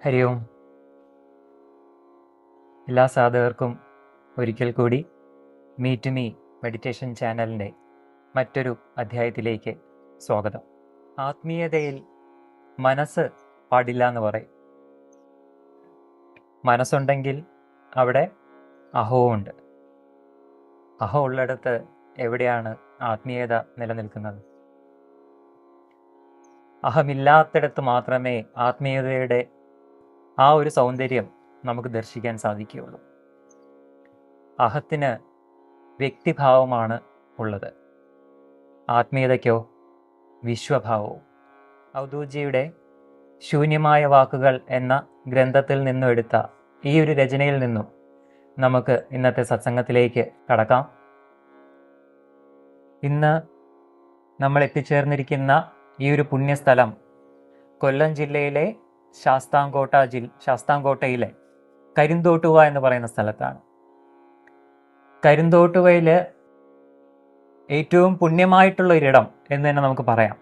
ഹരി ഓം. എല്ലാ സാധകർക്കും ഒരിക്കൽ കൂടി മീറ്റ് മീ മെഡിറ്റേഷൻ ചാനലിൻ്റെ മറ്റൊരു അധ്യായത്തിലേക്ക് സ്വാഗതം. ആത്മീയതയിൽ മനസ്സ് പാടില്ല എന്ന് പറയും. മനസ്സുണ്ടെങ്കിൽ അവിടെ അഹവും ഉണ്ട്. അഹം ഉള്ളിടത്ത് എവിടെയാണ് ആത്മീയത നിലനിൽക്കുന്നത്? അഹമില്ലാത്തിടത്ത് മാത്രമേ ആത്മീയതയുടെ ആ ഒരു സൗന്ദര്യം നമുക്ക് ദർശിക്കാൻ സാധിക്കുകയുള്ളൂ. അഹത്തിന് വ്യക്തിഭാവമാണ് ഉള്ളത്, ആത്മീയതയ്ക്കോ വിശ്വഭാവവും. അവധൂജിയുടെ ശൂന്യമായ വാക്കുകൾ എന്ന ഗ്രന്ഥത്തിൽ നിന്നും എടുത്ത ഈ ഒരു രചനയിൽ നിന്നും നമുക്ക് ഇന്നത്തെ സത്സംഗത്തിലേക്ക് കടക്കാം. ഇന്ന് നമ്മൾ എത്തിച്ചേർന്നിരിക്കുന്ന ഈ ഒരു പുണ്യസ്ഥലം കൊല്ലം ജില്ലയിലെ ശാസ്താംകോട്ടയിലെ കരിന്തോട്ടുവ എന്ന് പറയുന്ന സ്ഥലത്താണ്. കരിന്തോട്ടുവയിൽ ഏറ്റവും പുണ്യമായിട്ടുള്ള ഒരിടം എന്ന് തന്നെ നമുക്ക് പറയാം.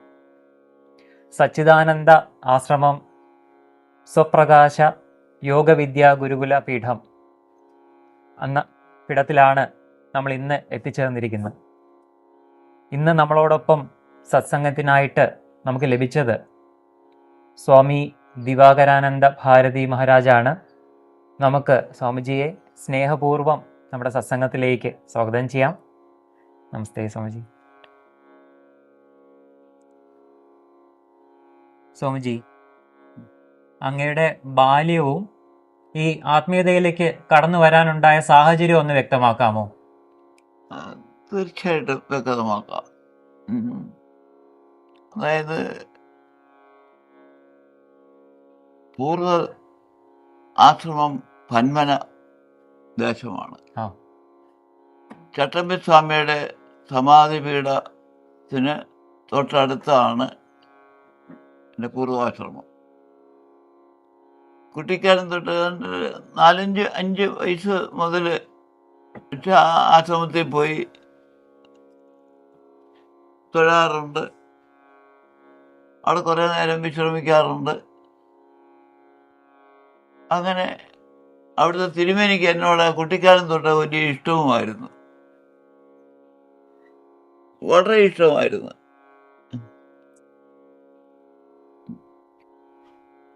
സച്ചിദാനന്ദ ആശ്രമം സ്വപ്രകാശ യോഗവിദ്യാ ഗുരുകുല പീഠം എന്ന പീഠത്തിലാണ് നമ്മൾ ഇന്ന് എത്തിച്ചേർന്നിരിക്കുന്നത്. ഇന്ന് നമ്മളോടൊപ്പം സത്സംഗത്തിനായിട്ട് നമുക്ക് ലഭിച്ചത് സ്വാമി ദിവാകരാനന്ദ ഭാരതി മഹാരാജാണ്. നമുക്ക് സ്വാമിജിയെ സ്നേഹപൂർവം നമ്മുടെ സത്സംഗത്തിലേക്ക് സ്വാഗതം ചെയ്യാം. നമസ്തേ സ്വാമിജി. സ്വാമിജി, അങ്ങയുടെ ബാല്യവും ഈ ആത്മീയതയിലേക്ക് കടന്നു വരാനുണ്ടായ സാഹചര്യം ഒന്ന് വ്യക്തമാക്കാമോ? തീർച്ചയായിട്ടും വ്യക്തമാക്കാം. അതായത് പൂർവ്വ ആശ്രമം പന്മന ദേശമാണ്. ചട്ടമ്പിസ്വാമിയുടെ സമാധിപീഠത്തിന് തൊട്ടടുത്താണ് എൻ്റെ പൂർവാശ്രമം. കുട്ടിക്കാലം തൊട്ട് 4-5 വയസ്സ് മുതൽ ആശ്രമത്തിൽ പോയി തൊഴാറുണ്ട്. അവിടെ കുറേ നേരം വിശ്രമിക്കാറുണ്ട്. അങ്ങനെ അവിടുത്തെ തിരുമേനിക്ക് എന്നോട് കുട്ടിക്കാലം തൊട്ട് വലിയ ഇഷ്ടവുമായിരുന്നു, വളരെ ഇഷ്ടമായിരുന്നു.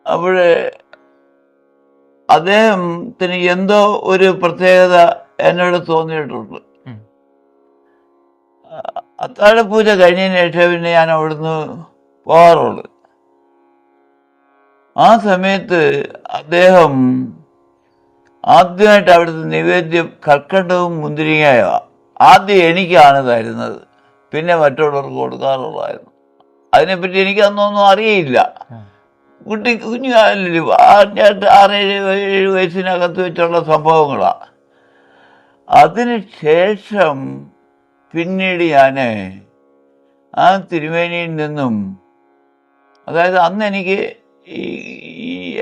അപ്പോഴേ അദ്ദേഹത്തിന് എന്തോ ഒരു പ്രത്യേകത എന്നോട് തോന്നിയിട്ടുണ്ട്. അത്താഴപൂജ കഴിഞ്ഞതിന് ശേഷം പിന്നെ ഞാൻ അവിടുന്ന് പോകാറുള്ളു. ആ സമയത്ത് അദ്ദേഹം ആദ്യമായിട്ട് അവിടുത്തെ നിവേദ്യം കൽക്കണ്ടവും മുന്തിരിങ്ങയോ ആദ്യം എനിക്കാണ് തരുന്നത്, പിന്നെ മറ്റുള്ളവർക്ക് കൊടുക്കാറുള്ളതായിരുന്നു. അതിനെപ്പറ്റി എനിക്ക് അന്നൊന്നും അറിയില്ല. കുഞ്ഞുകാലിലും 6-7 വയസ്സിനകത്ത് വെച്ചുള്ള സംഭവങ്ങളാണ്. അതിനുശേഷം പിന്നീട് ഞാൻ ആ തിരുമേനിയിൽ നിന്നും, അതായത് അന്ന് എനിക്ക് ഈ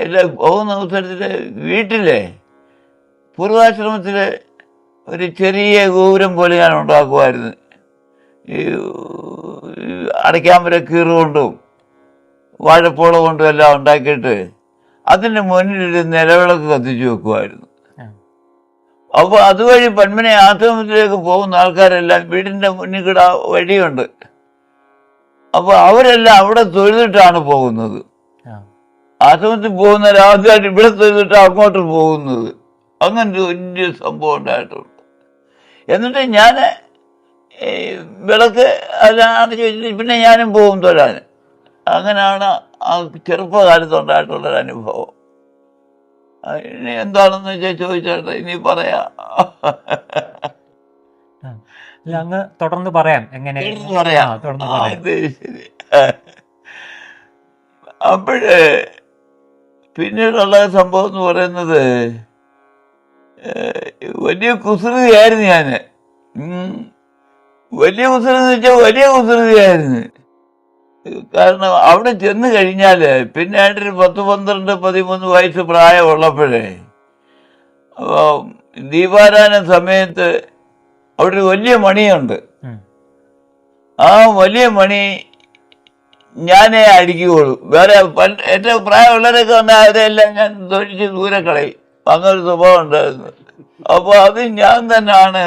എല്ലാ പോകുന്ന അവസരത്തിൽ വീട്ടിലെ പൂർവാശ്രമത്തിൽ ഒരു ചെറിയ ഗോപുരം പോലെ ഞാൻ ഉണ്ടാക്കുമായിരുന്നു. ഈ അടയ്ക്കാമ്പര കീറുകൊണ്ടും വാഴപ്പോള കൊണ്ടും എല്ലാം ഉണ്ടാക്കിയിട്ട് അതിൻ്റെ മുന്നിലൊരു നിലവിളക്ക് കത്തിച്ചു വെക്കുമായിരുന്നു. അപ്പോൾ അതുവഴി പന്മന ആശ്രമത്തിലേക്ക് പോകുന്ന ആൾക്കാരെല്ലാം വീടിൻ്റെ മുന്നിൽ കൂടെ വഴിയുണ്ട്. അപ്പോൾ അവരെല്ലാം അവിടെ തൊഴുതിട്ടാണ് പോകുന്നത്. ആശ്രമത്തിൽ പോകുന്ന ആദ്യമായിട്ട് ഇവിടെ തൊഴുതിട്ട് അങ്ങോട്ട് പോകുന്നത്. അങ്ങനൊരു വലിയ സംഭവം ഉണ്ടായിട്ടുണ്ട്. എന്നിട്ട് ഞാൻ വിളക്ക് അതാണ് ചോദിച്ചിട്ട് പിന്നെ ഞാനും പോകും തൊഴാൻ. അങ്ങനെയാണ് ആ ചെറുപ്പകാലത്തുണ്ടായിട്ടുള്ളൊരു അനുഭവം. ഇനി എന്താണെന്ന് വെച്ചാൽ ചോദിച്ചേട്ടെ, ഇനി പറയാം. അങ്ങ് തുടർന്ന് പറയാം. എങ്ങനെ പറയാം. ശരി. അപ്പോഴേ പിന്നീടുള്ള സംഭവം എന്ന് പറയുന്നത്, വലിയ കുസൃതിയായിരുന്നു ഞാൻ. വലിയ കുസൃതി എന്ന് വെച്ചാൽ വലിയ കുസൃതിയായിരുന്നു. കാരണം അവിടെ ചെന്ന് കഴിഞ്ഞാൽ പിന്നെ ഒരു 10-12-13 വയസ്സ് പ്രായമുള്ളപ്പോഴേ ദീപാരാധന സമയത്ത് അവിടെ ഒരു വലിയ മണിയുണ്ട്. ആ വലിയ മണി ഞാനേ അടിക്കുകയുള്ളൂ. വേറെ ഏറ്റവും പ്രായമുള്ളവരൊക്കെ വന്നാൽ അവരെല്ലാം ഞാൻ തൊഴിച്ച് ദൂരെ കളയും. അങ്ങനൊരു സ്വഭാവം ഉണ്ടായിരുന്നു. അപ്പോൾ അത് ഞാൻ തന്നെയാണ്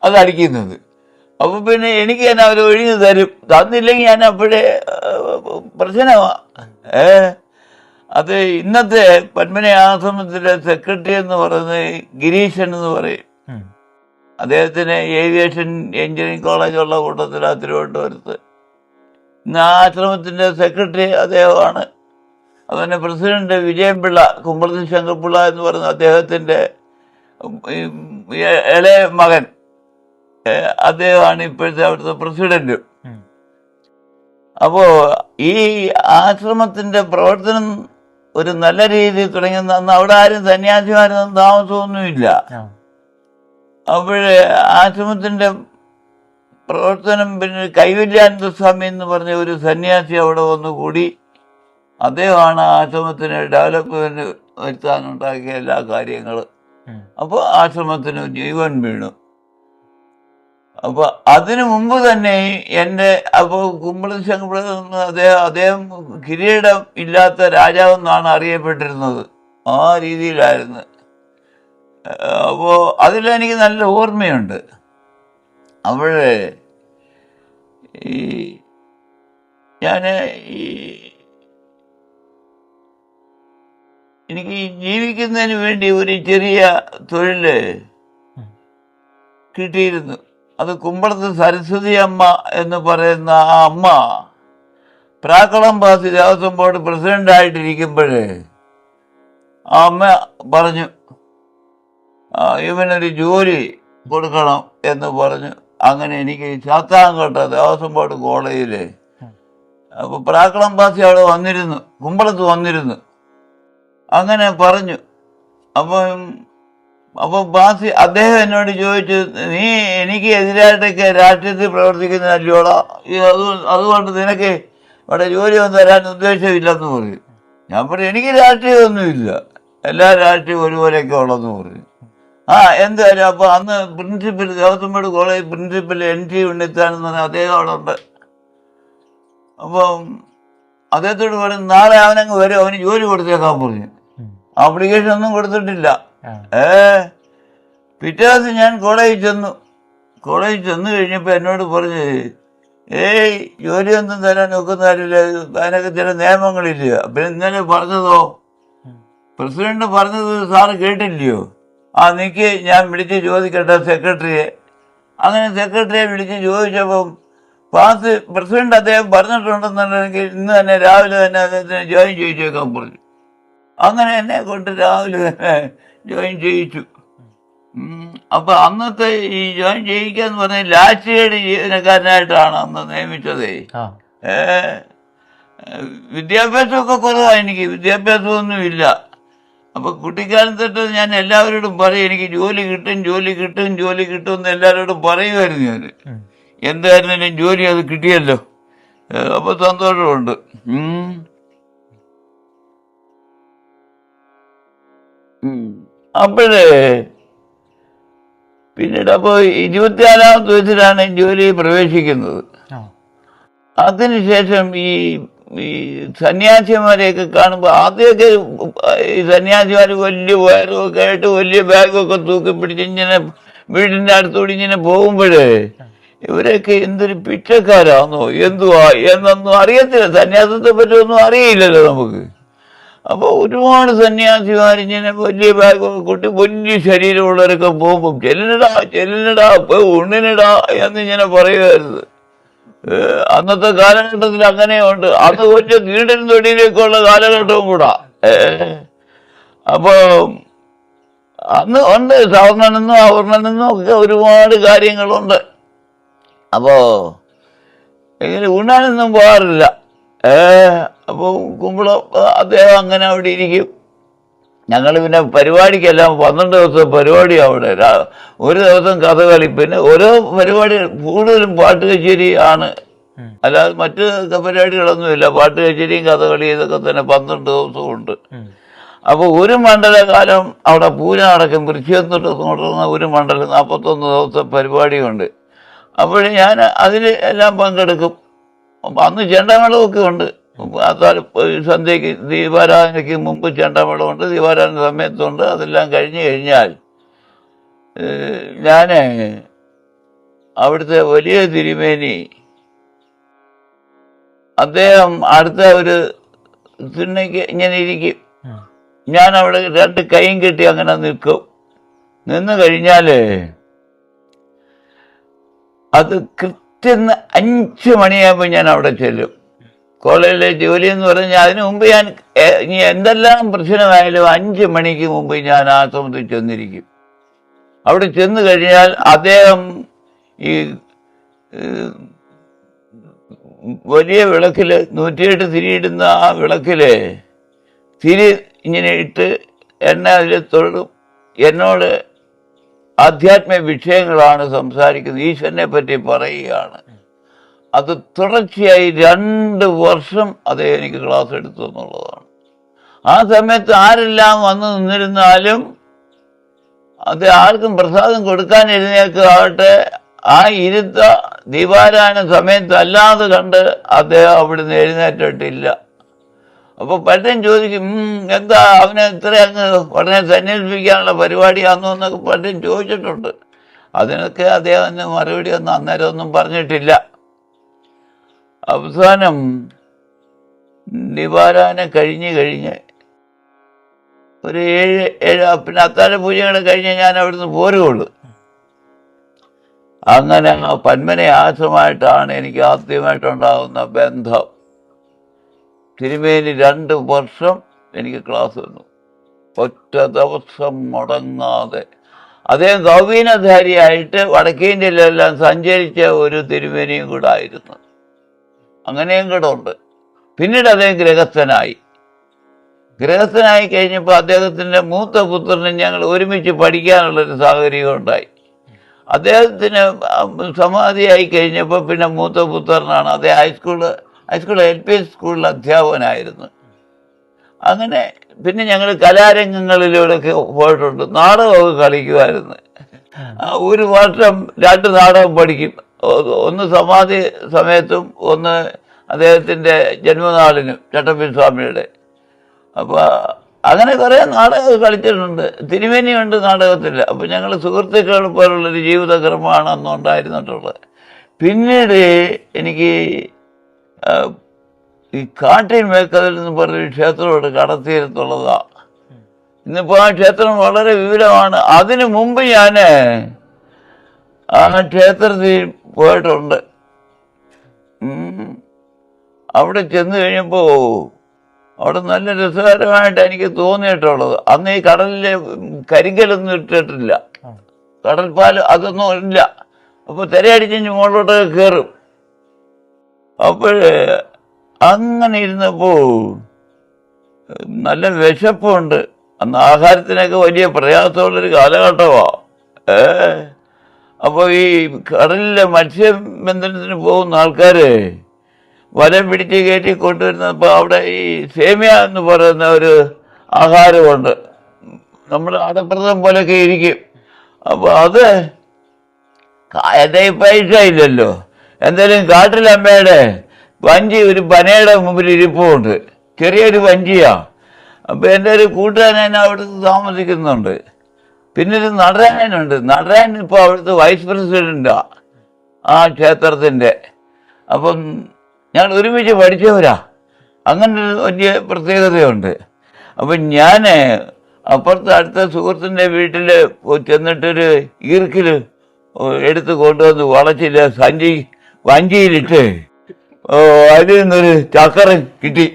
അത് അടിക്കുന്നത്. അപ്പോൾ പിന്നെ എനിക്ക് തന്നെ അവർ ഒഴിഞ്ഞു തരും. തന്നില്ലെങ്കിൽ ഞാൻ അപ്പോഴേ പ്രശ്നമാണ്. അത് ഇന്നത്തെ പത്മന ആശ്രമത്തിലെ സെക്രട്ടറി എന്ന് പറയുന്നത് ഗിരീശൻ എന്ന് പറയും. അദ്ദേഹത്തിന് ഏവിയേഷൻ എഞ്ചിനീയറിംഗ് കോളേജുള്ള കൂട്ടത്തിലാണ് തിരുവനന്തപുരത്ത്. ഇന്ന് ആ ആശ്രമത്തിൻ്റെ സെക്രട്ടറി അദ്ദേഹമാണ്. അതുപോലെ പ്രസിഡന്റ് വിജയൻപിള്ള, കുമ്പളത്തിൽ ശങ്കർപിള്ള എന്ന് പറയുന്ന അദ്ദേഹത്തിൻ്റെ ഇളയ മകൻ, അദ്ദേഹമാണ് ഇപ്പോഴത്തെ അവിടുത്തെ പ്രസിഡന്റ്. അപ്പോൾ ഈ ആശ്രമത്തിൻ്റെ പ്രവർത്തനം ഒരു നല്ല രീതിയിൽ തുടങ്ങിയ അന്ന് അവിടെ ആരും സന്യാസിമാരൊന്നും താമസമൊന്നുമില്ല. അപ്പോഴേ ആശ്രമത്തിൻ്റെ പ്രവർത്തനം പിന്നെ കൈവല്യാനന്ദ സ്വാമി എന്ന് പറഞ്ഞ ഒരു സന്യാസി അവിടെ വന്നുകൂടി. അദ്ദേഹമാണ് ആശ്രമത്തിന് ഡെവലപ്മെന്റ് വരുത്താനുണ്ടാക്കിയ എല്ലാ കാര്യങ്ങളും. അപ്പോൾ ആശ്രമത്തിന് ജീവൻ വീണു. അപ്പോൾ അതിനു മുമ്പ് തന്നെ അപ്പോൾ കുമ്പളത്തിൽ ശങ്കരപിള്ള അദ്ദേഹം കിരീടം ഇല്ലാത്ത രാജാവെന്നാണ് അറിയപ്പെട്ടിരുന്നത്. ആ രീതിയിലായിരുന്നു. അപ്പോൾ അതിലെനിക്ക് നല്ല ഓർമ്മയുണ്ട്. അപ്പോഴേ ഞാൻ എനിക്ക് ജീവിക്കുന്നതിന് വേണ്ടി ഒരു ചെറിയ തൊഴിൽ കിട്ടിയിരുന്നു. അത് കുമ്പളത്ത് സരസ്വതി അമ്മ എന്ന് പറയുന്ന ആ അമ്മ പ്രാക്കളം പാസി ദേവസ്വം ബോർഡ് പ്രസിഡൻ്റായിട്ടിരിക്കുമ്പോഴേ ആ അമ്മ പറഞ്ഞു, ഇവനൊരു ജോലി കൊടുക്കണം എന്ന് പറഞ്ഞു. അങ്ങനെ എനിക്ക് ശാസ്താംകോട്ട ദേവസ്വം ബോർഡ് കോളേജിൽ അപ്പോൾ പ്രാക്കളം പാസി അവിടെ വന്നിരുന്നു, കുമ്പളത്ത് വന്നിരുന്നു. അങ്ങനെ പറഞ്ഞു. അപ്പം ബാസി അദ്ദേഹം എന്നോട് ചോദിച്ചു, നീ എനിക്ക് എതിരായിട്ടൊക്കെ രാഷ്ട്രീയത്തിൽ പ്രവർത്തിക്കുന്നതല്ലോടാ, അതുകൊണ്ട് നിനക്ക് ഇവിടെ ജോലിയൊന്നും തരാൻ ഉദ്ദേശമില്ലെന്ന് പറയും. ഞാൻ പറഞ്ഞു, എനിക്ക് രാഷ്ട്രീയമൊന്നുമില്ല, എല്ലാ രാഷ്ട്രീയവും ഒരുപോലെയൊക്കെ ഉള്ളതെന്ന് പറയും. എന്തായാലും അപ്പോൾ അന്ന് principal Devaswom board college principal NT ഉണ്ണിത്താനെന്ന് പറഞ്ഞാൽ അദ്ദേഹം അവിടെ ഉണ്ട്. അപ്പം അദ്ദേഹത്തോട് പറഞ്ഞു, നാളെ അവനങ്ങ് വരും, അവന് ജോലി കൊടുത്തേക്കാൻ പറഞ്ഞു. ആപ്ലിക്കേഷൻ ഒന്നും കൊടുത്തിട്ടില്ല. പിറ്റേ ദിവസം ഞാൻ കോളേജിൽ ചെന്നു കഴിഞ്ഞപ്പോൾ എന്നോട് പറഞ്ഞ്, ജോലിയൊന്നും തരാൻ നോക്കുന്ന കാര്യമില്ല, അതിനൊക്കെ ചില നിയമങ്ങളില്ല. പിന്നെ ഇന്നലെ പറഞ്ഞതോ, പ്രസിഡന്റ് പറഞ്ഞത് സാറ് കേട്ടില്ലയോ? നിൽക്ക്, ഞാൻ വിളിച്ച് ചോദിക്കട്ടെ സെക്രട്ടറിയെ. അങ്ങനെ സെക്രട്ടറിയെ വിളിച്ച് ചോദിച്ചപ്പം പ്രസിഡന്റ് അദ്ദേഹം പറഞ്ഞിട്ടുണ്ടെന്നുണ്ടെങ്കിൽ ഇന്ന് തന്നെ രാവിലെ തന്നെ അദ്ദേഹത്തിന് ജോയിൻ ചെയ്യിച്ചേക്കാൻ പറഞ്ഞു. അങ്ങനെ എന്നെ കൊണ്ട് രാവിലെ തന്നെ ജോയിൻ ചെയ്യിച്ചു. അപ്പം അന്നത്തെ ഈ ജോയിൻ ചെയ്യിക്കാന്ന് പറഞ്ഞാൽ ലാസ്റ്റ് ജീവനക്കാരനായിട്ടാണ് അന്ന് നിയമിച്ചതേ. വിദ്യാഭ്യാസമൊക്കെ കുറവാണ്, എനിക്ക് വിദ്യാഭ്യാസമൊന്നുമില്ല. അപ്പോൾ കുട്ടിക്കാലം തൊട്ട് ഞാൻ എല്ലാവരോടും പറയും, എനിക്ക് ജോലി കിട്ടും എന്ന് എല്ലാവരോടും പറയുമായിരുന്നു. ഞാൻ എന്തായിരുന്നാലും ജോലി അത് കിട്ടിയല്ലോ, അപ്പോൾ സന്തോഷമുണ്ട്. അപ്പോഴേ പിന്നീട് അപ്പോൾ 24-ാമത്തെ വയസ്സിലാണ് ജോലിയിൽ പ്രവേശിക്കുന്നത്. അതിനുശേഷം ഈ സന്യാസിമാരെയൊക്കെ കാണുമ്പോൾ ആദ്യമൊക്കെ ഈ സന്യാസിമാർ വലിയ വയറുമൊക്കെ ആയിട്ട് വലിയ ബാഗൊക്കെ തൂക്കി പിടിച്ച് ഇങ്ങനെ വീടിൻ്റെ അടുത്തോടെ ഇങ്ങനെ പോകുമ്പോഴേ ഇവരൊക്കെ എന്തൊരു പിച്ചക്കാരാണെന്നോ എന്തുവാ എന്നൊന്നും അറിയത്തില്ല. സന്യാസത്തെ പറ്റി ഒന്നും അറിയില്ലല്ലോ നമുക്ക്. അപ്പോൾ ഒരുപാട് സന്യാസിമാരിങ്ങനെ വലിയ ബാഗൊക്കെ കൂട്ടി വലിയ ശരീരമുള്ളവരൊക്കെ പോകുമ്പോൾ ചെല്ലിനടാ ഉണ്ണിനിടാ എന്നിങ്ങനെ പറയുമായിരുന്നു. അന്നത്തെ കാലഘട്ടത്തിൽ അങ്ങനെയുണ്ട്. അന്ന് വലിയ നീണ്ടൻ തൊടിയിലേക്കുള്ള കാലഘട്ടവും കൂടാ. അപ്പോൾ അന്ന് ഉണ്ട് സവർണനെന്നും അവർണനെന്നും ഒക്കെ ഒരുപാട് കാര്യങ്ങളുണ്ട്. അപ്പോൾ ഇങ്ങനെ ഉണ്ണാനൊന്നും പോകാറില്ല. അപ്പോൾ കുമ്പളം അദ്ദേഹം അങ്ങനെ അവിടെ ഇരിക്കും. ഞങ്ങൾ പിന്നെ പരിപാടിക്കെല്ലാം 12 ദിവസം പരിപാടി അവിടെ. ഒരു ദിവസം കഥകളി, പിന്നെ ഓരോ പരിപാടി കൂടുതലും പാട്ട് കച്ചേരി ആണ്, അല്ലാതെ മറ്റ് പരിപാടികളൊന്നുമില്ല. പാട്ട് കച്ചേരിയും കഥകളി ഇതൊക്കെ തന്നെ 12 ദിവസവും ഉണ്ട്. അപ്പോൾ ഒരു മണ്ഡലകാലം അവിടെ പൂജ നടക്കും. വൃശ്ചികം തൊട്ട് തുടർന്ന ഒരു മണ്ഡലം 41 ദിവസം പരിപാടിയുണ്ട്. അപ്പോൾ ഞാൻ അതിൽ എല്ലാം പങ്കെടുക്കും. അന്ന് ചെണ്ടമേളമൊക്കെ ഉണ്ട്. സന്ധ്യയ്ക്ക് ദീപാരാധനയ്ക്ക് മുമ്പ് ചെണ്ടമേളമുണ്ട്, ദീപാരാധന സമയത്തുണ്ട്. അതെല്ലാം കഴിഞ്ഞ് കഴിഞ്ഞാൽ ഞാൻ അവിടുത്തെ വലിയ തിരുമേനി അദ്ദേഹം അടുത്ത ഒരു തിണ്ണയ്ക്ക് ഇങ്ങനെ ഇരിക്കും. ഞാൻ അവിടെ രണ്ട് കൈയും കെട്ടി അങ്ങനെ നിൽക്കും. നിന്ന് കഴിഞ്ഞാൽ അത് കൃത്യം 5 മണിയാകുമ്പോൾ ഞാൻ അവിടെ ചെല്ലും. കോളേജിലെ ജോലി എന്ന് പറഞ്ഞാൽ അതിനു മുമ്പ് ഞാൻ ഇനി എന്തെല്ലാം പ്രശ്നമായാലും 5 മണിക്ക് മുമ്പ് ഞാൻ ആശ്രമത്തിൽ ചെന്നിരിക്കും. അവിടെ ചെന്ന് കഴിഞ്ഞാൽ അദ്ദേഹം ഈ വലിയ വിളക്കിൽ 108 തിരിയിടുന്ന ആ വിളക്കിൽ തിരി ഇങ്ങനെ ഇട്ട് എന്നെ അതിൽ തൊഴും. എന്നോട് ആധ്യാത്മിക വിഷയങ്ങളാണ് സംസാരിക്കുന്നത്, ഈശ്വരനെ പറ്റി പറയുകയാണ്. അത് തുടർച്ചയായി 2 വർഷം അതേ എനിക്ക് ക്ലാസ് എടുത്തു എന്നുള്ളതാണ്. ആ സമയത്ത് ആരെല്ലാം വന്ന് നിന്നിരുന്നാലും അത് ആർക്കും പ്രസാദം കൊടുക്കാൻ എഴുന്നേൽക്കാകട്ടെ, ആ ഇരുത്ത ദീപാരാധന സമയത്ത് അല്ലാതെ കണ്ട് അദ്ദേഹം അവിടുന്ന് എഴുന്നേറ്റിട്ടില്ല. അപ്പോൾ പലരും ചോദിക്കും, എന്താ അവനെ ഇത്ര അങ്ങ് ഉടനെ സന്യസിപ്പിക്കാനുള്ള പരിപാടിയാണെന്നോ എന്നൊക്കെ പലരും ചോദിച്ചിട്ടുണ്ട്. അതിനൊക്കെ അദ്ദേഹം തന്നെ മറുപടി ഒന്നും അന്നേരം ഒന്നും പറഞ്ഞിട്ടില്ല. അവസാനം ദീപാരാധന കഴിഞ്ഞ് ഒരു 7 പിന്നെ അത്താഴ പൂജകൾ കഴിഞ്ഞ് ഞാൻ അവിടുന്ന് പോരുകയുള്ളൂ. അങ്ങനെ ആ പന്മന ആശ്രമമായിട്ടാണ് എനിക്ക് ആദ്യമായിട്ടുണ്ടാകുന്ന ബന്ധം. തിരുമേനി 2 വർഷം എനിക്ക് ക്ലാസ് തന്നു, ഒറ്റ ദിവസം മുടങ്ങാതെ. അദ്ദേഹം ഗൗവീനധാരിയായിട്ട് വടക്കേ ഇന്ത്യയിലെല്ലാം സഞ്ചരിച്ച ഒരു തിരുമേനിയും കൂടെ ആയിരുന്നു. അങ്ങനെയും കൂടെ ഉണ്ട്. പിന്നീട് അദ്ദേഹം ഗൃഹസ്ഥനായി കഴിഞ്ഞപ്പോൾ അദ്ദേഹത്തിൻ്റെ മൂത്ത പുത്രനെ ഞങ്ങൾ ഒരുമിച്ച് പഠിക്കാനുള്ളൊരു സാഹചര്യം ഉണ്ടായി. അദ്ദേഹത്തിന് സമാധിയായി കഴിഞ്ഞപ്പോൾ പിന്നെ മൂത്ത പുത്രനാണ്. അദ്ദേഹം ഹൈസ്കൂൾ LP സ്കൂളിൽ അധ്യാപകനായിരുന്നു. അങ്ങനെ പിന്നെ ഞങ്ങൾ കലാരംഗങ്ങളിലൂടെയൊക്കെ പോയിട്ടുണ്ട്. നാടകമൊക്കെ കളിക്കുമായിരുന്നു. 1 വർഷം 2 നാടകം പഠിക്കും. ഒന്ന് സമാധി സമയത്തും ഒന്ന് അദ്ദേഹത്തിൻ്റെ ജന്മനാളിനും, ചട്ടമ്പി സ്വാമിയുടെ. അപ്പോൾ അങ്ങനെ കുറേ നാടകം കളിച്ചിട്ടുണ്ട്. തിരുമേനിയുണ്ട് നാടകത്തിൽ. അപ്പോൾ ഞങ്ങൾ സുഹൃത്തുക്കൾ പോലുള്ളൊരു ജീവിതക്രമമാണ് അന്നുണ്ടായിരുന്നിട്ടുള്ളത്. പിന്നീട് എനിക്ക് ഈ കാട്ടിൻ മേക്കതിൽ എന്ന് പറഞ്ഞൊരു ക്ഷേത്രമുണ്ട്, കടത്തീരത്തുള്ളതാണ്. ഇന്നിപ്പോൾ ആ ക്ഷേത്രം വളരെ വിപുലമാണ്. അതിനു മുമ്പ് ഞാൻ ആ ക്ഷേത്രത്തിൽ പോയിട്ടുണ്ട്. അവിടെ ചെന്ന് കഴിഞ്ഞപ്പോൾ അവിടെ നല്ല രസകരമായിട്ട് എനിക്ക് തോന്നിയിട്ടുള്ളത്, അന്ന് ഈ കടലിൽ കരിങ്കലൊന്നും ഇട്ടിട്ടില്ല, കടൽപ്പാൽ അതൊന്നും ഇല്ല. അപ്പോൾ തിരയടിച്ച് മുകളിലോട്ടൊക്കെ കയറും. അപ്പോൾ അങ്ങനെ ഇരുന്നപ്പോൾ നല്ല വിശപ്പുണ്ട്. അന്ന് ആഹാരത്തിനൊക്കെ വലിയ പ്രയാസമുള്ളൊരു കാലഘട്ടമാണ്. അപ്പോൾ ഈ കടലിലെ മത്സ്യബന്ധനത്തിന് പോകുന്ന ആൾക്കാർ വല പിടിച്ച് കയറ്റി കൊണ്ടുവരുന്നപ്പോൾ അവിടെ ഈ സേമിയ എന്ന് പറയുന്ന ഒരു ആഹാരമുണ്ട്, നമ്മുടെ അടപ്രദം പോലെയൊക്കെ ഇരിക്കും. അപ്പോൾ അത് എൻ്റെ പൈസ ഇല്ലല്ലോ, എന്തായാലും കാട്ടിലമ്മയുടെ വഞ്ചി ഒരു പനയുടെ മുമ്പിൽ ഇരിപ്പുണ്ട്, ചെറിയൊരു വഞ്ചിയാണ്. അപ്പോൾ എൻ്റെ ഒരു കൂട്ടുകാരൻ അവിടുത്തെ താമസിക്കുന്നുണ്ട്. പിന്നെ ഒരു നടരാജനുണ്ട്. നടരാജൻ ഇപ്പോൾ അവിടുത്തെ വൈസ് പ്രസിഡൻ്റാണ് ആ ക്ഷേത്രത്തിൻ്റെ. അപ്പം ഞങ്ങൾ ഒരുമിച്ച് പഠിച്ചവരാ. അങ്ങനെ ഒരു വലിയ പ്രത്യേകതയുണ്ട്. അപ്പം ഞാൻ അപ്പുറത്ത് അടുത്ത സുഹൃത്തിൻ്റെ വീട്ടിൽ ചെന്നിട്ടൊരു ഈർക്കിൽ എടുത്ത് കൊണ്ടുവന്ന് വളച്ചില്ല വഞ്ചിയിലിട്ട് അതിൽ നിന്നൊരു ചക്കരം കിട്ടി.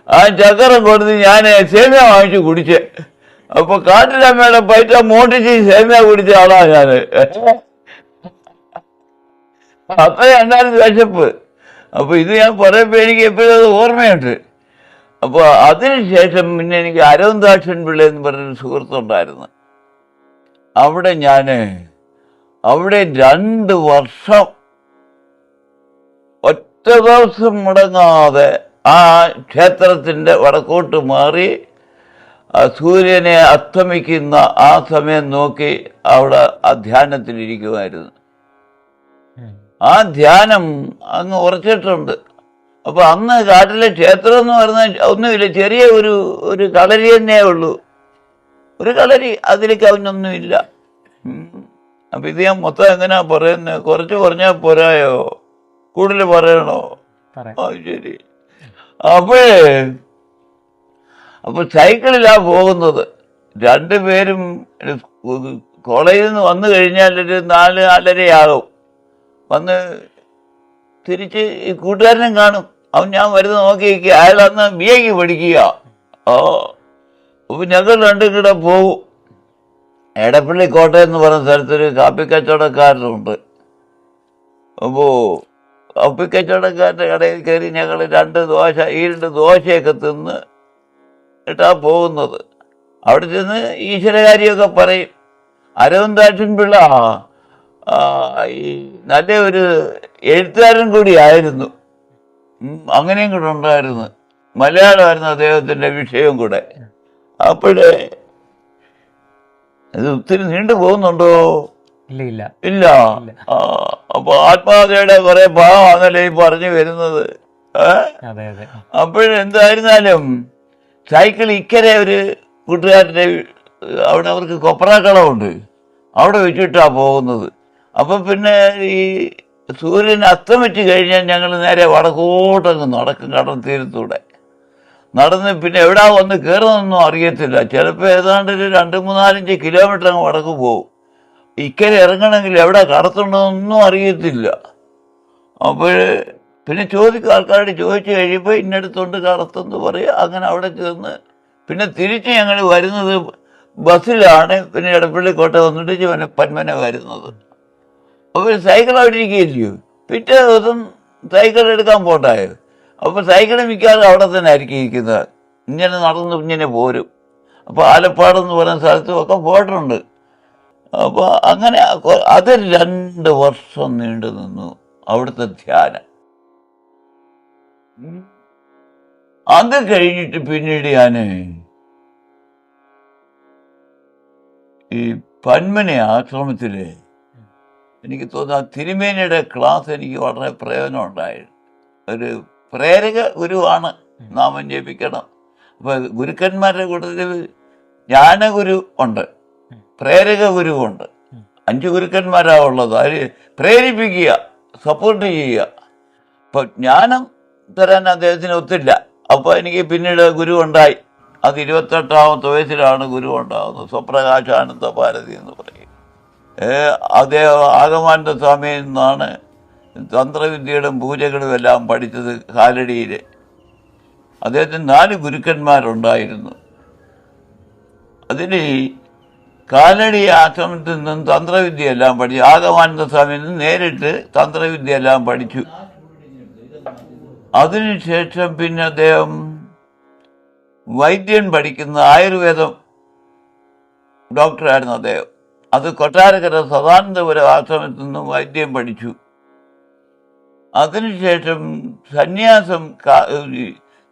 ആ ചക്കരം കൊടുത്ത് ഞാൻ സേമിയ വാങ്ങിച്ച് കുടിച്ച്. അപ്പോൾ കാട്ടിലമ്മയുടെ പൈറ്റ മോട്ടിച്ച് സേമിയ കുടിച്ച ആളാണ് ഞാൻ. അത്രയും ഉണ്ടായിരുന്നു വിശപ്പ്. അപ്പോൾ ഇത് ഞാൻ പറയുമ്പോൾ എനിക്ക് എപ്പോഴും അത് ഓർമ്മയുണ്ട്. അപ്പോൾ അതിനുശേഷം പിന്നെ എനിക്ക് അരവിന്ദാക്ഷൻ പിള്ള എന്ന് പറഞ്ഞൊരു സുഹൃത്തുണ്ടായിരുന്നു. അവിടെ 2 വർഷം ഒറ്റ ദിവസം മുടങ്ങാതെ ആ ക്ഷേത്രത്തിൻ്റെ വടക്കോട്ട് മാറി സൂര്യനെ അസ്തമിക്കുന്ന ആ സമയം നോക്കി അവിടെ ആ ധ്യാനത്തിലിരിക്കുമായിരുന്നു. ആ ധ്യാനം അങ്ങ് ഉറച്ചിട്ടുണ്ട്. അപ്പൊ അന്ന് കാട്ടിലെ ക്ഷേത്രം എന്ന് പറഞ്ഞാൽ ഒന്നുമില്ല, ചെറിയ ഒരു കളരി തന്നേ ഉള്ളൂ, ഒരു കളരി, അതിൽ കവിഞ്ഞൊന്നുമില്ല. അപ്പൊ ഇത് ഞാൻ മൊത്തം എങ്ങനെയാ പറയുന്നത്? കുറച്ച് പറഞ്ഞാൽ പോരായോ? കൂടുതൽ പറയണോ? ആ ശരി. അപ്പൊ സൈക്കിളിലാ പോകുന്നത്. രണ്ടുപേരും കോളേജിൽ നിന്ന് വന്നു കഴിഞ്ഞാൽ ഒരു 4-4:30 വന്ന് തിരിച്ച് ഈ കൂട്ടുകാരനും കാണും. അവൻ ഞാൻ വരുന്ന നോക്കി നിൽക്കുക. അയാൾ അന്ന് BA പഠിക്കുക. അപ്പൊ ഞങ്ങൾ രണ്ടും കൂടെ പോകും. എടപ്പള്ളി കോട്ടയം എന്ന് പറയുന്ന സ്ഥലത്തൊരു കാപ്പി കച്ചവടക്കാരനുണ്ട്. അപ്പോൾ കാപ്പി കച്ചവടക്കാരൻ്റെ കടയിൽ കയറി ഞങ്ങൾ 2 ദോശയൊക്കെ തിന്ന് ഇട്ടാ പോകുന്നത്. അവിടെ ചെന്ന് ഈശ്വരകാര്യമൊക്കെ പറയും. അരവിന്ദാക്ഷൻ പിള്ള ഈ നല്ല ഒരു എഴുത്തുകാരൻ കൂടിയായിരുന്നു. അങ്ങനെയും കൂടെ ഉണ്ടായിരുന്നു. മലയാളമായിരുന്നു അദ്ദേഹത്തിൻ്റെ വിഷയവും കൂടെ. അപ്പോഴേ ഇത് ഒത്തിരി നീണ്ടു പോകുന്നുണ്ടോ? ഇല്ല. അപ്പൊ ആത്മഹത്യയുടെ കുറെ ഭാവമാണല്ലേ ഈ പറഞ്ഞു വരുന്നത്. അപ്പോഴെന്തായിരുന്നാലും സൈക്കിൾ ഇക്കരെ ഒരു കൂട്ടുകാരൻ്റെ അവിടെ അവർക്ക് കൊപ്രാക്കളമുണ്ട്, അവിടെ വെച്ചിട്ടാ പോകുന്നത്. അപ്പൊ പിന്നെ ഈ സൂര്യൻ അസ്തമിച്ച് കഴിഞ്ഞാൽ ഞങ്ങൾ നേരെ വടക്കോട്ടങ്ങ് നടക്കും. കടൽ തീരത്തൂടെ നടന്ന് പിന്നെ എവിടാ വന്ന് കയറുന്നൊന്നും അറിയത്തില്ല. ചിലപ്പോൾ ഏതാണ്ട് ഒരു 2-3-4 കിലോമീറ്റർ അങ്ങ് വടക്ക് പോകും. ഇക്കരെ ഇറങ്ങണമെങ്കിൽ എവിടെ കടത്തുണ്ടോന്നൊന്നും അറിയത്തില്ല. അപ്പോൾ പിന്നെ ആൾക്കാരോട് ചോദിച്ചു കഴിയുമ്പോൾ ഇന്നടുത്തുണ്ട് കടത്തെന്ന് പറയും. അങ്ങനെ അവിടെ ചെന്ന് പിന്നെ തിരിച്ച് ഞങ്ങൾ വരുന്നത് ബസ്സിലാണ്. പിന്നെ എടപ്പള്ളി കോട്ട വന്നിട്ട് പന്മന വരുന്നത്. അപ്പോൾ സൈക്കിൾ അവിടെ ഇരിക്കുകയില്ലയോ. പിറ്റേ ദിവസം സൈക്കിൾ എടുക്കാൻ പോണ്ടായോ. അപ്പോൾ സൈക്കിൾ മിക്കാറും അവിടെ തന്നെ ആയിരിക്കും ഇരിക്കുന്നത്. ഇങ്ങനെ നടന്ന് ഇങ്ങനെ പോരും. അപ്പോൾ ആലപ്പാടെന്ന് പറയുന്ന സ്ഥലത്തും ഒക്കെ പോയിട്ടുണ്ട്. അപ്പോൾ അങ്ങനെ അത് 2 വർഷം നീണ്ടു നിന്നു അവിടുത്തെ ധ്യാനം. അത് കഴിഞ്ഞിട്ട് പിന്നീട് ഞാൻ ഈ പന്മന ആശ്രമത്തില് എനിക്ക് തോന്നുന്നു തിരുമേനിയുടെ ക്ലാസ് എനിക്ക് വളരെ പ്രയോജനം ഉണ്ടായിരുന്നു. ഒരു പ്രേരക ഗുരുവാണ്, നാമം ജപിക്കണം. അപ്പൊ ഗുരുക്കന്മാരുടെ കൂട്ടത്തിൽ ജ്ഞാനഗുരു ഉണ്ട്, പ്രേരക ഗുരുവുണ്ട്. 5 ഗുരുക്കന്മാരാ ഉള്ളത്. അതിൽ പ്രേരിപ്പിക്കുക, സപ്പോർട്ട് ചെയ്യുക. അപ്പൊ ജ്ഞാനം തരാൻ അദ്ദേഹത്തിന് ഒത്തില്ല. അപ്പൊ എനിക്ക് പിന്നീട് ഗുരു ഉണ്ടായി. അത് 28ാമത്തെ വയസ്സിലാണ് ഗുരു ഉണ്ടാകുന്നത്. സ്വപ്രകാശാനന്ദ ഭാരതി എന്ന് പറയും. അദ്ദേഹം ആഗമാനന്ദ സ്വാമിയിൽ നിന്നാണ് തന്ത്രവിദ്യയുടെ പൂജകളും എല്ലാം പഠിച്ചത്. കാലടിയിൽ അദ്ദേഹത്തിന് 4 ഗുരുക്കന്മാരുണ്ടായിരുന്നു. അതിൽ കാലടി ആശ്രമത്തിൽ നിന്നും തന്ത്രവിദ്യ എല്ലാം പഠിച്ചു. ആഗമാനന്ദ സ്വാമിയിൽ നിന്ന് നേരിട്ട് തന്ത്രവിദ്യ എല്ലാം പഠിച്ചു. അതിനുശേഷം പിന്നെ അദ്ദേഹം വൈദ്യൻ പഠിക്കുന്ന ആയുർവേദം ഡോക്ടറായിരുന്നു അദ്ദേഹം. അത് കൊട്ടാരക്കര സദാനന്ദപുരം ആശ്രമത്തിൽ നിന്നും വൈദ്യം പഠിച്ചു. അതിനുശേഷം സന്യാസം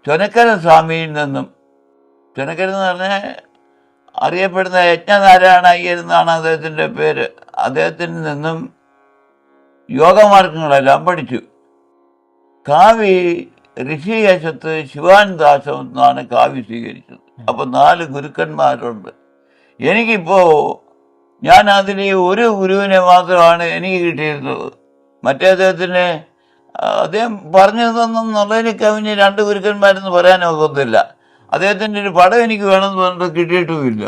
ചൊനക്കര സ്വാമിയിൽ നിന്നും, ചൊനക്കര എന്ന് പറഞ്ഞാൽ അറിയപ്പെടുന്ന യജ്ഞനാരായണ അയ്യർ എന്നാണ് അദ്ദേഹത്തിൻ്റെ പേര്. അദ്ദേഹത്തിൽ നിന്നും യോഗമാർഗങ്ങളെല്ലാം പഠിച്ചു. കാവി ഋഷികേശത്ത് ശിവാനന്ദാശ്രമത്തിൽ നിന്നാണ് കാവി സ്വീകരിച്ചത്. അപ്പം 4 ഗുരുക്കന്മാരുണ്ട്. എനിക്കിപ്പോൾ ഞാൻ അതിൽ ഒരു ഗുരുവിനെ മാത്രമാണ് എനിക്ക് കിട്ടിയിരുന്നത്. മറ്റേ അദ്ദേഹത്തിന് അദ്ദേഹം പറഞ്ഞു തന്നുള്ളതിന് കവിഞ്ഞ് 2 ഗുരുക്കന്മാരെന്ന് പറയാനൊക്കത്തില്ല. അദ്ദേഹത്തിൻ്റെ ഒരു പടം എനിക്ക് വേണമെന്ന് പറഞ്ഞിട്ട് കിട്ടിയിട്ടുമില്ല,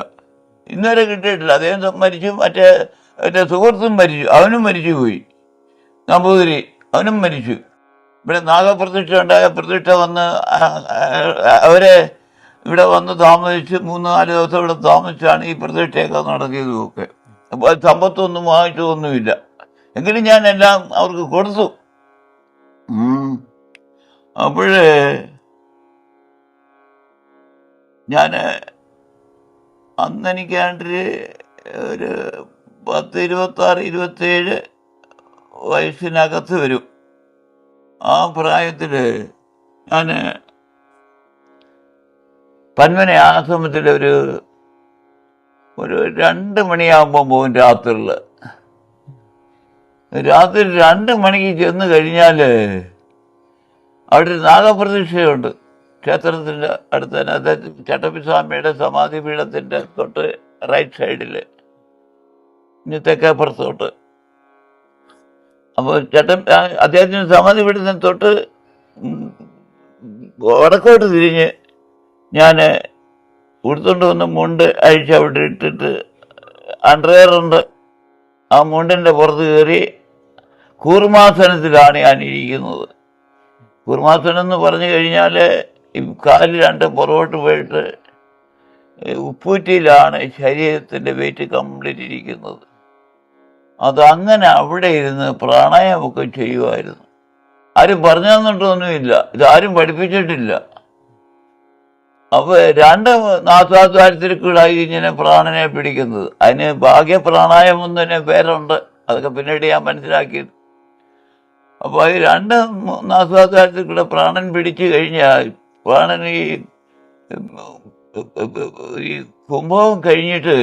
ഇന്നുവരെ കിട്ടിയിട്ടില്ല. അദ്ദേഹം മരിച്ചു. മറ്റേ സുഹൃത്തും മരിച്ചു, അവനും മരിച്ചുപോയി. നമ്പൂതിരി അവനും മരിച്ചു. ഇവിടെ നാഗപ്രതിഷ്ഠ ഉണ്ടായ പ്രതിഷ്ഠ വന്ന് അവരെ ഇവിടെ വന്ന് താമസിച്ച് 3-4 ദിവസം ഇവിടെ താമസിച്ചാണ് ഈ പ്രതിഷ്ഠയൊക്കെ നടത്തിയതുമൊക്കെ. അപ്പോൾ സമ്പത്തൊന്നും വാങ്ങിച്ചതൊന്നുമില്ല. എങ്കിലും ഞാൻ എല്ലാം അവർക്ക് കൊടുത്തു. അപ്പോഴേ ഞാൻ അന്നെനിക്കാണ്ട് ഒരു 10, 26, 27 വയസ്സിനകത്ത് വരും. ആ പ്രായത്തിൽ ഞാൻ പന്മന ആശ്രമത്തിൽ ഒരു 2 മണിയാകുമ്പോൾ പോകും. രാത്രി 2 മണിക്ക് ചെന്ന് കഴിഞ്ഞാൽ അവിടെ ഒരു നാഗപ്രതിഷ്ഠയുണ്ട് ക്ഷേത്രത്തിൻ്റെ അടുത്ത് തന്നെ. അതായത് ചട്ടമ്പിസ്വാമിയുടെ സമാധി പീഠത്തിൻ്റെ തൊട്ട് റൈറ്റ് സൈഡിൽ, ഇനി തെക്കേപ്പുറത്തോട്ട്. അപ്പോൾ അദ്ദേഹത്തിന് സമാധി പീഠത്തിന് തൊട്ട് വടക്കോട്ട് തിരിഞ്ഞ് ഞാൻ ഉടുത്തോണ്ട് വന്ന് മുണ്ട് അഴിച്ച് അവിടെ ഇട്ടിട്ട് അണ്ടർവെയറുണ്ട്, ആ മുണ്ടിൻ്റെ പുറത്ത് കയറി കൂർമാസനത്തിലാണ് ഞാൻ ഇരിക്കുന്നത്. കൂർമാസനം എന്ന് പറഞ്ഞു കഴിഞ്ഞാൽ ഈ കാല് രണ്ട് പുറകോട്ട് പോയിട്ട് ഉപ്പൂറ്റിയിലാണ് ശരീരത്തിൻ്റെ വെയിറ്റ് കംപ്ലീറ്റ് ഇരിക്കുന്നത്. അതങ്ങനെ അവിടെ ഇരുന്ന് പ്രാണായാമമൊക്കെ ചെയ്യുമായിരുന്നു. ആരും പറഞ്ഞു തന്നിട്ടൊന്നുമില്ല, ഇതാരും പഠിപ്പിച്ചിട്ടില്ല. അപ്പോൾ രണ്ട് നാസാദ്വാരത്തിൽക്കൂടായി ഇങ്ങനെ പ്രാണനെ പിടിക്കുന്നത്. അതിന് ഭാഗ്യപ്രാണായാമം തന്നെ പേരുണ്ട്, അതൊക്കെ പിന്നീട് ഞാൻ മനസ്സിലാക്കിയത്. അപ്പോൾ ഈ രണ്ട് നാസാദ്വാരത്തിൽ കൂടെ പ്രാണൻ പിടിച്ചു കഴിഞ്ഞാൽ പ്രാണൻ ഈ കുംഭവും കഴിഞ്ഞിട്ട്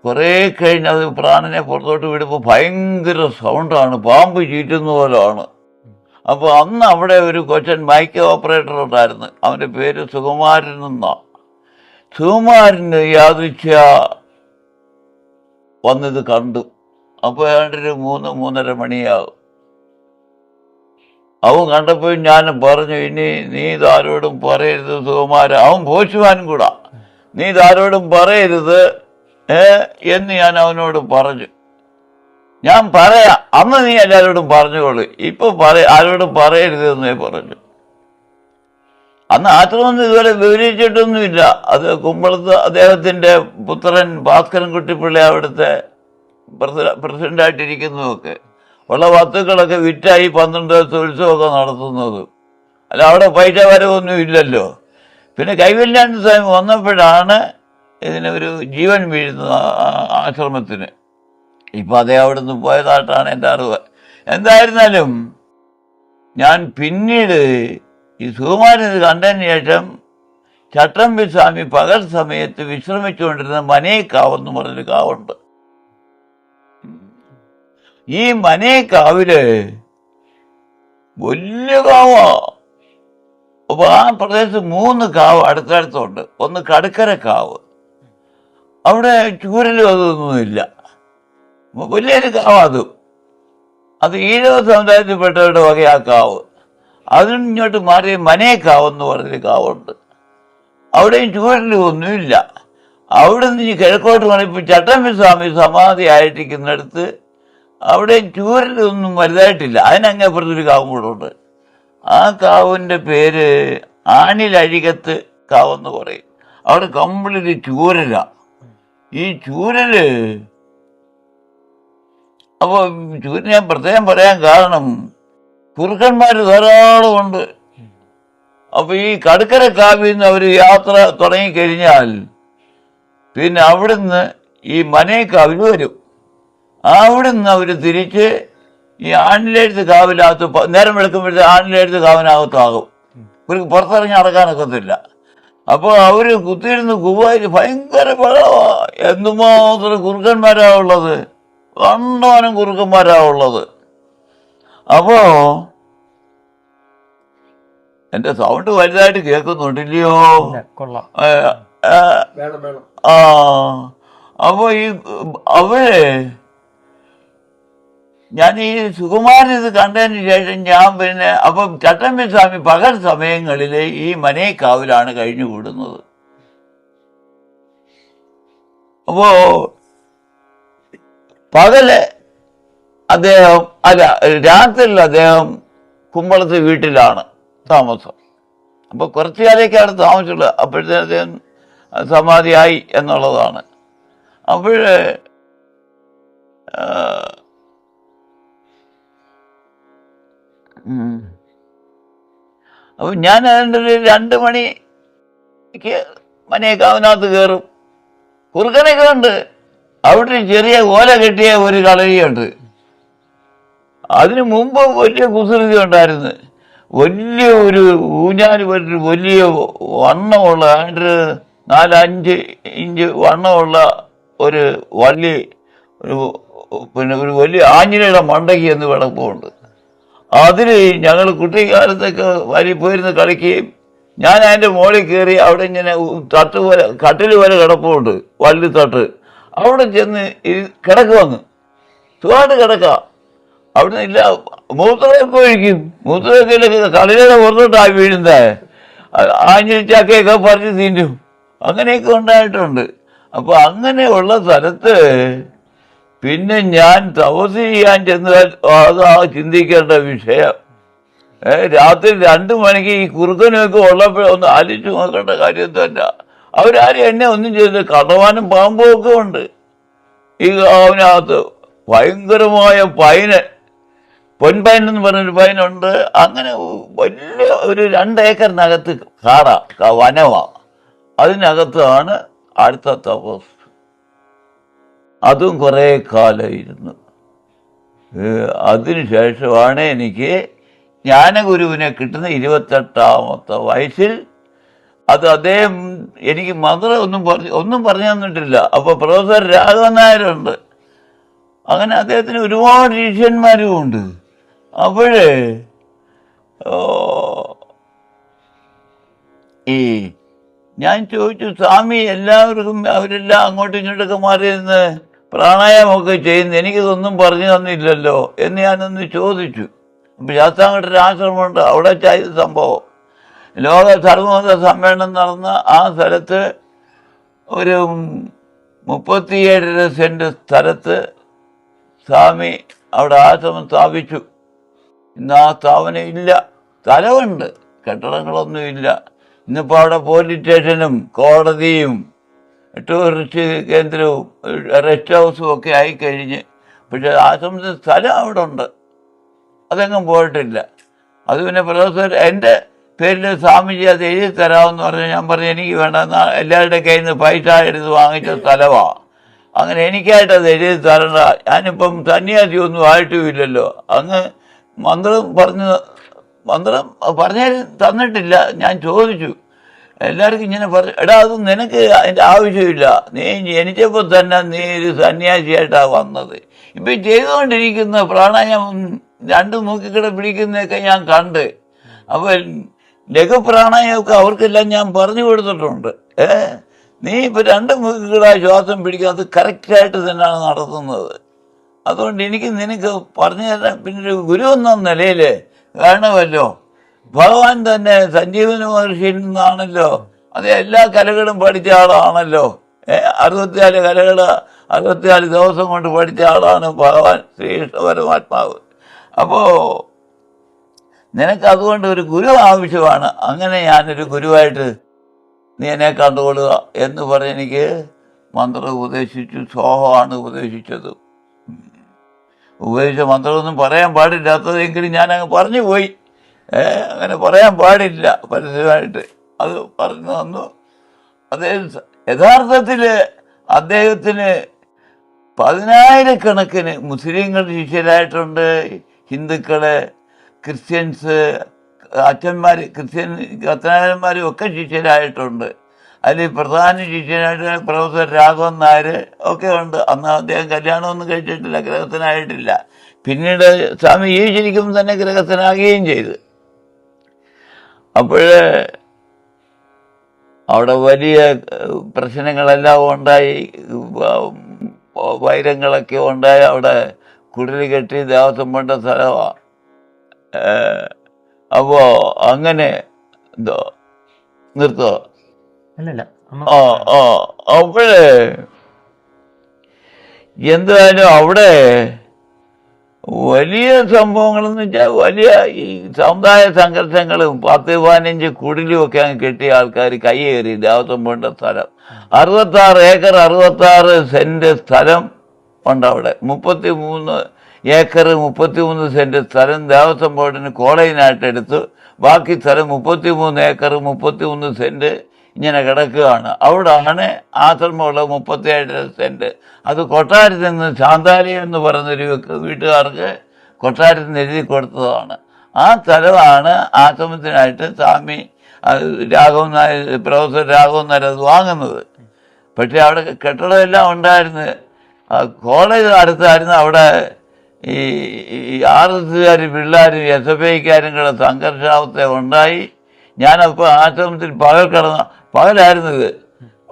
കുറേ കഴിഞ്ഞ് അത് പ്രാണനെ പുറത്തോട്ട് വിടുമ്പോൾ ഭയങ്കര സൗണ്ടാണ്, പാമ്പ് ചീറ്റുന്ന പോലെയാണ്. അപ്പോൾ അന്ന് അവിടെ ഒരു കൊച്ചൻ മൈക്ക് ഓപ്പറേറ്റർ ഉണ്ടായിരുന്നു, അവൻ്റെ പേര് സുകുമാരൻ എന്നാണ്. സുകുമാരന് യാദൃച്ഛ വന്നിത് കണ്ടു. അപ്പോൾ ഏതാണ്ടൊരു 3-3:30 മണിയാകും. അവൻ കണ്ടപ്പോൾ ഞാൻ പറഞ്ഞു, ഇനി നീ ഇതാരോടും പറയരുത് സുകുമാരൻ, അവൻ പോസ്റ്റുമാനും കൂടാ, നീ ഇതാരോടും പറയരുത് എന്ന് ഞാൻ അവനോട് പറഞ്ഞു. ഞാൻ പറയാം, അന്ന് നീ എല്ലാവരോടും പറഞ്ഞോളൂ, ഇപ്പൊ ആരോടും പറയരുത് എന്നേ പറഞ്ഞു. അന്ന് ആശ്രമൊന്നും ഇതുവരെ വിവരിച്ചിട്ടൊന്നുമില്ല. അത് കുമ്പളത്ത് അദ്ദേഹത്തിന്റെ പുത്രൻ ഭാസ്കരൻ കുട്ടിപ്പിള്ളി അവിടുത്തെ പ്രസിഡന്റായിട്ടിരിക്കുന്നതൊക്കെ ഉള്ള വസ്തുക്കളൊക്കെ വിറ്റായി 12 ദിവസം ഉത്സവമൊക്കെ നടത്തുന്നത്. അല്ല, അവിടെ പൈസ വരവൊന്നും ഇല്ലല്ലോ. പിന്നെ കൈവല്യാനന്ദ സ്വാമി വന്നപ്പോഴാണ് ഇതിനൊരു ജീവൻ വീഴുന്നത് ആശ്രമത്തിന്. ഇപ്പം അതേ അവിടെ നിന്ന് പോയതായിട്ടാണ് എൻ്റെ അറിവ്. എന്തായിരുന്നാലും ഞാൻ പിന്നീട് ഈ സുകുമാരൻ ഇത് കണ്ടതിന് ശേഷം ചട്ടമ്പി സ്വാമി പകൽ സമയത്ത് വിശ്രമിച്ചുകൊണ്ടിരുന്ന മനേക്കാവെന്ന് പറഞ്ഞൊരു കാവുണ്ട്. ഈ മനേക്കാവില് വലിയ കാവാ. അപ്പോൾ ആ പ്രദേശത്ത് 3 കാവ് അടുത്തടുത്തുണ്ട്. ഒന്ന് കടുക്കര കാവ്, അവിടെ ചൂരലും അതൊന്നുമില്ല, വലിയൊരു കാവ്. അത് ഈഴവ സമുദായത്തിൽപ്പെട്ടവരുടെ വകയാ കാവ്. അതിന് ഇങ്ങോട്ട് മാറിയ മനേക്കാവെന്ന് പറഞ്ഞൊരു കാവുണ്ട്, അവിടെയും ചൂരലും ഒന്നുമില്ല. അവിടെ നിന്ന് കിഴക്കോട്ട് മാറിയപ്പോൾ ചട്ടമ്പി സ്വാമി സമാധി ആയിട്ടിരിക്കുന്നിടത്ത് അവിടെയും ചൂരലൊന്നും വലുതായിട്ടില്ല. അതിനങ്ങപ്പുറത്തൊരു കാവും കൂടെ ഉണ്ട്. ആ കാവിൻ്റെ പേര് ആണിലഴികത്ത് കാവെന്ന് പറയും. അവിടെ കംപ്ലീറ്റ് ചൂരല. ഈ ചൂരല്, അപ്പോൾ ചൂരൽ ഞാൻ പ്രത്യേകം പറയാൻ കാരണം കുറുക്കന്മാർ ധാരാളം ഉണ്ട്. അപ്പോൾ ഈ കടുക്കര കാവിൽ നിന്ന് അവർ യാത്ര തുടങ്ങിക്കഴിഞ്ഞാൽ പിന്നെ അവിടുന്ന് ഈ മനേക്കാവിൽ വരും. അവിടുന്ന് അവർ തിരിച്ച് ഈ ആണിലെഴുത്ത് കാവിനകത്ത് നേരം വെളുക്കുമ്പോഴത്തെ ആണിലെഴുത്ത് കാവിനകത്താകും. ഇവർക്ക് പുറത്തിറങ്ങി നടക്കാനൊക്കത്തില്ല. അപ്പോൾ അവർ കുത്തിയിരുന്ന് കുവായി ഭയങ്കര വെള്ളമാണ്. എന്തുമാത്രം കുറുക്കന്മാരാ ഉള്ളത്, കണ്ടോനം കുറുക്കന്മാരാ ഉള്ളത്. അപ്പോ എൻ്റെ സൗണ്ട് വലുതായിട്ട് കേൾക്കുന്നുണ്ടില്ലയോ? ആ, അപ്പോൾ ഈ അവര് ഞാൻ ഈ സുകുമാരൻ ഇത് കണ്ടതിന് ശേഷം ഞാൻ പിന്നെ അപ്പം ചട്ടമ്പി സ്വാമി പകൽ സമയങ്ങളിൽ ഈ മനേക്കാവിലാണ് കഴിഞ്ഞുകൂടുന്നത്. അപ്പോ പകല് അദ്ദേഹം രാത്രിയിൽ അദ്ദേഹം കുമ്പളത്ത് വീട്ടിലാണ് താമസം. അപ്പോൾ കുറച്ചു കാലത്തേക്കാണ് താമസിച്ചുള്ളത്. അപ്പോഴത്തേന് അദ്ദേഹം സമാധിയായി എന്നുള്ളതാണ്. അപ്പോഴ് അപ്പം ഞാൻ അതിൻ്റെ ഒരു 2 മണിക്ക് മനേക്കാവിനകത്ത് കയറും. കുറുക്കനൊക്കെ ഉണ്ട്. അവിടെ ചെറിയ ഓല കെട്ടിയ ഒരു കളരിയുണ്ട്. അതിനു മുമ്പ് വലിയ കുസൃതി ഉണ്ടായിരുന്നു. വലിയ ഒരു ഊഞ്ഞാല് ഒരു വലിയ വണ്ണമുള്ള 4-5 ഇഞ്ച് വണ്ണമുള്ള ഒരു വള്ളി, പിന്നെ ഒരു വലിയ ആഞ്ഞിലിയുടെ മണ്ടയ്ക്ക് എന്ന് വിളപ്പുണ്ട്. അതിൽ ഞങ്ങൾ കുട്ടിക്കാലത്തൊക്കെ വരി പോയിരുന്ന് കളിക്കുകയും ഞാൻ അതിൻ്റെ മുകളിൽ കയറി അവിടെ ഇങ്ങനെ തട്ട് പോലെ കട്ടിൽ പോലെ കിടപ്പുണ്ട് വള്ളി തട്ട് അവിടെ ചെന്ന് കിടക്കുവന്ന് സുഖമായിട്ട് കിടക്കാം അവിടെ ഇല്ല മൂത്രമൊക്കെ ഒഴിക്കും മൂത്രമൊക്കെ കളിയുടെ പുറത്തോട്ടായി വീഴുന്നേ ആഞ്ഞിരിച്ചാക്കയൊക്കെ പറിച്ച് തീറ്റും അങ്ങനെയൊക്കെ ഉണ്ടായിട്ടുണ്ട്. അപ്പോൾ അങ്ങനെയുള്ള സ്ഥലത്ത് പിന്നെ ഞാൻ തപസ് ചെയ്യാൻ ചെന്നാൽ അതാ ചിന്തിക്കേണ്ട വിഷയം. രാത്രി 2 മണിക്ക് ഈ കുറുക്കനൊക്കെ ഉള്ളപ്പോഴൊന്നും ആലോചിച്ച് നോക്കേണ്ട കാര്യം തന്നെ. അവരാരും എന്നെ ഒന്നും ചെയ്തില്ല. കടവാനും പാമ്പും ഒക്കെ ഉണ്ട് ഈ അവനകത്ത്. ഭയങ്കരമായ പൈന്, പൊൻപൈൻ എന്ന് പറഞ്ഞൊരു പൈനുണ്ട്. അങ്ങനെ വലിയ ഒരു 2 ഏക്കറിനകത്ത് വനമാണ്. അതിനകത്താണ് അടുത്ത തപസ്. അതും കുറേ കാലം ഇരുന്നു. അതിനുശേഷമാണ് എനിക്ക് ജ്ഞാനഗുരുവിനെ കിട്ടുന്ന 28ാമത്തെ വയസ്സിൽ. അത് അദ്ദേഹം എനിക്ക് ഒന്നും പറഞ്ഞു തന്നിട്ടില്ല. അപ്പോൾ പ്രൊഫസർ രാഘവൻ നായരുണ്ട്. അങ്ങനെ അദ്ദേഹത്തിന് ഒരുപാട് ശിഷ്യന്മാരും ഉണ്ട്. അപ്പോഴേ ഈ ഞാൻ ചോദിച്ചു, സ്വാമി എല്ലാവർക്കും അവരെല്ലാം അങ്ങോട്ടും ഇങ്ങോട്ടൊക്കെ മാറി നിന്ന് പ്രാണായാമമൊക്കെ ചെയ്യുന്നു, എനിക്കിതൊന്നും പറഞ്ഞു തന്നില്ലല്ലോ എന്ന് ഞാനൊന്ന് ചോദിച്ചു. അപ്പോൾ ശാസ്താംകോട്ടൊരു ആശ്രമമുണ്ട്, അവിടെ ചെയ്ത സംഭവം. ലോക സർവമത സമ്മേളനം നടന്ന ആ സ്ഥലത്ത് ഒരു 37 സെൻറ്റ് സ്ഥലത്ത് സ്വാമി അവിടെ ആശ്രമം സ്ഥാപിച്ചു. ഇന്ന് ആ സ്ഥാപനം ഇല്ല. സ്ഥലമുണ്ട്, കെട്ടിടങ്ങളൊന്നുമില്ല. ഇന്നിപ്പോൾ അവിടെ പോലീസ് സ്റ്റേഷനും കോടതിയും ടൂറിസ്റ്റ് കേന്ദ്രവും റെസ്റ്റ് ഹൗസും ഒക്കെ ആയിക്കഴിഞ്ഞ്. പക്ഷേ ആശ്രമത്തിൽ സ്ഥലം അവിടെ ഉണ്ട്, അതെങ്ങും പോയിട്ടില്ല. അത് പിന്നെ പ്രൊഫസർ എൻ്റെ പേരിൽ സ്വാമിജി അത് എഴുതി തരാമെന്ന് പറഞ്ഞു. ഞാൻ പറഞ്ഞു എനിക്ക് വേണ്ട, എല്ലാവരുടെ കയ്യിൽ നിന്ന് പൈസ എടുത്ത് വാങ്ങിച്ച സ്ഥലമാണ്, അങ്ങനെ എനിക്കായിട്ട് അത് എഴുതി തരണ്ട. ഞാനിപ്പം സന്യാസിയൊന്നും ആയിട്ടുമില്ലല്ലോ. അങ്ങ് മന്ത്രം പറഞ്ഞു തന്നിട്ടില്ല. ഞാൻ ചോദിച്ചു എല്ലാവർക്കും ഇങ്ങനെ പറഞ്ഞു, എടാ അത് നിനക്ക് അതിൻ്റെ ആവശ്യമില്ല, നീ ജനിച്ചപ്പോൾ തന്നെ നീ ഒരു സന്യാസിയായിട്ടാണ് വന്നത്. ഇപ്പം ചെയ്തുകൊണ്ടിരിക്കുന്ന പ്രാണായാമം 2 മൂക്കിക്കിടെ പിടിക്കുന്നതൊക്കെ ഞാൻ കണ്ട്. അപ്പോൾ ലഘുപ്രാണായമൊക്കെ അവർക്കെല്ലാം ഞാൻ പറഞ്ഞു കൊടുത്തിട്ടുണ്ട്. നീ ഇപ്പോൾ 2 മൂക്കിക്കിടെ ശ്വാസം പിടിക്കുക, അത് കറക്റ്റായിട്ട് തന്നെയാണ് നടത്തുന്നത്. അതുകൊണ്ട് എനിക്ക് നിനക്ക് പറഞ്ഞു തരാൻ പിന്നെ ഒരു ഗുരു എന്ന നിലയിൽ വേണമല്ലോ. ഭഗവാൻ തന്നെ സഞ്ജീവന മഹർഷിയിൽ നിന്നാണല്ലോ, അത് എല്ലാ കലകളും പഠിച്ച ആളാണല്ലോ. 64 കലകൾ 64 ദിവസം കൊണ്ട് പഠിച്ച ആളാണ് ഭഗവാൻ ശ്രീകൃഷ്ണ പരമാത്മാവ്. അപ്പോൾ നിനക്ക് അതുകൊണ്ട് ഒരു ഗുരു ആവശ്യമാണ്. അങ്ങനെ ഞാനൊരു ഗുരുവായിട്ട് നീ എന്നെ കണ്ടുകൊള്ളുക എന്ന് പറഞ്ഞ് എനിക്ക് മന്ത്രം ഉപദേശിച്ചു. സോഹമാണ് ഉപദേശിച്ചത്. ഉപദേശിച്ച മന്ത്രമൊന്നും പറയാൻ പാടില്ലാത്തതെങ്കിലും ഞാനങ്ങ് പറഞ്ഞു പോയി. അങ്ങനെ പറയാൻ പാടില്ല പരസ്യമായിട്ട്. അത് പറഞ്ഞു തന്നു. അദ്ദേഹം യഥാർത്ഥത്തിൽ അദ്ദേഹത്തിന് 10,000 മുസ്ലിങ്ങൾ ശിഷ്യരായിട്ടുണ്ട്, ഹിന്ദുക്കള്, ക്രിസ്ത്യൻസ്, അച്ഛന്മാർ, ക്രിസ്ത്യൻ കത്തനാരന്മാരും ഒക്കെ ശിഷ്യരായിട്ടുണ്ട്. അതിൽ പ്രധാന ശിഷ്യനായിട്ട് പ്രൊഫസർ രാഘവൻ നായർ ഒക്കെ ഉണ്ട്. അന്ന് അദ്ദേഹം കല്യാണമൊന്നും കഴിച്ചിട്ടില്ല, ഗ്രഹസ്ഥനായിട്ടില്ല. പിന്നീട് സ്വാമി ജീവിച്ചിരിക്കും തന്നെ ഗ്രഹസ്ഥനാകുകയും ചെയ്തു. അപ്പോൾ അവിടെ വലിയ പ്രശ്നങ്ങളെല്ലാം ഉണ്ടായി, വൈരങ്ങളൊക്കെ ഉണ്ടായി. അവിടെ കുടിൽ കെട്ടി ദേവസ്വം വേണ്ട സ്ഥലമാണ്. അപ്പോൾ അങ്ങനെ എന്തോ നിർത്തോ അപ്പോഴേ എന്തായാലും അവിടെ വലിയ സംഭവങ്ങളെന്ന് വെച്ചാൽ വലിയ ഈ സമുദായ സംഘർഷങ്ങളും 10-15 കുടിലും ഒക്കെ അങ്ങ് കെട്ടിയ ആൾക്കാർ കയ്യേറി ദേവസ്വം വേണ്ട സ്ഥലം. 66 ഏക്കർ 66 സെൻറ്റ് സ്ഥലം ഉണ്ട് അവിടെ. 33 ഏക്കർ 33 സെൻറ്റ് സ്ഥലം ദേവസ്വം ബോർഡിന് കോളേജിനായിട്ട് എടുത്തു. ബാക്കി സ്ഥലം 33 ഏക്കർ 33 സെൻറ്റ് ഇങ്ങനെ കിടക്കുകയാണ്. അവിടാണ് ആശ്രമമുള്ള 37 സെൻറ്റ്. അത് കൊട്ടാരത്തിൽ നിന്ന് ശാന്താലയം എന്ന് പറയുന്നൊരു വീട്ടുകാർക്ക് കൊട്ടാരത്തിൽ നിന്ന് എഴുതി കൊടുത്തതാണ്. ആ സ്ഥലമാണ് ആശ്രമത്തിനായിട്ട് സ്വാമി രാഘവൻ നായർ, പ്രൊഫസർ രാഘവൻ നായർ അത് വാങ്ങുന്നത്. പക്ഷേ അവിടെ കെട്ടിടമെല്ലാം ഉണ്ടായിരുന്നു. കോളേജ് അടുത്തായിരുന്നു. അവിടെ ഈ RSSകാർ പിള്ളേരും SFIക്കാരും കൂടെ സംഘർഷാവസ്ഥ ഉണ്ടായി. ഞാനപ്പോൾ ആശ്രമത്തിൽ പകലായിരുന്നു ഇത്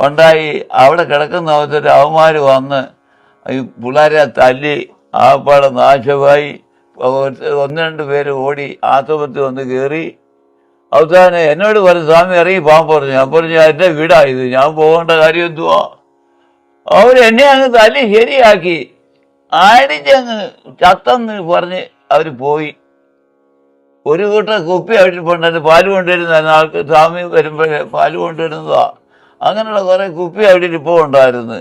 ഉണ്ടായി. അവിടെ കിടക്കുന്ന അവസരം അവന്മാർ വന്ന് ഈ പിള്ളേരെ തല്ലി ആപ്പാടെ നാശമായി. 1-2 പേര് ഓടി ആശ്രമത്തിൽ വന്ന് കയറി. അവസാനം എന്നോട് പറഞ്ഞു, സ്വാമി ഇറങ്ങി പോകാൻ പറഞ്ഞു. ഞാൻ പറഞ്ഞു, എൻ്റെ വീടായത്, ഞാൻ പോകേണ്ട കാര്യം എന്തുവാ? അവരെന്നെ അങ്ങ് തല്ലി ശരിയാക്കി അടിച്ചങ്ങ് ചത്തെന്ന് പറഞ്ഞ് അവർ പോയി. ഒരു കൂട്ടം കുപ്പി അവിടിപ്പുണ്ടായിരുന്നു, പാല് കൊണ്ടുവരുന്ന ആൾക്ക് സ്വാമി വരുമ്പോഴേ പാല് കൊണ്ടുവരുന്നതാ. അങ്ങനെയുള്ള കുറേ കുപ്പി അവിടെ ഇപ്പോൾ ഉണ്ടായിരുന്നു.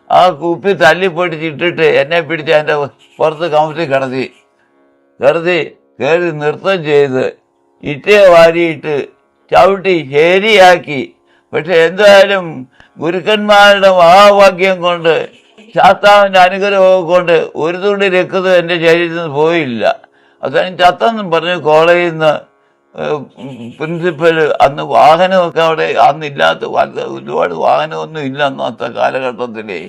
ആ കുപ്പി തല്ലിപ്പൊട്ടിച്ചിട്ടിട്ട് എന്നെ പിടിച്ച് അതിൻ്റെ പുറത്ത് കമത്തി കിടത്തി കയറി നൃത്തം ചെയ്ത് ഇറ്റയെ വാരിയിട്ട് ചവിട്ടി ശരിയാക്കി. പക്ഷെ എന്തായാലും ഗുരുക്കന്മാരുടെ മഹാഭാഗ്യം കൊണ്ട് ശാസ്താവിൻ്റെ അനുഗ്രഹം കൊണ്ട് ഒരു തുള്ളി രക്തം എൻ്റെ ശരീരത്തിൽ നിന്ന് പോയില്ല. അവസാനം ചത്തെന്നും പറഞ്ഞ് കോളേജിൽ നിന്ന് പ്രിൻസിപ്പൽ, അന്ന് വാഹനമൊക്കെ അവിടെ അന്നില്ലാത്ത ഒരുപാട് വാഹനമൊന്നും ഇല്ല അന്നത്തെ കാലഘട്ടത്തിലേ.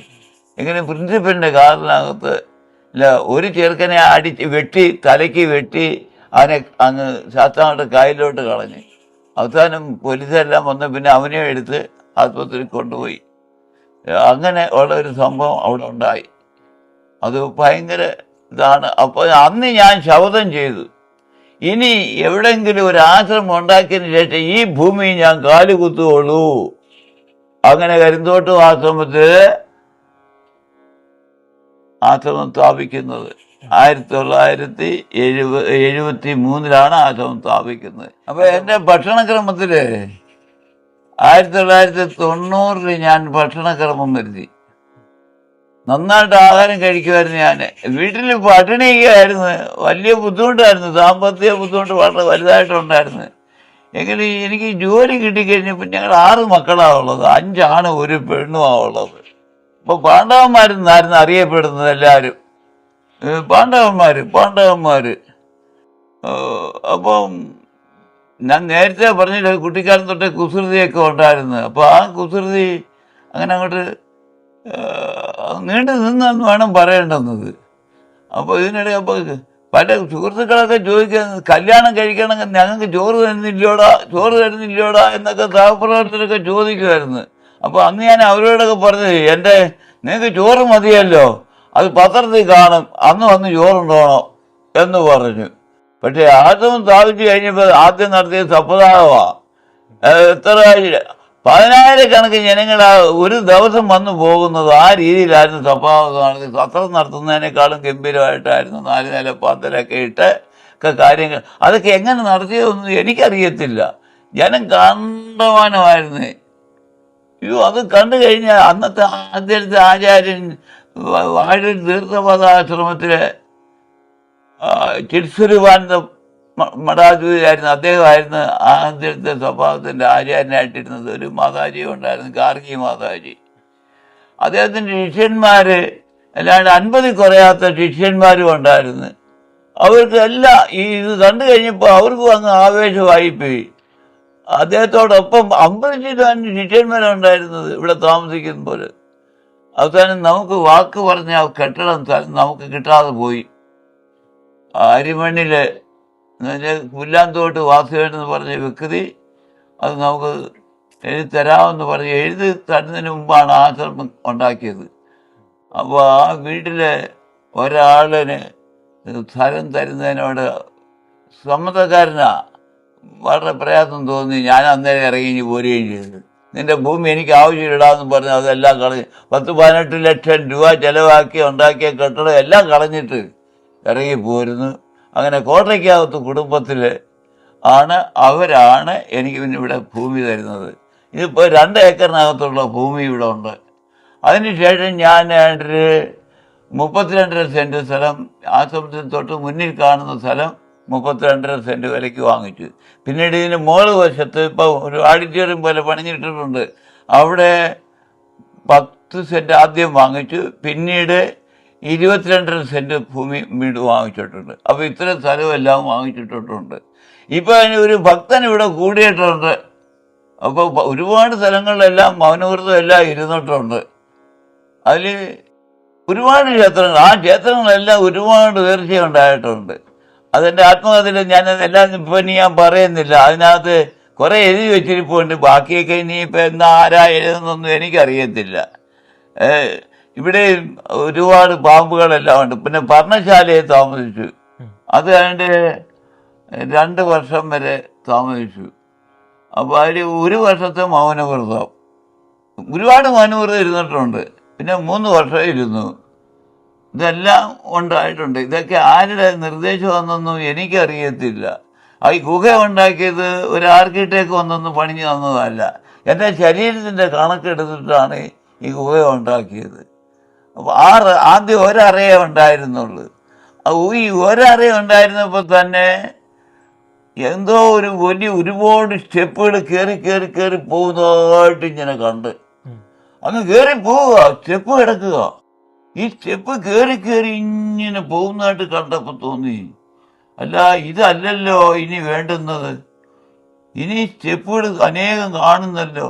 എങ്ങനെ പ്രിൻസിപ്പലിൻ്റെ കാറിനകത്ത് ഇല്ല ഒരു ചെറുക്കനെ തലയ്ക്ക് വെട്ടി അവനെ അങ്ങ് ശാസ്താവിൻ്റെ കായലിലോട്ട് കളഞ്ഞ്. അവസാനം പോലീസെല്ലാം വന്ന് പിന്നെ അവനെ എടുത്ത് ആസ്പത്രിയിൽ കൊണ്ടുപോയി. അങ്ങനെ ഉള്ള ഒരു സംഭവം അവിടെ ഉണ്ടായി. അത് ഭയങ്കര ഇതാണ്. അപ്പോൾ അന്ന് ഞാൻ ശപഥം ചെയ്തു, ഇനി എവിടെയെങ്കിലും ഒരു ആശ്രമം ഉണ്ടാക്കിയതിന് ശേഷം ഈ ഭൂമി ഞാൻ കാലുകുത്തുകയുള്ളൂ. അങ്ങനെ കരിന്തോട്ടം ആശ്രമം സ്ഥാപിക്കുന്നത് 1973 ആശ്രമം സ്ഥാപിക്കുന്നത്. അപ്പോൾ എൻ്റെ ഭക്ഷണക്രമത്തിൽ 1990 ഞാൻ ഭക്ഷണക്രമം വരുത്തി. നന്നായിട്ട് ആഹാരം കഴിക്കുമായിരുന്നു. ഞാൻ വീട്ടിൽ പട്ടിണിയായിരുന്നു, വലിയ ബുദ്ധിമുട്ടായിരുന്നു, സാമ്പത്തിക ബുദ്ധിമുട്ട് വളരെ വലുതായിട്ടുണ്ടായിരുന്നു. എങ്കിലും എനിക്ക് ജോലി കിട്ടിക്കഴിഞ്ഞപ്പോൾ ഞങ്ങൾ 6 മക്കളാണ് ഉള്ളത്, 5 ആണും 1 പെണ്ണുമാണ് ഉള്ളത്. അപ്പോൾ പാണ്ഡവന്മാരെന്നായിരുന്നു അറിയപ്പെടുന്നത് എല്ലാവരും, പാണ്ഡവന്മാർ. അപ്പം ഞാൻ നേരത്തെ പറഞ്ഞില്ല, കുട്ടിക്കാലം തൊട്ടേ കുസൃതിയൊക്കെ ഉണ്ടായിരുന്നു. അപ്പോൾ ആ കുസൃതി അങ്ങനെ അങ്ങോട്ട് നീണ്ടു നിന്നെന്ന് വേണം പറയേണ്ടുന്നത്. അപ്പോൾ ഇതിനിടെ അപ്പോൾ പല സുഹൃത്തുക്കളൊക്കെ ചോദിക്കാൻ, കല്യാണം കഴിക്കണമെങ്കിൽ ഞങ്ങൾക്ക് ചോറ് തരുന്നില്ലോടാ എന്നൊക്കെ സഹപ്രവർത്തകരൊക്കെ ചോദിക്കുമായിരുന്നു. അപ്പോൾ അന്ന് ഞാൻ അവരോടൊക്കെ പറഞ്ഞത്, നിങ്ങൾക്ക് ചോറ് മതിയല്ലോ, അത് പത്രത്തിൽ കാണും, അന്ന് വന്ന് ചോറുണ്ടോണം എന്ന് പറഞ്ഞു. പക്ഷേ ആശ്രമം സ്ഥാപിച്ചു കഴിഞ്ഞപ്പോൾ ആദ്യം നടത്തിയ സപ്താഹമാണ്. എത്ര 10,000 ജനങ്ങൾ ഒരു ദിവസം വന്നു പോകുന്നത്. ആ രീതിയിലായിരുന്നു സപ്താഹം. സത്രം നടത്തുന്നതിനേക്കാളും ഗംഭീരമായിട്ടായിരുന്നു 4 നില പന്തലൊക്കെ ഇട്ട് കാര്യങ്ങൾ. അതൊക്കെ എങ്ങനെ നടത്തിയതൊന്നും എനിക്കറിയത്തില്ല. ജനം കണ്ടമാനമായിരുന്നു. അത് കണ്ടു കഴിഞ്ഞാൽ അന്നത്തെ ആദ്യത്തെ ആചാര്യൻ വാഴൂർ തീർത്ഥപദാശ്രമത്തിലെ ചിത്സുരുവാനന്ദ മഠാധിപതിയായിരുന്നു. അദ്ദേഹമായിരുന്നു ആദ്യത്തെ സ്വഭാവത്തിൻ്റെ ആചാര്യനായിട്ടിരുന്നത്. ഒരു മാതാജി ഉണ്ടായിരുന്നു, ഗാർഗി മാതാജി. അദ്ദേഹത്തിൻ്റെ ശിഷ്യന്മാർ അല്ലാണ്ട് 50 കുറയാത്ത ശിഷ്യന്മാരും ഉണ്ടായിരുന്നു. അവർക്ക് എല്ലാം ഇത് കണ്ടു കഴിഞ്ഞപ്പോൾ അവർക്കും അങ്ങ് ആവേശമായിപ്പോയി. അദ്ദേഹത്തോടൊപ്പം 50 ശിഷ്യന്മാരുണ്ടായിരുന്നത് ഇവിടെ താമസിക്കുമ്പോൾ. അവസാനം നമുക്ക് വാക്ക് പറഞ്ഞ ആ കെട്ടിടം നമുക്ക് കിട്ടാതെ പോയി. അരിമണ്ണിൽ പുല്ലാന്തോട്ട് വാസുദേവൻ എന്ന് പറഞ്ഞ വ്യക്തി അത് നമുക്ക് എഴുതി തരാമെന്ന് പറഞ്ഞ് എഴുതി തരുന്നതിന് മുമ്പാണ് ആശ്രമം ഉണ്ടാക്കിയത്. അപ്പോൾ ആ വീട്ടിലെ ഒരാളിന് സ്ഥലം തരുന്നതിനോട് സമ്മതക്കാരനാ വളരെ പ്രയാസം തോന്നി. ഞാൻ അന്നേരം ഇറങ്ങി പോരുകയും ചെയ്തു. നിൻ്റെ ഭൂമി എനിക്ക് ആവശ്യമിടാമെന്ന് പറഞ്ഞ് അതെല്ലാം കളഞ്ഞ് 10-18 ലക്ഷം രൂപ ചിലവാക്കി ഉണ്ടാക്കിയ കെട്ടിടം എല്ലാം കളഞ്ഞിട്ട് ഇറങ്ങിപ്പോരുന്നു. അങ്ങനെ കോട്ടയ്ക്കകത്ത് കുടുംബത്തിൽ അവരാണ് എനിക്ക് പിന്നെ ഇവിടെ ഭൂമി തരുന്നത്. ഇതിപ്പോൾ 2 ഏക്കറിനകത്തുള്ള ഭൂമി ഇവിടെ ഉണ്ട്. അതിനുശേഷം ഞാൻ 32 സെൻറ്റ് സ്ഥലം, ആശ്രമത്തിന് തൊട്ട് മുന്നിൽ കാണുന്ന സ്ഥലം 32 സെൻറ്റ് വിലയ്ക്ക് വാങ്ങിച്ചു. പിന്നീട് ഇതിന് മോള് വശത്ത് ഇപ്പോൾ ഒരു ഓഡിറ്റോറിയം പോലെ പണിഞ്ഞിട്ടിട്ടുണ്ട്. അവിടെ 10 സെൻറ്റ് ആദ്യം വാങ്ങിച്ചു, പിന്നീട് 22 സെൻറ്റ് ഭൂമി വീണ്ടും വാങ്ങിച്ചിട്ടുണ്ട്. അപ്പോൾ ഇത്രയും സ്ഥലമെല്ലാം വാങ്ങിച്ചിട്ടുണ്ട്. ഇപ്പോൾ അതിന് ഒരു ഭക്തൻ ഇവിടെ കൂടിയിട്ടുണ്ട്. അപ്പോൾ ഒരുപാട് സ്ഥലങ്ങളിലെല്ലാം മൗനവ്രതം എല്ലാം ഇരുന്നിട്ടുണ്ട്. അതിൽ ഒരുപാട് ക്ഷേത്രങ്ങൾ, ആ ക്ഷേത്രങ്ങളെല്ലാം ഒരുപാട് ഉയർച്ചയുണ്ടായിട്ടുണ്ട്. അതെൻ്റെ ആത്മകഥയിൽ ഞാൻ എല്ലാം ഇപ്പം ഇനി ഞാൻ പറയുന്നില്ല. അതിനകത്ത് കുറേ എഴുതി വെച്ചിരിപ്പുണ്ട്. ബാക്കിയൊക്കെ ഇനിയിപ്പോൾ എന്നാ ആരാ എഴുതുന്നൊന്നും എനിക്കറിയത്തില്ല. ഇവിടെ ഒരുപാട് പാമ്പുകളെല്ലാം ഉണ്ട്. പിന്നെ പർണശാലയിൽ താമസിച്ചു. അത് അതിൻ്റെ 2 വർഷം വരെ താമസിച്ചു. അപ്പോൾ അതിൽ 1 വർഷത്തെ മൗനവ്രതം, ഒരുപാട് മൗനവ്രതം ഇരുന്നിട്ടുണ്ട്. പിന്നെ 3 വർഷം ഇരുന്നു. ഇതെല്ലാം ഉണ്ടായിട്ടുണ്ട്. ഇതൊക്കെ ആരുടെ നിർദ്ദേശമാണെന്നൊന്നും എനിക്കറിയത്തില്ല. ഈ ഗുഹ ഉണ്ടാക്കിയത് ഒരു ആർക്കിടെക്ട് വന്നൊന്നും പണിഞ്ഞു തന്നതല്ല. എൻ്റെ ശരീരത്തിൻ്റെ കണക്കെടുത്തിട്ടാണ് ഈ ഗുഹ ഉണ്ടാക്കിയത്. അപ്പോൾ ആദ്യം ഒരറയേ ഉണ്ടായിരുന്നുള്ളൂ. ഈ ഒരറ ഉണ്ടായിരുന്നപ്പോൾ തന്നെ എന്തോ ഒരു ഒരുപാട് സ്റ്റെപ്പുകൾ കയറി കയറി കയറി പോകുന്നതായിട്ട് ഇങ്ങനെ കണ്ട് അങ്ങ് കയറി പോവുക, സ്റ്റെപ്പ് കിടക്കുക. ഈ സ്റ്റെപ്പ് കയറി കയറി ഇങ്ങനെ പോകുന്നതായിട്ട് കണ്ടപ്പോൾ തോന്നി, അല്ല ഇതല്ലല്ലോ ഇനി വേണ്ടുന്നത്, ഇനി സ്റ്റെപ്പുകൾ അനേകം കാണുന്നല്ലോ.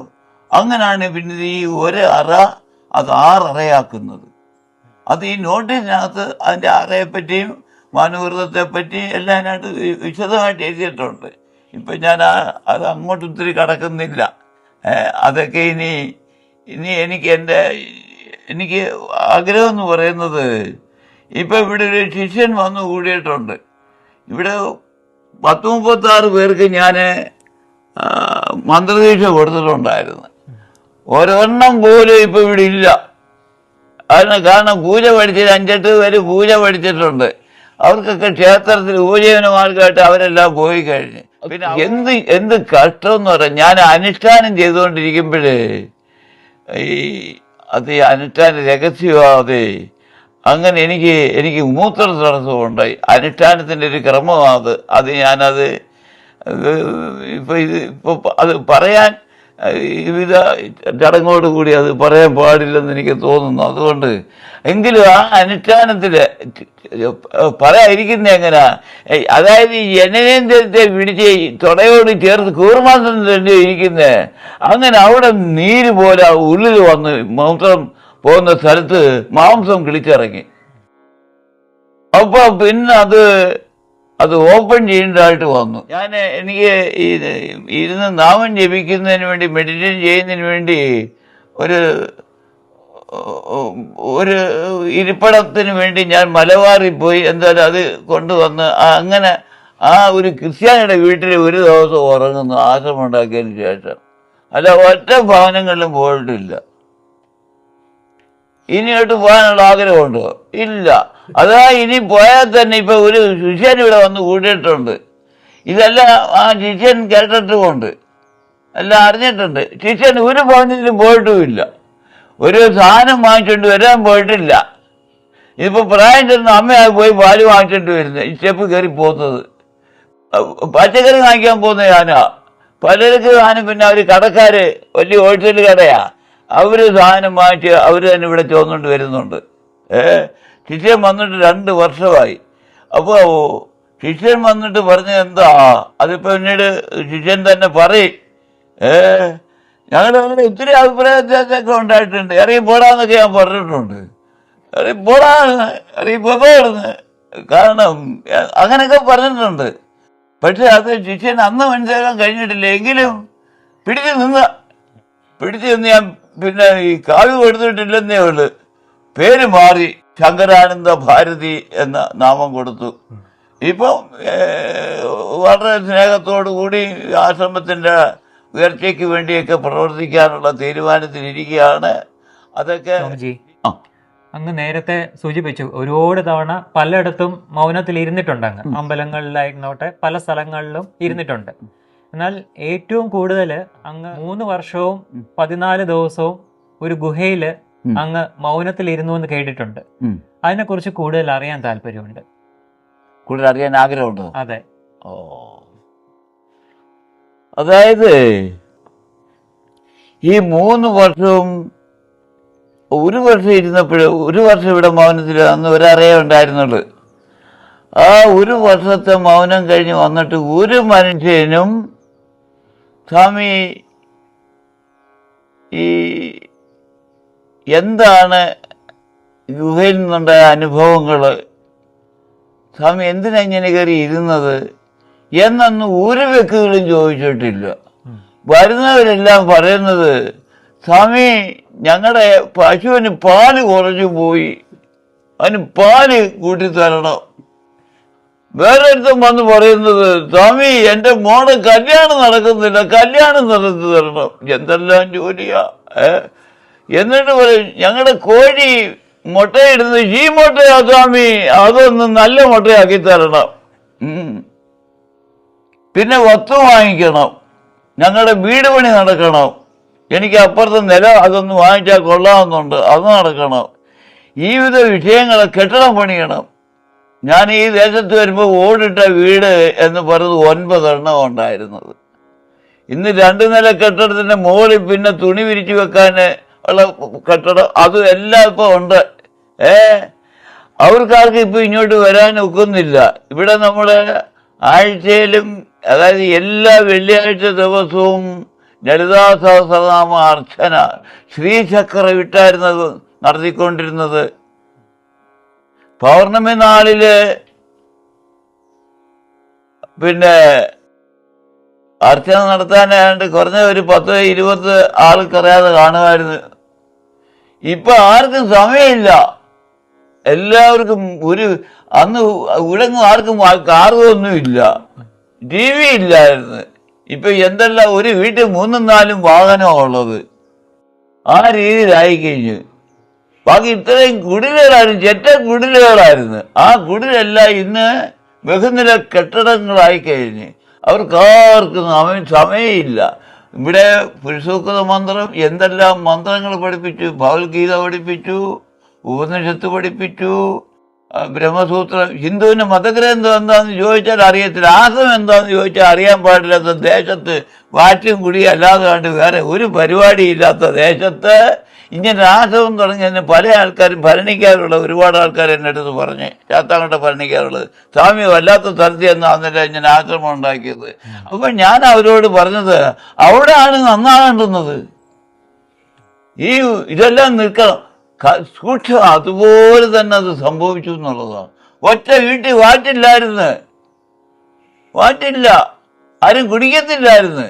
അങ്ങനെയാണ് പിന്നെ ഈ അറ അത് 6 അറയാക്കുന്നത്. അത് ഈ നോട്ടീസിനകത്ത് അതിൻ്റെ അറയെപ്പറ്റിയും മൗനവ്രതത്തെപ്പറ്റിയും എല്ലാം അതിനകത്ത് വിശദമായിട്ട് എഴുതിയിട്ടുണ്ട്. ഇപ്പം ഞാൻ അത് അങ്ങോട്ട് ഒത്തിരി കടക്കുന്നില്ല. അതൊക്കെ ഇനി എനിക്ക് ആഗ്രഹം എന്ന് പറയുന്നത്, ഇപ്പം ഇവിടെ ഒരു ശിഷ്യൻ വന്നു കൂടിയിട്ടുണ്ട്. ഇവിടെ 10-36 പേർക്ക് ഞാൻ മന്ത്രദീക്ഷ കൊടുത്തിട്ടുണ്ടായിരുന്നു. ഒരെണ്ണം പോലും ഇപ്പം ഇവിടെ ഇല്ല. കാരണം പൂജ പഠിച്ചത് 5-8 പേര് പൂജ പഠിച്ചിട്ടുണ്ട്. അവർക്കൊക്കെ ക്ഷേത്രത്തിൽ ഉപജീവനമാർഗമായിട്ട് അവരെല്ലാം പോയി കഴിഞ്ഞ്. പിന്നെ എന്ത് കഷ്ടം എന്ന് പറയാം, ഞാൻ അനുഷ്ഠാനം ചെയ്തുകൊണ്ടിരിക്കുമ്പോഴേ ഈ അനുഷ്ഠാന രഹസ്യമാവതേ അങ്ങനെ എനിക്ക് മൂത്ര തടസ്സമുണ്ടായി. അനുഷ്ഠാനത്തിൻ്റെ ഒരു ക്രമമാണ് അത് ഞാനത് ഇപ്പോൾ അത് പറയാൻ വിവിധ ചടങ്ങോടുകൂടി അത് പറയാൻ പാടില്ലെന്ന് എനിക്ക് തോന്നുന്നു. അതുകൊണ്ട് എങ്കിലും ആ അനുഷ്ഠാനത്തിൽ പറയാതിരിക്കുന്നത് എങ്ങനെയാ, അതായത് ഈ ജനനേന്ദ്രത്തെ പിടിച്ച് തുടയോട് ചേർത്ത് കൂർമാസം തന്നെ ഇരിക്കുന്നത്. അങ്ങനെ അവിടെ നീര് പോലെ ഉള്ളിൽ വന്ന് മൂത്രം പോകുന്ന സ്ഥലത്ത് മാംസം കിളിച്ചിറങ്ങി. അപ്പോൾ പിന്നെ അത് ഓപ്പൺ ചെയ്യേണ്ടതായിട്ട് വന്നു. എനിക്ക് ഇരുന്ന് നാമം ജപിക്കുന്നതിന് വേണ്ടി, മെഡിറ്റേഷൻ ചെയ്യുന്നതിന് വേണ്ടി ഒരു ഇരിപ്പിടത്തിന് വേണ്ടി ഞാൻ മലബാറിൽ പോയി എന്തായാലും അത് കൊണ്ടുവന്ന് അങ്ങനെ ഒരു ക്രിസ്ത്യാനിയുടെ വീട്ടിൽ ഒരു ദിവസം ഉറങ്ങുന്നു ആശ്രമം ഉണ്ടാക്കിയതിന് ശേഷം. അല്ല ഒറ്റ ഭവനങ്ങളിലും പോയിട്ടില്ല. ഇനിയോട്ട് പോകാനുള്ള ആഗ്രഹമുണ്ടോ? ഇല്ല. അതാ ഇനി പോയാൽ തന്നെ ഇപ്പൊ ഒരു ശിഷ്യൻ ഇവിടെ വന്ന് കൂടിയിട്ടുണ്ട്. ഇതെല്ലാം ആ ശിഷ്യൻ കേട്ടിട്ടുമുണ്ട്, എല്ലാം അറിഞ്ഞിട്ടുണ്ട്. ശിഷ്യൻ ഒരു ഭവനത്തിലും പോയിട്ടുമില്ല, ഒരു സാധനം വാങ്ങിച്ചുകൊണ്ട് വരാൻ പോയിട്ടില്ല. ഇതിപ്പോൾ പ്രായം ചെന്ന അമ്മയായി പോയി പാല് വാങ്ങിച്ചിട്ട് വരുന്നത്, ഈ സ്റ്റെപ്പ് കയറി പോകുന്നത്. പച്ചക്കറി വാങ്ങിക്കാൻ പോകുന്ന ഞാനാ. പലർക്ക് സാധനം പിന്നെ അവർ കടക്കാര് വലിയ ഹോൾസെയിൽ കടയാ, അവർ സാധനം വാങ്ങിച്ച് അവർ തന്നെ ഇവിടെ ചോന്നുകൊണ്ട് വരുന്നുണ്ട്. ശിഷ്യൻ വന്നിട്ട് 2 വർഷമായി. അപ്പോൾ ശിഷ്യൻ വന്നിട്ട് പറഞ്ഞത് എന്താ, അതിപ്പോൾ പിന്നീട് ശിഷ്യൻ തന്നെ പറയും. ഞങ്ങളുടെ ഒത്തിരി അഭിപ്രായ വ്യത്യാസമൊക്കെ ഉണ്ടായിട്ടുണ്ട്. ഇറങ്ങി പോടാന്നൊക്കെ ഞാൻ പറഞ്ഞിട്ടുണ്ട്. ഇറങ്ങി പോകാറുന്ന് കാരണം അങ്ങനെയൊക്കെ പറഞ്ഞിട്ടുണ്ട്. പക്ഷെ അത് ശിഷ്യൻ അന്ന് മനസ്സിലാക്കാൻ കഴിഞ്ഞിട്ടില്ല. എങ്കിലും പിടിച്ചു നിന്ന് ഞാൻ പിന്നെ ഈ കാവ്യം കൊടുത്തിട്ടില്ലെന്നേ ഉള്ളു. പേര് മാറി ശങ്കരാനന്ദ ഭാരതി എന്ന നാമം കൊടുത്തു. ഇപ്പം വളരെ സ്നേഹത്തോടു കൂടി ആശ്രമത്തിൻ്റെ ഉയർച്ചയ്ക്ക് വേണ്ടിയൊക്കെ പ്രവർത്തിക്കാനുള്ള തീരുമാനത്തിലിരിക്കുകയാണ്. അതൊക്കെ അങ്ങ് നേരത്തെ സൂചിപ്പിച്ചു, ഒരുപാട് തവണ പലയിടത്തും മൗനത്തിൽ ഇരുന്നിട്ടുണ്ട്. അങ്ങ് അമ്പലങ്ങളിലായിരുന്നോട്ടെ പല സ്ഥലങ്ങളിലും ഇരുന്നിട്ടുണ്ട്. എന്നാൽ ഏറ്റവും കൂടുതൽ അങ്ങ് 3 വർഷവും 14 ദിവസവും ഒരു ഗുഹയിൽ അങ്ങ് മൗനത്തിൽ ഇരുന്നു എന്ന് കേട്ടിട്ടുണ്ട്. അതിനെക്കുറിച്ച് കൂടുതൽ അറിയാൻ താല്പര്യമുണ്ട്. കൂടുതൽ അറിയാൻ ആഗ്രഹമുണ്ടോ? അതെ. അതായത് ഈ 3 വർഷവും 1 വർഷം ഇരുന്നപ്പോഴും 1 വർഷം ഇവിടെ മൗനത്തിൽ അന്ന് ഒരറിയേ ഉണ്ടായിരുന്നുള്ളൂ. ആ 1 വർഷത്തെ മൗനം കഴിഞ്ഞ് വന്നിട്ട് ഒരു മനുഷ്യനും സ്വാമി ഈ എന്താണ് ഗുഹയിൽ നിന്നുണ്ടായ അനുഭവങ്ങൾ, സ്വാമി എന്തിനാ ഇങ്ങനെ കയറി ഇരുന്നത് എന്നൊന്നും ഒരു വ്യക്തികളും ചോദിച്ചിട്ടില്ല. വരുന്നവരെല്ലാം പറയുന്നത്, സ്വാമി ഞങ്ങളുടെ പശുവിന് പാല് കുറഞ്ഞു പോയി, അതിന് പാല് കൂട്ടിത്തരണം. വേറെ ഒരുത്തം വന്ന് പറയുന്നത്, സ്വാമി എൻ്റെ മോടെ കല്യാണം നടക്കുന്നില്ല, കല്യാണം നടത്തി തരണം. എന്തെല്ലാം ജോലിയാ. എന്നിട്ട് പറയും, ഞങ്ങളുടെ കോഴി മുട്ടയിടുന്നത് ഈ മുട്ടയാ സ്വാമി, അതൊന്ന് നല്ല മുട്ടയാക്കി തരണം. പിന്നെ വസ്തു വാങ്ങിക്കണം, ഞങ്ങളുടെ വീട് പണി നടക്കണം, എനിക്ക് അപ്പുറത്തെ നിലം അതൊന്ന് വാങ്ങിച്ചാൽ കൊള്ളാമെന്നുണ്ട്, അത് നടക്കണം. ഈ വിധ വിഷയങ്ങളെ കെട്ടിടം പണിയണം. ഞാൻ ഈ ദേശത്ത് വരുമ്പോൾ ഓടിട്ട വീട് എന്ന് പറയുന്നത് 9 എണ്ണം ഉണ്ടായിരുന്നത്. ഇന്ന് 2 നില കെട്ടിടത്തിന്റെ മുകളിൽ പിന്നെ തുണി വിരിച്ചു വെക്കാൻ ഉള്ള കെട്ടിടം അതും എല്ലാം ഇപ്പൊ ഉണ്ട്. അവർക്കാർക്ക് ഇപ്പൊ ഇങ്ങോട്ട് വരാൻ ഒക്കുന്നില്ല. ഇവിടെ നമ്മള് ആഴ്ചയിലും, അതായത് എല്ലാ വെള്ളിയാഴ്ച ദിവസവും ലളിതാ സഹസ്രനാമ അർച്ചന ശ്രീചക്ര വിട്ടായിരുന്നത് നടത്തിക്കൊണ്ടിരുന്നത്. പൗർണമി നാളില് പിന്നെ അർച്ചന നടത്താനായിട്ട് കുറഞ്ഞ ഒരു 10-20 ആൾക്കറിയാതെ കാണുമായിരുന്നു. ഇപ്പൊ ആർക്കും സമയമില്ല. എല്ലാവർക്കും അന്ന് ഇവിടെങ്ങും ആർക്കും കാറുമൊന്നുമില്ല, ടി വി ഇല്ലായിരുന്നു. ഇപ്പൊ എന്തെല്ലാം, ഒരു വീട്ടിൽ 3-4 വാഹനമാണ് ഉള്ളത്. ആ രീതിയിലായി കഴിഞ്ഞു. ബാക്കി ഇത്രയും കുടിലുകളായിരുന്നു, ചെറ്റ കുടിലുകളായിരുന്നു. ആ കുടിലെല്ലാം ഇന്ന് ബഹുനില കെട്ടിടങ്ങളായി കഴിഞ്ഞ് അവർക്കാർക്കും സമയമില്ല. ഇവിടെ പുരുഷസൂക്ത മന്ത്രം, എന്തെല്ലാം മന്ത്രങ്ങൾ പഠിപ്പിച്ചു, ഭഗവത്ഗീത പഠിപ്പിച്ചു, ഉപനിഷത്ത് പഠിപ്പിച്ചു, ബ്രഹ്മസൂത്രം. ഹിന്ദുവിന്റെ മതഗ്രന്ഥം എന്താണെന്ന് ചോദിച്ചാൽ അറിയത്തില്ല, ആസം എന്താണെന്ന് ചോദിച്ചാൽ അറിയാൻ പാടില്ലാത്ത ദേശത്ത് വാറ്റും കുടി അല്ലാതെ കണ്ട് വേറെ ഒരു പരിപാടിയില്ലാത്ത ദേശത്ത് ഇങ്ങനെ ആശവും തുടങ്ങി തന്നെ പല ആൾക്കാരും ഭരണിക്കാറുള്ള ഒരുപാട് ആൾക്കാർ എൻ്റെ അടുത്ത് പറഞ്ഞ്, ചാത്താങ്കട്ട ഭരണിക്കാറുള്ളത്, സ്വാമി വല്ലാത്ത സ്ഥലത്ത് എന്നാണെന്നല്ല ഇങ്ങനെ ആശ്രമം ഉണ്ടാക്കിയത്. അപ്പം ഞാൻ അവരോട് പറഞ്ഞത്, അവിടെയാണ് നന്നാകേണ്ടുന്നത്. ഇതെല്ലാം നിൽക്കണം, സൂക്ഷ്മം. അതുപോലെ തന്നെ അത് സംഭവിച്ചു എന്നുള്ളതാണ്. ഒറ്റ വീട്ടിൽ വാറ്റില്ല, ആരും കുടിക്കത്തില്ലായിരുന്നു.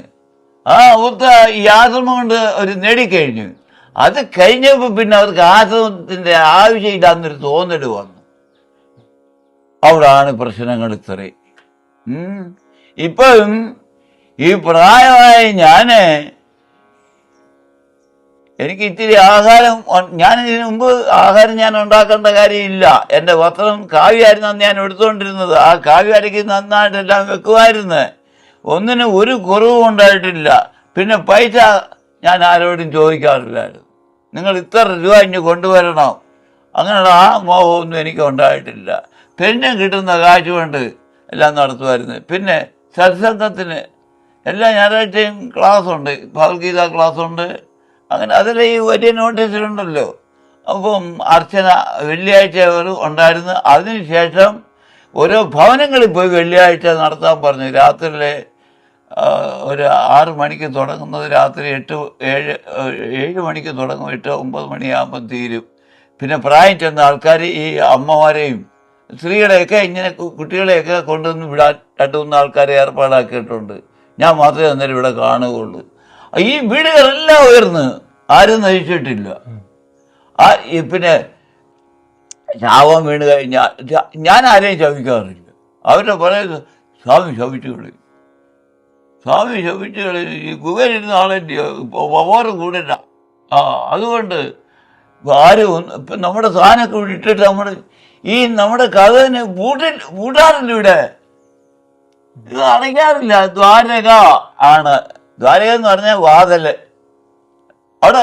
ആ അവസ്ഥ ഈ ആശ്രമം കൊണ്ട് അവർ നേടിക്കഴിഞ്ഞു. അത് കഴിഞ്ഞപ്പോൾ പിന്നെ അവർക്ക് ആശ്രമത്തിന്റെ ആവശ്യമില്ലാന്നൊരു തോന്നൽ വന്നു. അവിടാണ് പ്രശ്നങ്ങൾ ഇത്രയും. ഇപ്പം ഈ പ്രായമായ എനിക്ക് ഇത്തിരി ആഹാരം, ഞാൻ ഇതിനു മുമ്പ് ആഹാരം ഞാൻ ഉണ്ടാക്കേണ്ട കാര്യമില്ല. എൻ്റെ വസ്ത്രം കാവ്യായിരുന്നു ഞാൻ എടുത്തുകൊണ്ടിരുന്നത്. ആ കാവ്യാരിക്ക് നന്നായിട്ടെല്ലാം വെക്കുമായിരുന്നു. ഒന്നിനും ഒരു കുറവും ഉണ്ടായിട്ടില്ല. പിന്നെ പൈസ ഞാൻ ആരോടും ചോദിക്കാറില്ലായിരുന്നു. നിങ്ങൾ ഇത്ര രൂപ ഇനി കൊണ്ടുവരണം, അങ്ങനെയുള്ള ആ മോഹമൊന്നും എനിക്ക് ഉണ്ടായിട്ടില്ല. പെൻഷൻ കിട്ടുന്ന കാശ് കൊണ്ട് എല്ലാം നടത്തുമായിരുന്നു. പിന്നെ സത്സംഗത്തിന് എല്ലാ ഞായറാഴ്ചയും ക്ലാസ്സുണ്ട്, ഭഗവത്ഗീത ക്ലാസ്സുണ്ട്. അങ്ങനെ അതിൽ ഈ വലിയ നോട്ടീസിലുണ്ടല്ലോ. അപ്പം അർച്ചന വെള്ളിയാഴ്ച ഉണ്ടായിരുന്നു. അതിനുശേഷം ഓരോ ഭവനങ്ങളിൽ പോയി വെള്ളിയാഴ്ച നടത്താൻ പറഞ്ഞു. രാത്രിയിലെ ഒരു 6 മണിക്ക് തുടങ്ങുന്നത് രാത്രി 7 മണിക്ക് തുടങ്ങും, 8-9 മണിയാകുമ്പം തീരും. പിന്നെ പ്രായം ചെന്ന ആൾക്കാർ ഈ അമ്മമാരെയും സ്ത്രീകളെയൊക്കെ ഇങ്ങനെ കുട്ടികളെയൊക്കെ കൊണ്ടുവന്ന് വിടാൻ 2-3 ആൾക്കാരെ ഏർപ്പാടാക്കിയിട്ടുണ്ട്. ഞാൻ മാത്രമേ അന്നേരം ഇവിടെ കാണുകയുള്ളൂ. ഈ വീടുകളെല്ലാം ഉയർന്ന് ആരും നയിച്ചിട്ടില്ല. പിന്നെ ശാപം വീണ് കഴിഞ്ഞാൽ ഞാൻ ആരെയും ശപിക്കാറില്ല. അവരുടെ പറയുന്നത് സ്വാമി ശപിച്ചു കളയും, സ്വാമി ശപിച്ചു കളയും. ഈ ഗുഹയിലിരുന്ന ആളെൻ്റെ പവറ് കൂടില്ല. അതുകൊണ്ട് ആരും ഇപ്പം നമ്മുടെ സാധനമൊക്കെ ഇട്ടിട്ട് നമ്മുടെ കഥന് പൂട്ടാറില്ല. ഇവിടെ ഇത് അടയ്ക്കാറില്ല. ദ്വാരക ആണ്. ദ്വാരക എന്ന് പറഞ്ഞാൽ വാതില്. അവിടെ